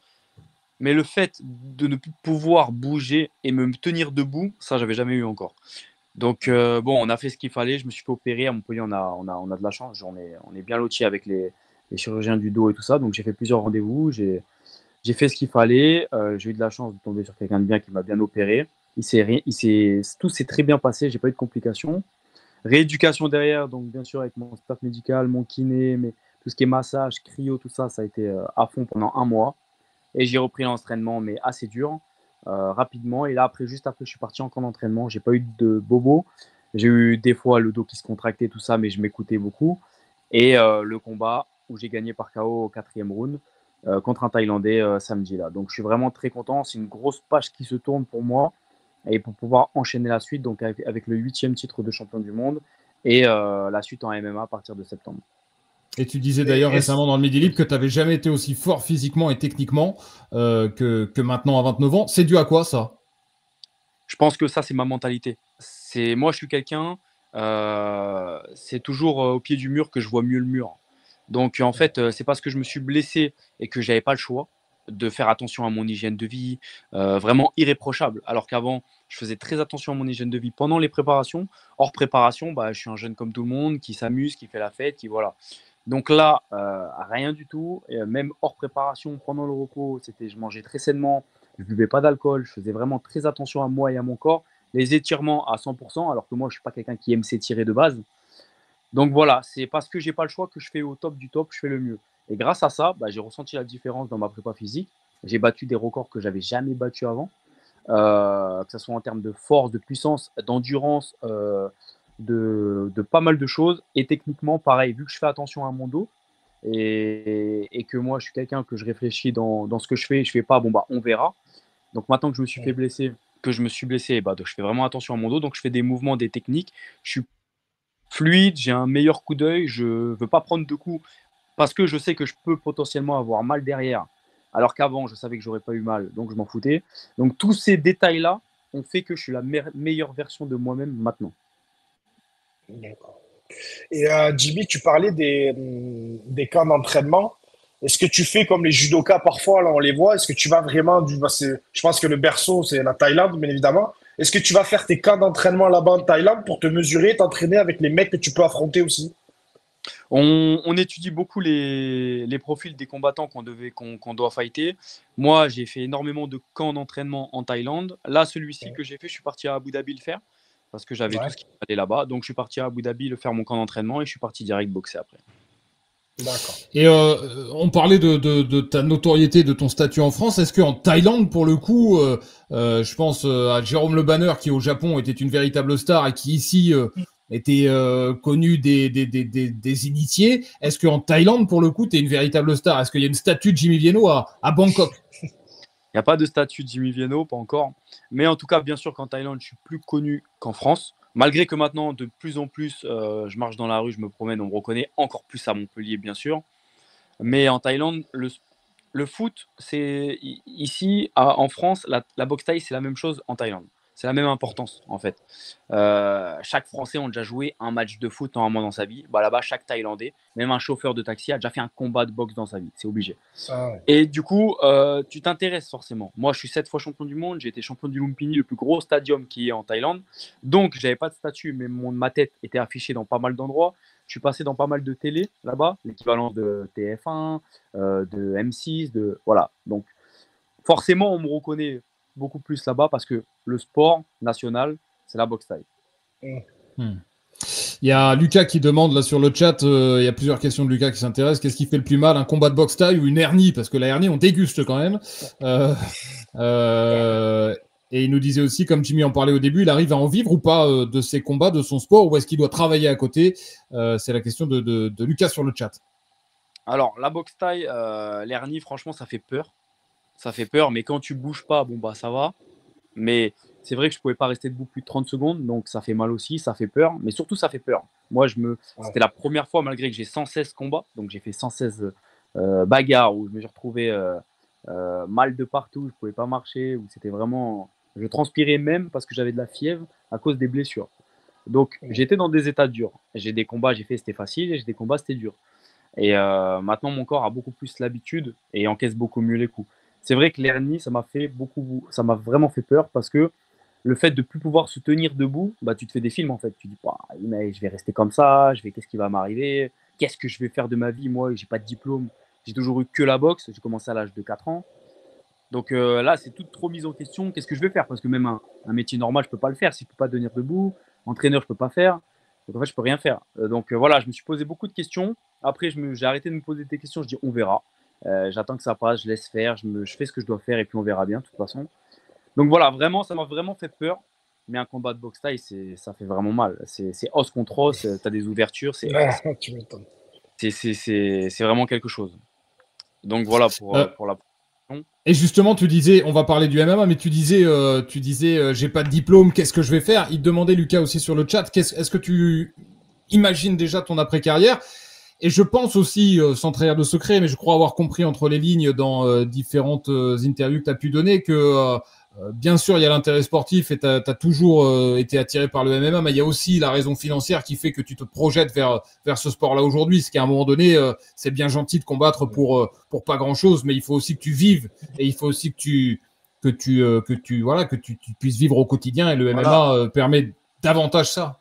Mais le fait de ne plus pouvoir bouger et me tenir debout, ça, j'avais jamais eu encore. Donc, bon, on a fait ce qu'il fallait. Je me suis fait opérer. À Montpellier, on a de la chance. On est bien lotis avec les chirurgiens du dos et tout ça. Donc, j'ai fait plusieurs rendez-vous. J'ai fait ce qu'il fallait. J'ai eu de la chance de tomber sur quelqu'un de bien qui m'a bien opéré. Tout s'est très bien passé. J'ai pas eu de complications. Rééducation derrière, donc bien sûr avec mon staff médical, mon kiné, mais tout ce qui est massage, cryo, tout ça, ça a été à fond pendant 1 mois. Et j'ai repris l'entraînement, mais assez dur, rapidement. Et là, juste après, je suis parti en camp d'entraînement. J'ai pas eu de bobo. J'ai eu des fois le dos qui se contractait, tout ça, mais je m'écoutais beaucoup. Et le combat où j'ai gagné par KO au 4e round contre un Thaïlandais samedi là. Donc je suis vraiment très content. C'est une grosse page qui se tourne pour moi et pour pouvoir enchaîner la suite donc avec le 8e titre de champion du monde et la suite en MMA à partir de septembre. Et tu disais d'ailleurs récemment dans le Midi Libre que tu n'avais jamais été aussi fort physiquement et techniquement que maintenant à 29 ans. C'est dû à quoi ça? Je pense que ça, c'est ma mentalité. Moi, je suis quelqu'un, c'est toujours au pied du mur que je vois mieux le mur. Donc en fait, c'est parce que je me suis blessé et que je n'avais pas le choix de faire attention à mon hygiène de vie, vraiment irréprochable. Alors qu'avant, je faisais très attention à mon hygiène de vie pendant les préparations. Hors préparation, bah, je suis un jeune comme tout le monde, qui s'amuse, qui fait la fête, qui voilà. Donc là, rien du tout. Et même hors préparation, pendant le repos, je mangeais très sainement, je ne buvais pas d'alcool, je faisais vraiment très attention à moi et à mon corps. Les étirements à 100%, alors que moi, je ne suis pas quelqu'un qui aime s'étirer de base. Donc voilà, c'est parce que je n'ai pas le choix que je fais au top du top, je fais le mieux. Et grâce à ça, bah, j'ai ressenti la différence dans ma prépa physique. J'ai battu des records que je n'avais jamais battus avant, que ce soit en termes de force, de puissance, d'endurance, de pas mal de choses. Et techniquement, pareil, vu que je fais attention à mon dos et que moi, je suis quelqu'un que je réfléchis dans ce que je fais pas, bon, bah, on verra. Donc maintenant que je me suis fait blesser, bah, donc je fais vraiment attention à mon dos. Donc je fais des mouvements, des techniques. Je suis fluide, j'ai un meilleur coup d'œil. Je ne veux pas prendre de coups parce que je sais que je peux potentiellement avoir mal derrière. Alors qu'avant, je savais que j'aurais pas eu mal, donc je m'en foutais. Donc tous ces détails-là ont fait que je suis la meilleure version de moi-même maintenant. D'accord. Et Jimmy, tu parlais des camps d'entraînement. Est-ce que tu fais comme les judokas parfois, là on les voit, est-ce que tu vas vraiment je pense que le berceau c'est la Thaïlande, bien évidemment. Est-ce que tu vas faire tes camps d'entraînement là-bas en Thaïlande pour te mesurer, t'entraîner avec les mecs que tu peux affronter aussi? On étudie beaucoup les profils des combattants qu'on doit fighter. Moi, j'ai fait énormément de camps d'entraînement en Thaïlande. Là, celui-ci que j'ai fait, je suis parti à Abu Dhabi le faire parce que j'avais tout ce qu'il fallait là-bas. Donc, je suis parti à Abu Dhabi le faire mon camp d'entraînement et je suis parti direct boxer après. D'accord. Et on parlait de ta notoriété, de ton statut en France. Est-ce qu'en Thaïlande, pour le coup, je pense à Jérôme Le Banner qui au Japon était une véritable star et qui ici était connu des initiés. Est-ce qu'en Thaïlande, pour le coup, tu es une véritable star? Est-ce qu'il y a une statue de Jimmy Vienno à Bangkok? Il n'y a pas de statut de Jimmy Vienno, pas encore. Mais en tout cas, bien sûr qu'en Thaïlande, je suis plus connu qu'en France. Malgré que maintenant, de plus en plus, je marche dans la rue, je me promène, on me reconnaît encore plus à Montpellier, bien sûr. Mais en Thaïlande, le foot, c'est ici, en France, la boxe thaï, c'est la même chose en Thaïlande. C'est la même importance, en fait. Chaque Français a déjà joué un match de foot normalement dans sa vie. Bah, là-bas, chaque Thaïlandais, même un chauffeur de taxi, a déjà fait un combat de boxe dans sa vie. C'est obligé. Et du coup, tu t'intéresses forcément. Moi, je suis 7 fois champion du monde. J'ai été champion du Lumpini, le plus gros stadium qui est en Thaïlande. Donc, je n'avais pas de statut, mais ma tête était affichée dans pas mal d'endroits. Je suis passé dans pas mal de télé là-bas, l'équivalent de TF1, de M6, voilà. Donc, forcément, on me reconnaît beaucoup plus là-bas parce que le sport national, c'est la boxe thaï. Il y a Lucas qui demande là sur le chat, il y a plusieurs questions de Lucas qui s'intéressent. Qu'est-ce qui fait le plus mal, un combat de boxe thaï ou une hernie? Parce que la hernie, on déguste quand même. Et il nous disait aussi, comme Jimmy en parlait au début, il arrive à en vivre ou pas de ses combats, de son sport, ou est-ce qu'il doit travailler à côté? C'est la question de Lucas sur le chat. Alors, la boxe taille, l'hernie, franchement, ça fait peur. Ça fait peur, mais quand tu bouges pas, bon, bah, ça va. Mais c'est vrai que je pouvais pas rester debout plus de 30 secondes, donc ça fait mal aussi, ça fait peur. Mais surtout, ça fait peur. Moi, c'était la première fois, malgré que j'ai 116 combats, donc j'ai fait 116 bagarres où je me suis retrouvé mal de partout, je pouvais pas marcher, où c'était vraiment. Je transpirais même parce que j'avais de la fièvre à cause des blessures. Donc, j'étais dans des états durs. J'ai des combats, j'ai fait, c'était facile, et j'ai des combats, c'était dur. Et maintenant, mon corps a beaucoup plus l'habitude et encaisse beaucoup mieux les coups. C'est vrai que l'hernie, ça m'a vraiment fait peur parce que le fait de plus pouvoir se tenir debout, bah, tu te fais des films en fait. Tu dis, bah, mais je vais rester comme ça, qu'est-ce qui va m'arriver? Qu'est-ce que je vais faire de ma vie? Moi, j'ai pas de diplôme, j'ai toujours eu que la boxe. J'ai commencé à l'âge de 4 ans. Donc là, c'est tout trop mis en question. Qu'est-ce que je vais faire? Parce que même un métier normal, je peux pas le faire. Si je peux pas tenir debout, entraîneur, je peux pas faire. Donc en fait, je peux rien faire. Donc voilà, je me suis posé beaucoup de questions. Après, j'ai arrêté de me poser des questions. Je dis, on verra. J'attends que ça passe, je laisse faire, je fais ce que je dois faire et puis on verra bien, de toute façon. Donc voilà, vraiment, ça m'a vraiment fait peur. Mais un combat de boxe taille, ça fait vraiment mal. C'est os contre os, tu as des ouvertures, Tu m'étonnes. c'est vraiment quelque chose. Donc voilà pour la. Et justement, tu disais, on va parler du MMA, mais tu disais, j'ai pas de diplôme, qu'est-ce que je vais faire? Il te demandait, Lucas, aussi sur le chat, est-ce que tu imagines déjà ton après-carrière? Et je pense aussi, sans trahir de secret, mais je crois avoir compris entre les lignes dans différentes interviews que tu as pu donner que, bien sûr, il y a l'intérêt sportif et tu as toujours été attiré par le MMA, mais il y a aussi la raison financière qui fait que tu te projettes vers ce sport-là aujourd'hui. Ce qui, à un moment donné, c'est bien gentil de combattre pour pas grand-chose, mais il faut aussi que tu vives et il faut aussi que tu puisses vivre au quotidien. Et le MMA permet davantage ça.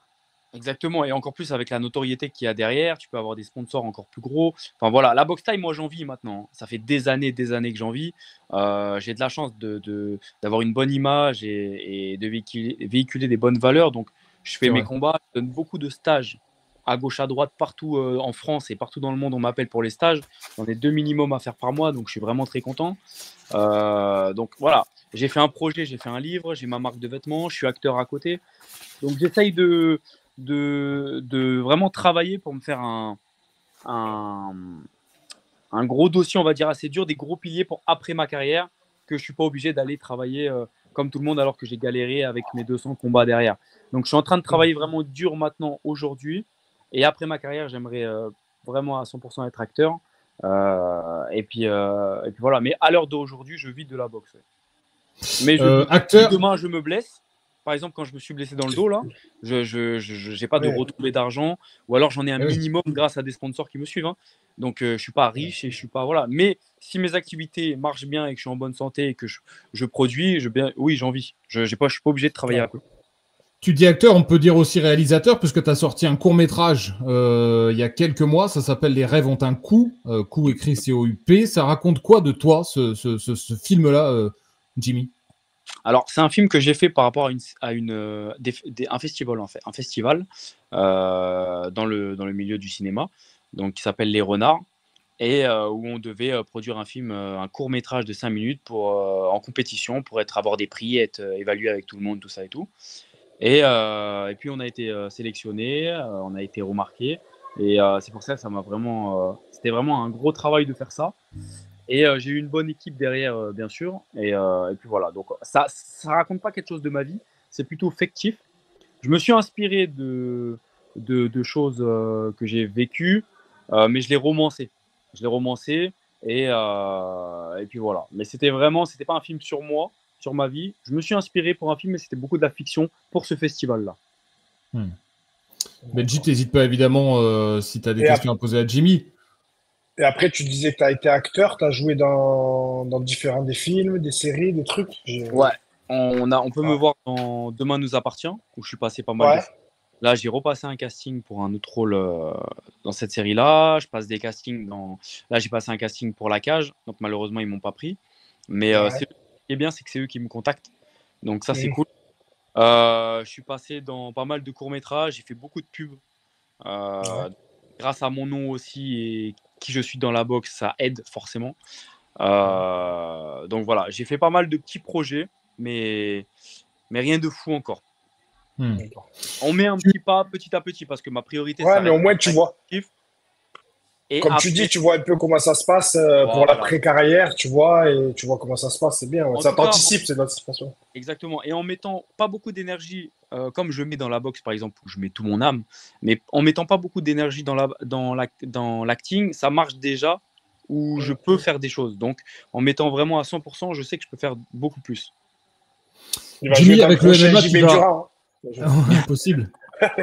Exactement, et encore plus avec la notoriété qu'il y a derrière, tu peux avoir des sponsors encore plus gros. Enfin voilà, la boxe taille, moi j'en vis maintenant. Ça fait des années que j'en vis. J'ai de la chance d'avoir une bonne image et de véhiculer des bonnes valeurs. Donc je fais mes combats, je donne beaucoup de stages à gauche, à droite, partout en France et partout dans le monde. On m'appelle pour les stages. J'en ai 2 minimum à faire par mois, donc je suis vraiment très content. Donc voilà, j'ai fait un projet, j'ai fait un livre, j'ai ma marque de vêtements, je suis acteur à côté. Donc j'essaye de vraiment travailler pour me faire un gros dossier, on va dire assez dur, des gros piliers pour après ma carrière, que je ne suis pas obligé d'aller travailler comme tout le monde alors que j'ai galéré avec mes 200 combats derrière. Donc je suis en train de travailler vraiment dur maintenant, aujourd'hui, et après ma carrière, j'aimerais vraiment à 100% être acteur. Et puis voilà, mais à l'heure d'aujourd'hui, je vis de la boxe. Mais si demain je me blesse, par exemple, quand je me suis blessé dans le dos, là, je n'ai pas de retombée d'argent, ou alors j'en ai un minimum grâce à des sponsors qui me suivent. Hein. Donc, je ne suis pas riche et je suis pas. Voilà. Mais si mes activités marchent bien et que je suis en bonne santé et que je produis, oui, j'en vis. Je ne suis pas obligé de travailler à côté. Tu dis acteur, on peut dire aussi réalisateur, puisque tu as sorti un court-métrage il y a quelques mois. Ça s'appelle Les rêves ont un coup, coup écrit C-O-U-P. Ça raconte quoi de toi, ce film-là, Jimmy? Alors, c'est un film que j'ai fait par rapport à un festival, en fait. Un festival dans le milieu du cinéma, donc, qui s'appelle Les Renards, et où on devait produire un film, un court-métrage de 5 minutes en compétition pour avoir des prix, être évalué avec tout le monde, tout ça et tout. Et puis, on a été sélectionné, on a été remarqué. Et c'est pour ça que ça m'a vraiment. C'était vraiment un gros travail de faire ça. Et j'ai eu une bonne équipe derrière, bien sûr. Et puis voilà. Donc, ça raconte pas quelque chose de ma vie. C'est plutôt fictif. Je me suis inspiré de choses que j'ai vécues, mais je l'ai romancé. Et puis voilà. Mais c'était pas un film sur moi, sur ma vie. Je me suis inspiré pour un film, mais c'était beaucoup de la fiction pour ce festival-là. Benji, t'hésites pas évidemment si tu as des questions à poser à Jimmy. Et après, tu disais que tu as été acteur, tu as joué dans différents des films, des séries, des trucs. Ouais, on peut me voir dans Demain nous appartient, où je suis passé pas mal de fois. Là, j'ai repassé un casting pour un autre rôle dans cette série-là. Je passe des castings Là, j'ai passé un casting pour La Cage, donc malheureusement, ils m'ont pas pris. Mais ce qui est bien, c'est que c'est eux qui me contactent. Donc ça, c'est cool. Je suis passé dans pas mal de courts-métrages, j'ai fait beaucoup de pubs. Grâce à mon nom aussi et qui je suis dans la boxe, ça aide forcément. Donc voilà, j'ai fait pas mal de petits projets. mais rien de fou encore. Hmm. On met un petit pas petit à petit parce que ma priorité, Ouais, ça mais au reste moins, tu vois. Et Comme après, tu dis, tu vois un peu comment ça se passe pour voilà. l'après-carrière, tu vois, et tu vois comment ça se passe, c'est bien. Ouais. En Ça tout cas, t'anticipe, c'est de l'anticipation. exactement. Et en mettant pas beaucoup d'énergie, comme je mets dans la boxe par exemple, où je mets tout mon âme, mais en mettant pas beaucoup d'énergie dans l'acting, ça marche déjà où je peux faire des choses. Donc en mettant vraiment à 100%, je sais que je peux faire beaucoup plus. Il va Jimmy, jouer dans le avec le prochain MMA, JB tu vas. Durand. Impossible.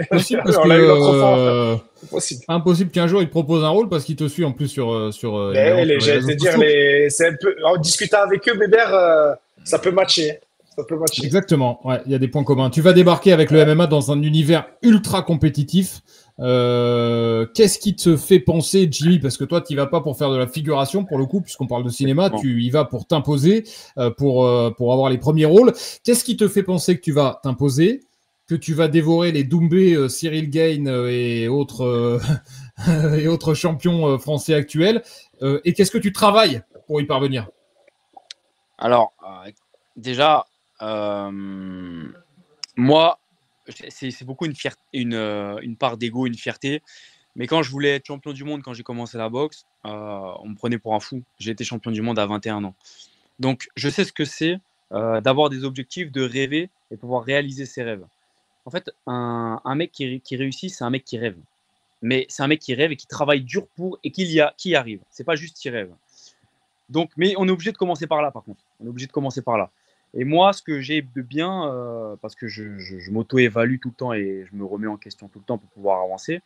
Possible parce On que l'a eu l'autre fois. C'est possible. impossible qu'un jour il te propose un rôle parce qu'il te suit en plus évidemment, sur les J'allais réseaux te dire, sociaux. c'est un peu, en discutant avec eux, Bébert, ça peut matcher. Ça peut matcher. Exactement, ouais, il y a des points communs. Tu vas débarquer avec le MMA dans un univers ultra compétitif. Qu'est-ce qui te fait penser, Jimmy, parce que toi, tu y vas pas pour faire de la figuration, pour le coup, puisqu'on parle de cinéma, Non. tu y vas pour t'imposer, pour avoir les premiers rôles. Qu'est-ce qui te fait penser que tu vas t'imposer, que tu vas dévorer les Doumbé, Cyril Gain et autres et autres champions français actuels, et qu'est-ce que tu travailles pour y parvenir? Alors, déjà, moi, c'est beaucoup une fierté, une part d'ego, une fierté. Mais quand je voulais être champion du monde, quand j'ai commencé la boxe, on me prenait pour un fou. J'ai été champion du monde à 21 ans. Donc, je sais ce que c'est d'avoir des objectifs, de rêver et pouvoir réaliser ses rêves. En fait, un mec qui réussit, c'est un mec qui rêve. Mais c'est un mec qui rêve et qui travaille dur pour et qui y arrive. C'est pas juste qu'il rêve. Donc, mais on est obligé de commencer par là, par contre. On est obligé de commencer par là. Et moi, ce que j'ai de bien, parce que je m'auto-évalue tout le temps et je me remets en question tout le temps pour pouvoir avancer,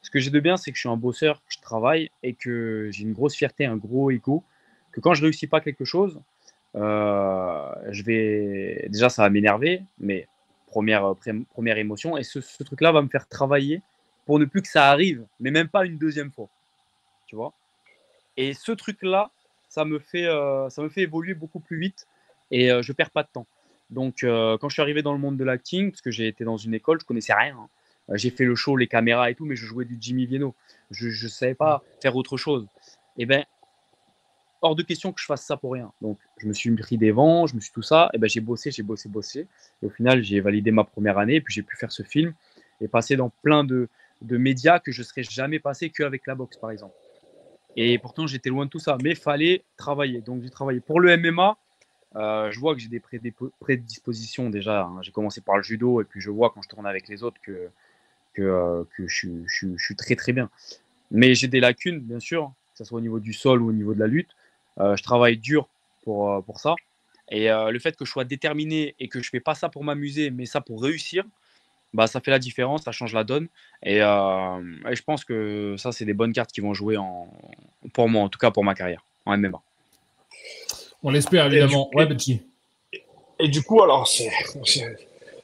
ce que j'ai de bien, c'est que je suis un bosseur, que je travaille et que j'ai une grosse fierté, un gros ego, que quand je réussis pas quelque chose, je vais déjà ça va m'énerver, mais première émotion, et ce truc-là va me faire travailler pour ne plus que ça arrive, mais même pas une deuxième fois, tu vois. Et ce truc-là, ça me fait évoluer beaucoup plus vite et je perds pas de temps. Donc, quand je suis arrivé dans le monde de l'acting, parce que j'ai été dans une école, je connaissais rien, hein. J'ai fait le show, les caméras et tout, mais je jouais du Jimmy Vienno. Je ne savais pas faire autre chose. Et ben, hors de question que je fasse ça pour rien. Donc, je me suis pris des vents, je me suis tout ça. Et ben, j'ai bossé. Et au final, j'ai validé ma première année. Et puis, j'ai pu faire ce film et passer dans plein de médias que je ne serais jamais passé qu'avec la boxe, par exemple. Et pourtant, j'étais loin de tout ça. Mais il fallait travailler. Donc, j'ai travaillé. Pour le MMA, je vois que j'ai des prédispositions déjà, hein. J'ai commencé par le judo. Et puis, je vois quand je tourne avec les autres que je suis très, très bien. Mais j'ai des lacunes, bien sûr, que ce soit au niveau du sol ou au niveau de la lutte. Je travaille dur pour ça. Et le fait que je sois déterminé et que je ne fais pas ça pour m'amuser, mais ça pour réussir, bah, ça fait la différence, ça change la donne. Et je pense que ça, c'est des bonnes cartes qui vont jouer pour moi, en tout cas pour ma carrière en MMA. On l'espère, évidemment. Ouais, Benji. Et du coup, alors,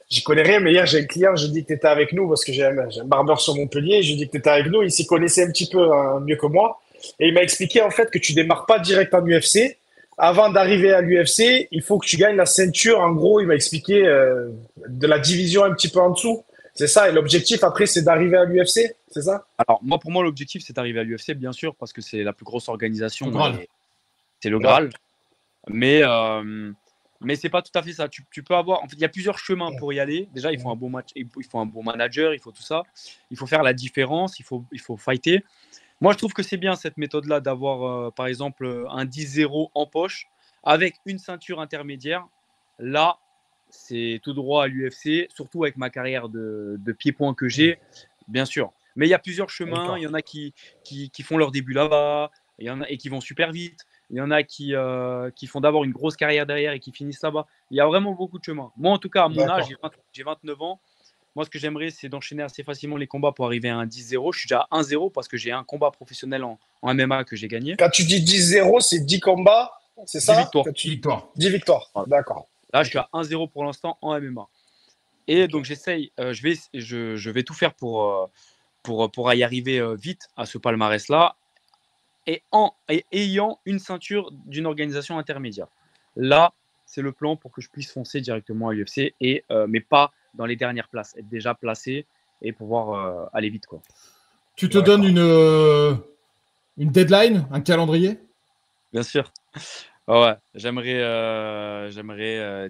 j'y connais rien, mais hier, j'ai un client, je dis que tu étais avec nous parce que j'ai un barbeur sur Montpellier. Je lui dis que tu étais avec nous. Il s'y connaissait un petit peu mieux que moi. Et il m'a expliqué en fait que tu démarres pas direct en UFC. Avant d'arriver à l'UFC, il faut que tu gagnes la ceinture. En gros, il m'a expliqué de la division un petit peu en dessous. C'est ça. Et l'objectif après, c'est d'arriver à l'UFC. C'est ça? Alors, moi, pour moi, l'objectif, c'est d'arriver à l'UFC, bien sûr, parce que c'est la plus grosse organisation. Le Graal. C'est le Graal. Mais c'est pas tout à fait ça. Tu peux avoir. En fait, il y a plusieurs chemins pour y aller. Déjà, il faut un bon match, il faut un bon manager, il faut tout ça. Il faut faire la différence, il faut fighter. Moi, je trouve que c'est bien cette méthode-là d'avoir, par exemple, un 10-0 en poche avec une ceinture intermédiaire. Là, c'est tout droit à l'UFC, surtout avec ma carrière de pied-point que j'ai, bien sûr. Mais il y a plusieurs chemins. Il y en a qui font leur début là-bas, il y en a et qui vont super vite. Il y en a qui font d'abord une grosse carrière derrière et qui finissent là-bas. Il y a vraiment beaucoup de chemins. Moi, en tout cas, à mon âge, j'ai 29 ans. Moi, ce que j'aimerais, c'est d'enchaîner assez facilement les combats pour arriver à un 10-0. Je suis déjà à 1-0 parce que j'ai un combat professionnel en MMA que j'ai gagné. Quand tu dis 10-0, c'est 10 combats, c'est ça? 10 victoires. 10 victoires. 10 victoires. Voilà. D'accord. Là, je suis à 1-0 pour l'instant en MMA. Et donc, j'essaye, je vais tout faire pour y arriver vite à ce palmarès-là et ayant une ceinture d'une organisation intermédiaire. Là, c'est le plan pour que je puisse foncer directement à l'UFC, mais pas dans les dernières places, être déjà placé et pouvoir aller vite, quoi. Tu te donnes une deadline, un calendrier? Bien sûr. Ouais, j'aimerais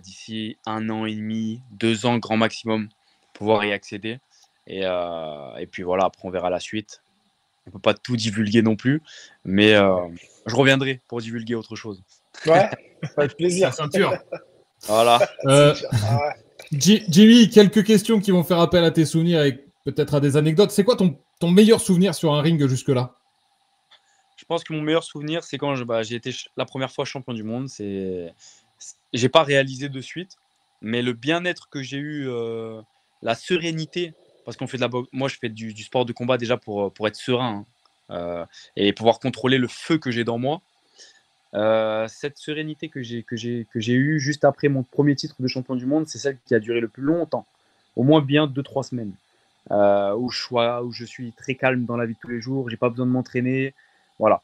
d'ici 1 an et demi, 2 ans grand maximum, pouvoir y accéder. Et puis voilà, après on verra la suite. On peut pas tout divulguer non plus, mais je reviendrai pour divulguer autre chose. Ouais, avec plaisir. La ceinture. Voilà. Ah ouais. Jimmy, quelques questions qui vont faire appel à tes souvenirs et peut-être à des anecdotes. C'est quoi ton meilleur souvenir sur un ring jusque-là? Je pense que mon meilleur souvenir, c'est quand j'ai été la première fois champion du monde. J'ai pas réalisé de suite, mais le bien-être que j'ai eu, la sérénité, parce qu'on fait de la moi je fais du sport de combat déjà pour être serein, hein, et pouvoir contrôler le feu que j'ai dans moi. Cette sérénité que j'ai eue juste après mon premier titre de champion du monde, c'est celle qui a duré le plus longtemps, au moins bien 2-3 semaines, où je suis très calme dans la vie de tous les jours, j'ai pas besoin de m'entraîner, voilà.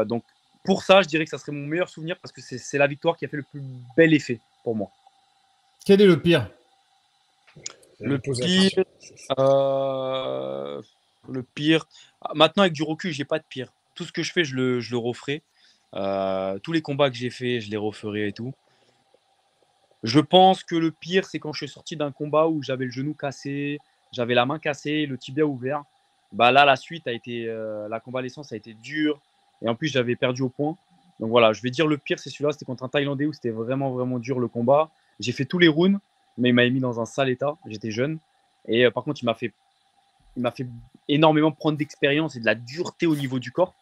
Donc pour ça, je dirais que ça serait mon meilleur souvenir parce que c'est la victoire qui a fait le plus bel effet pour moi. Quel est le pire? Le pire, le pire. Maintenant avec du recul, j'ai pas de pire. Tout ce que je fais, je le referai. Tous les combats que j'ai fait, je les referai et tout. Je pense que le pire, c'est quand je suis sorti d'un combat où j'avais le genou cassé, j'avais la main cassée, le tibia ouvert. Bah là, la suite a été, la convalescence a été dure. Et en plus, j'avais perdu au point. Donc voilà, je vais dire le pire, c'est celui-là. C'était contre un Thaïlandais où c'était vraiment, vraiment dur le combat. J'ai fait tous les rounds, mais il m'avait mis dans un sale état. J'étais jeune. Et par contre, il m'a fait énormément prendre d'expérience et de la dureté au niveau du corps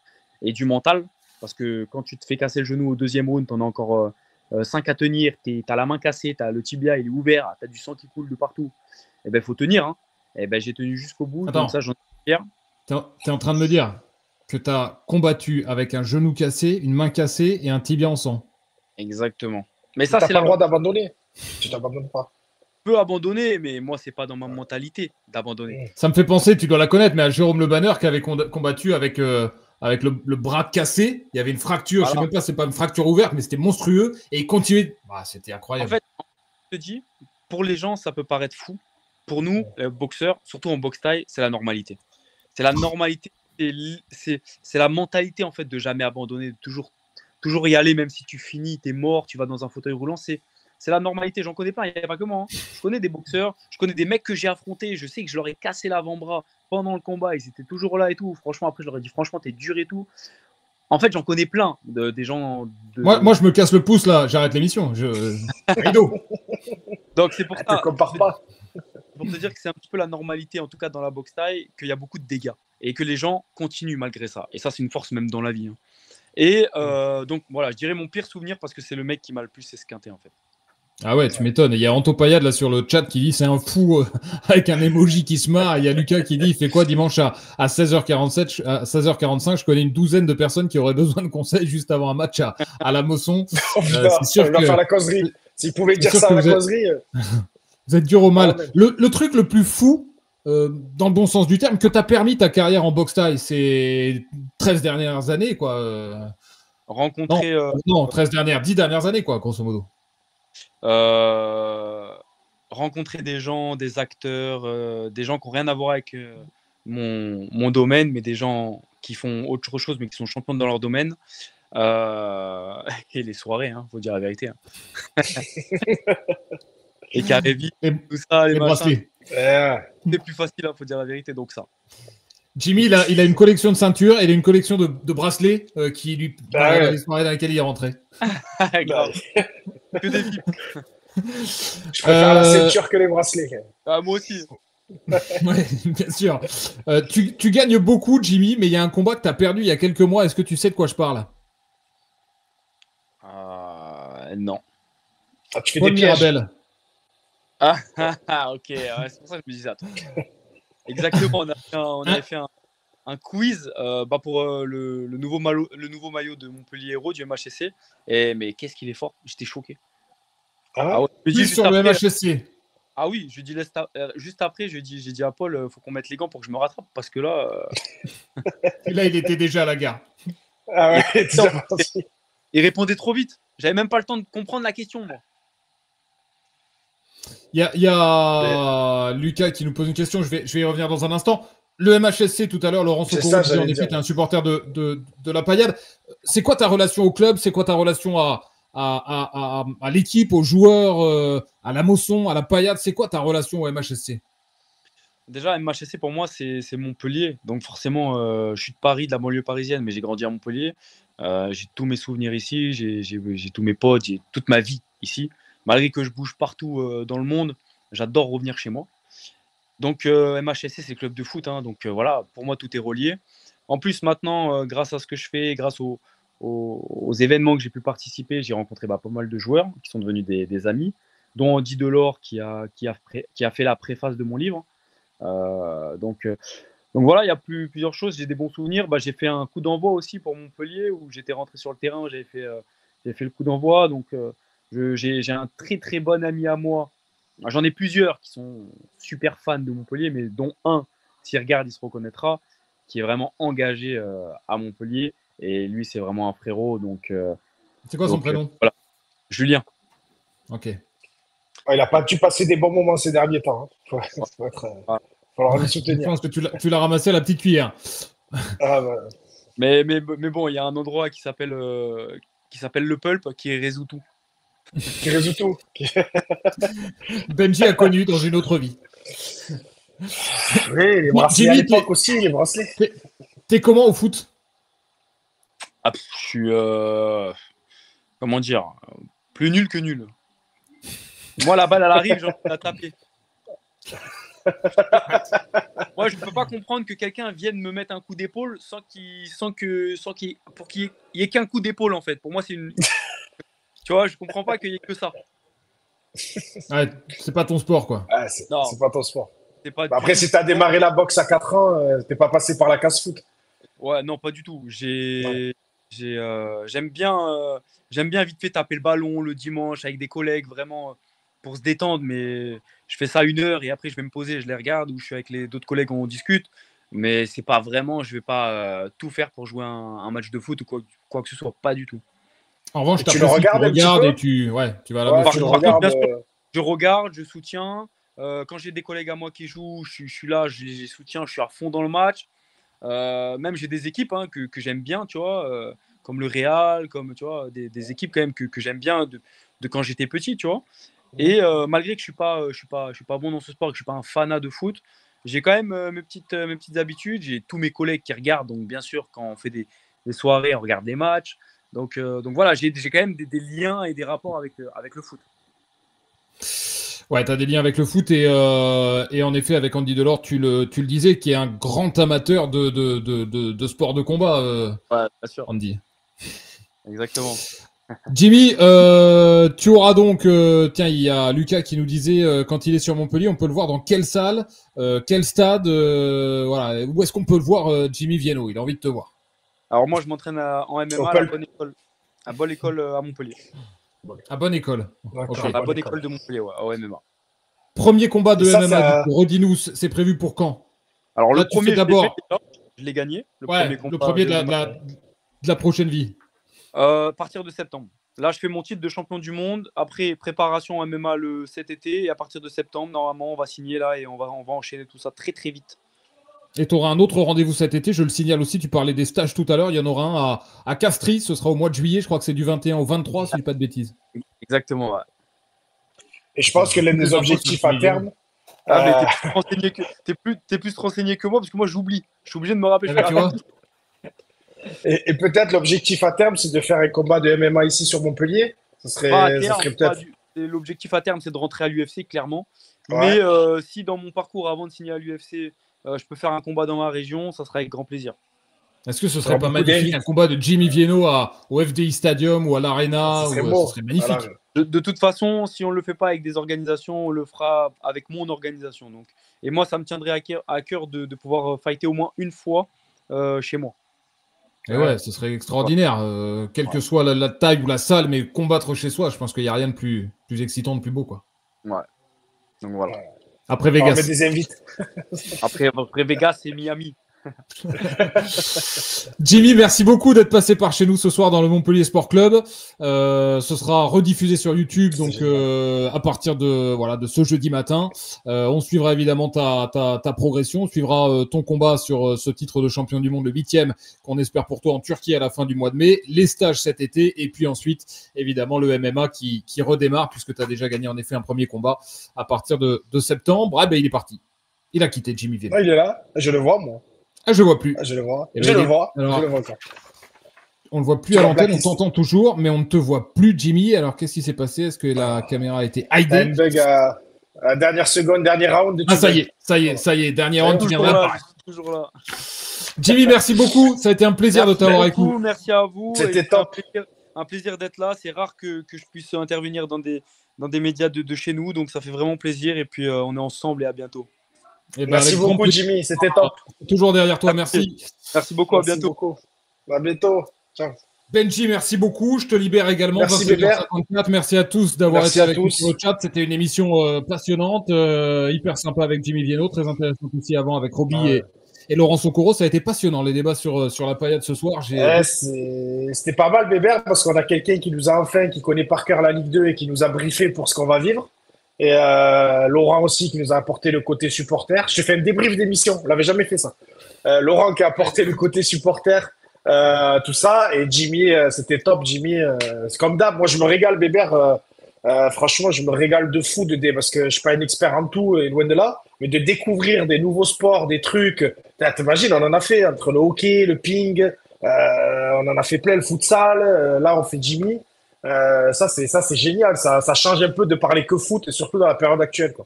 et du mental. Parce que quand tu te fais casser le genou au deuxième round, tu en as encore 5 à tenir, tu as la main cassée, tu as le tibia, il est ouvert, tu as du sang qui coule de partout. Et ben il faut tenir. Hein. Et ben j'ai tenu jusqu'au bout. Attends, donc ça, j'en suis fier. T'es en train de me dire que tu as combattu avec un genou cassé, une main cassée et un tibia en sang. Exactement. Mais ça, t'as c'est pas le droit d'abandonner. Tu t'abandonnes pas. Je peux abandonner, mais moi, c'est pas dans ma mentalité d'abandonner. Ça me fait penser, tu dois la connaître, mais à Jérôme Le Banner qui avait combattu avec le bras cassé. Il y avait une fracture, voilà. Je sais même pas, c'est pas une fracture ouverte, mais c'était monstrueux. Et il continuait. Bah, c'était incroyable. En fait, je te dis, pour les gens, ça peut paraître fou. Pour nous, les boxeurs, surtout en boxe thaï, c'est la normalité. C'est la normalité. C'est la mentalité en fait de jamais abandonner, de toujours y aller, même si tu finis, tu es mort, tu vas dans un fauteuil roulant. C'est la normalité, j'en connais pas, il n'y a pas que moi. Hein. Je connais des boxeurs, je connais des mecs que j'ai affrontés, je sais que je leur ai cassé l'avant-bras pendant le combat, ils étaient toujours là et tout. Franchement, après, je leur ai dit, franchement, t'es dur et tout. En fait, j'en connais plein, des gens. Moi, je me casse le pouce là, j'arrête l'émission. Rideau. Donc, c'est pour ça. Compare pas. Pour te dire que c'est un petit peu la normalité, en tout cas dans la boxe thaï, qu'il y a beaucoup de dégâts et que les gens continuent malgré ça. Et ça, c'est une force même dans la vie. Hein. Et donc, voilà, je dirais mon pire souvenir parce que c'est le mec qui m'a le plus esquinté en fait. Ah ouais, tu m'étonnes. Il y a Anto Payad là sur le chat qui dit c'est un fou avec un emoji qui se marre. Il y a Lucas qui dit il fait quoi dimanche à 16h47, à 16h45. Je connais une douzaine de personnes qui auraient besoin de conseils juste avant un match à la Mosson. C'est sûr que faire la causerie. S'il pouvait dire ça à la causerie. Vous êtes dur au mal. Le truc le plus fou, dans le bon sens du terme, que t'as permis ta carrière en boxe thaï, c'est 13 dernières années quoi. Rencontrer. Non, 10 dernières années quoi, grosso modo. Rencontrer des gens, des acteurs, des gens qui n'ont rien à voir avec mon domaine, mais des gens qui font autre chose, mais qui sont champions dans leur domaine. Et les soirées, hein, faut dire la vérité. Hein. Et carré vite, tout ça, les bracelets. C'est plus facile, hein, faut dire la vérité, donc ça. Jimmy, il a une collection de ceintures et il a une collection de bracelets qui lui les soirées dans lesquelles il est rentré. Que des films. Je préfère la ceinture que les bracelets. Ah, moi aussi. Ouais, bien sûr. Tu gagnes beaucoup, Jimmy, mais il y a un combat que tu as perdu il y a quelques mois. Est-ce que tu sais de quoi je parle? Non. Ah, tu fais des pièges. Mirabel. Ok. Ouais, c'est pour ça que je me disais, attends. Exactement, on avait fait un quiz pour le nouveau maillot de Montpellier Hérault du MHSC. Mais qu'est-ce qu'il est fort, j'étais choqué. Ouais, plus sur le MHSC. Ah oui, je lui dis juste après, j'ai dit à Paul, faut qu'on mette les gants pour que je me rattrape parce que là. Et là, il était déjà à la gare. Ah ouais, il répondait trop vite. J'avais même pas le temps de comprendre la question, moi. Il y a Lucas qui nous pose une question, je vais y revenir dans un instant. Le MHSC, tout à l'heure, Laurent C'est Sokoro ça, disait en j'allais effet, dire. tu es un supporter de la Paillade. C'est quoi ta relation au club? C'est quoi ta relation à l'équipe, aux joueurs, à la Mosson, à la Paillade? C'est quoi ta relation au MHSC? Déjà, MHSC pour moi, c'est Montpellier. Donc forcément, je suis de Paris, de la banlieue parisienne, mais j'ai grandi à Montpellier. J'ai tous mes souvenirs ici, j'ai tous mes potes, j'ai toute ma vie ici. Malgré que je bouge partout dans le monde, j'adore revenir chez moi. Donc MHSC, c'est le club de foot. Hein. Donc voilà, pour moi, tout est relié. En plus, maintenant, grâce à ce que je fais, grâce aux événements que j'ai pu participer, j'ai rencontré pas mal de joueurs qui sont devenus des amis, dont Andy Delors qui a fait la préface de mon livre. Donc voilà, il y a plusieurs choses. J'ai des bons souvenirs. J'ai fait un coup d'envoi aussi pour Montpellier où j'étais rentré sur le terrain. J'avais fait le coup d'envoi. Donc j'ai un très très bon ami à moi. J'en ai plusieurs qui sont super fans de Montpellier, mais dont un, s'il regarde, il se reconnaîtra, qui est vraiment engagé à Montpellier. Et lui, c'est vraiment un frérot. C'est quoi son prénom? Voilà. Julien. Ok. Il n'a pas dû passer des bons moments ces derniers temps. Il faut falloir le Je soutenir. pense que tu l'as ramassé à la petite cuillère. Ah, bah. Mais bon, il y a un endroit qui s'appelle le Pulp qui résout tout. Qui résout tout. Benji a connu dans une autre vie. Oui, les bracelets à l'époque aussi, les bracelets. T'es comment au foot? Je suis, comment dire, plus nul que nul. Moi, la balle, elle arrive, j'ai envie de la taper. Moi, je ne peux pas comprendre que quelqu'un vienne me mettre un coup d'épaule pour qu'il y ait qu'un coup d'épaule, en fait. Pour moi, c'est une... Tu vois, je comprends pas qu'il y ait que ça. Ouais, c'est pas ton sport, quoi. Ah, c'est pas ton sport. Après, si tu as démarré la boxe à 4 ans, t'es pas passé par la casse-foot. Ouais, non, pas du tout. J'aime bien vite fait taper le ballon le dimanche avec des collègues, vraiment pour se détendre, mais je fais ça 1 heure et après je vais me poser, je les regarde ou je suis avec d'autres collègues, on discute, mais c'est pas vraiment, je vais pas tout faire pour jouer un match de foot ou quoi que ce soit, pas du tout. En revanche, tu le regardes un petit peu et tu vas à la ouais, tu le regardes. Bien sûr, je regarde, je soutiens. Quand j'ai des collègues à moi qui jouent, je suis là, je les soutiens, je suis à fond dans le match. Même j'ai des équipes que j'aime bien, tu vois, comme le Real, comme tu vois, des équipes quand même que j'aime bien de quand j'étais petit, tu vois. Et malgré que je suis pas bon dans ce sport, que je suis pas un fanat de foot, j'ai quand même mes petites habitudes. J'ai tous mes collègues qui regardent, donc bien sûr quand on fait des soirées, on regarde des matchs. Donc voilà, j'ai quand même des liens et des rapports avec le foot. Ouais, tu as des liens avec le foot et en effet, avec Andy Delors, tu le disais, qui est un grand amateur de sport de combat, ouais, bien sûr. Andy. Exactement. Jimmy, tu auras donc, tiens, il y a Lucas qui nous disait, quand il est sur Montpellier, on peut le voir dans quelle salle, quel stade, voilà, où est-ce qu'on peut le voir, Jimmy Vienno? Il a envie de te voir. Alors moi, je m'entraîne en MMA à bonne école à Montpellier. À bonne école. Okay. À bonne école de Montpellier, ouais, au MMA. Premier combat de MMA, redis-nous, c'est prévu pour quand? Alors là, le premier, d'abord, je l'ai gagné. Le premier de la prochaine vie. À partir de septembre. Là, je fais mon titre de champion du monde. Après, préparation MMA cet été. Et à partir de septembre, normalement, on va signer là et on va enchaîner tout ça très très vite. Et tu auras un autre rendez-vous cet été, je le signale aussi, tu parlais des stages tout à l'heure, il y en aura un à Castries, ce sera au mois de juillet, je crois que c'est du 21 au 23, si je ne dis pas de bêtises. Exactement, ouais. Et je pense que l'un des objectifs à terme... mais t'es plus renseigné que moi, parce que moi j'oublie. Je suis obligé de me rappeler. Tu vois. Et peut-être l'objectif à terme, c'est de faire un combat de MMA ici sur Montpellier. Ça serait peut-être... L'objectif à terme, c'est de rentrer à l'UFC, clairement. Ouais. Mais si dans mon parcours, avant de signer à l'UFC, je peux faire un combat dans ma région, ça serait avec grand plaisir. Est-ce que ce serait pas magnifique un combat de Jimmy Vienno au FDI Stadium ou à l'Arena? Ce serait magnifique. Voilà. De toute façon, si on ne le fait pas avec des organisations, on le fera avec mon organisation. Donc. Et moi, ça me tiendrait à cœur de pouvoir fighter au moins une fois chez moi. Et ouais, ce serait extraordinaire. Quelle que soit la taille ou la salle, mais combattre chez soi, je pense qu'il n'y a rien de plus excitant, de plus beau, quoi. Ouais. Donc voilà. Après Vegas. On met des invites. Après Vegas et Miami. Jimmy, merci beaucoup d'être passé par chez nous ce soir dans le Montpellier Sport Club. Ce sera rediffusé sur YouTube donc à partir de ce jeudi matin. On suivra évidemment ta progression, on suivra ton combat sur ce titre de champion du monde, le 8e, qu'on espère pour toi en Turquie à la fin du mois de mai, les stages cet été et puis ensuite évidemment le MMA qui redémarre puisque tu as déjà gagné en effet un premier combat à partir de septembre. Ah ben il est parti. Il a quitté Jimmy Vienno. Ah, il est là, je le vois moi. Ah, je le vois plus. Ah, je le vois. Eh ben, Je le vois. alors, Je le vois encore. on le voit plus à l'antenne, on t'entend toujours, mais on ne te voit plus, Jimmy. Alors, qu'est-ce qui s'est passé? Est-ce que la caméra a été T'as hidée? une bug à dernière seconde, dernier round. Ah, ça y est, dernier round qui viendra apparaître. Toujours là. Jimmy, merci beaucoup. Ça a été un plaisir de t'avoir avec nous. Merci à vous. C'était top. Un plaisir d'être là. C'est rare que je puisse intervenir dans des médias de chez nous, donc ça fait vraiment plaisir. Et puis, on est ensemble et à bientôt. Eh ben, Merci beaucoup, Jimmy. C'était top. Toujours derrière toi, merci. Merci beaucoup, à bientôt. Beaucoup. À bientôt. Ciao. Benji, merci beaucoup. Je te libère également. Merci, 22h54. Merci à tous d'avoir Merci été à avec nous tous. sur le chat. C'était une émission passionnante, hyper sympa avec Jimmy Vienno, très intéressante aussi avant avec Roby et Laurent Socorro. Ça a été passionnant, les débats sur la paillade ce soir. C'était pas mal, Bébert, parce qu'on a quelqu'un qui connaît par cœur la Ligue 2 et qui nous a briefé pour ce qu'on va vivre. Et Laurent aussi qui nous a apporté le côté supporter. Je te fais un débrief d'émission, on l'avait jamais fait ça. Laurent qui a apporté le côté supporter, tout ça. Et Jimmy, c'était top. Jimmy, c'est comme d'hab. Moi, je me régale, Bébert. Franchement, je me régale de fou parce que je suis pas un expert en tout et loin de là, mais de découvrir des nouveaux sports, des trucs. T'imagines, on en a fait entre le hockey, le ping, on en a fait plein, le futsal. Là, on fait Jimmy. Ça c'est génial. Ça change un peu de parler que foot et surtout dans la période actuelle, quoi.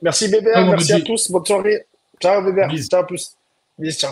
Merci Bébert, merci à tous. Bonne soirée. Ciao Bébert. Ciao à plus. Bis, ciao.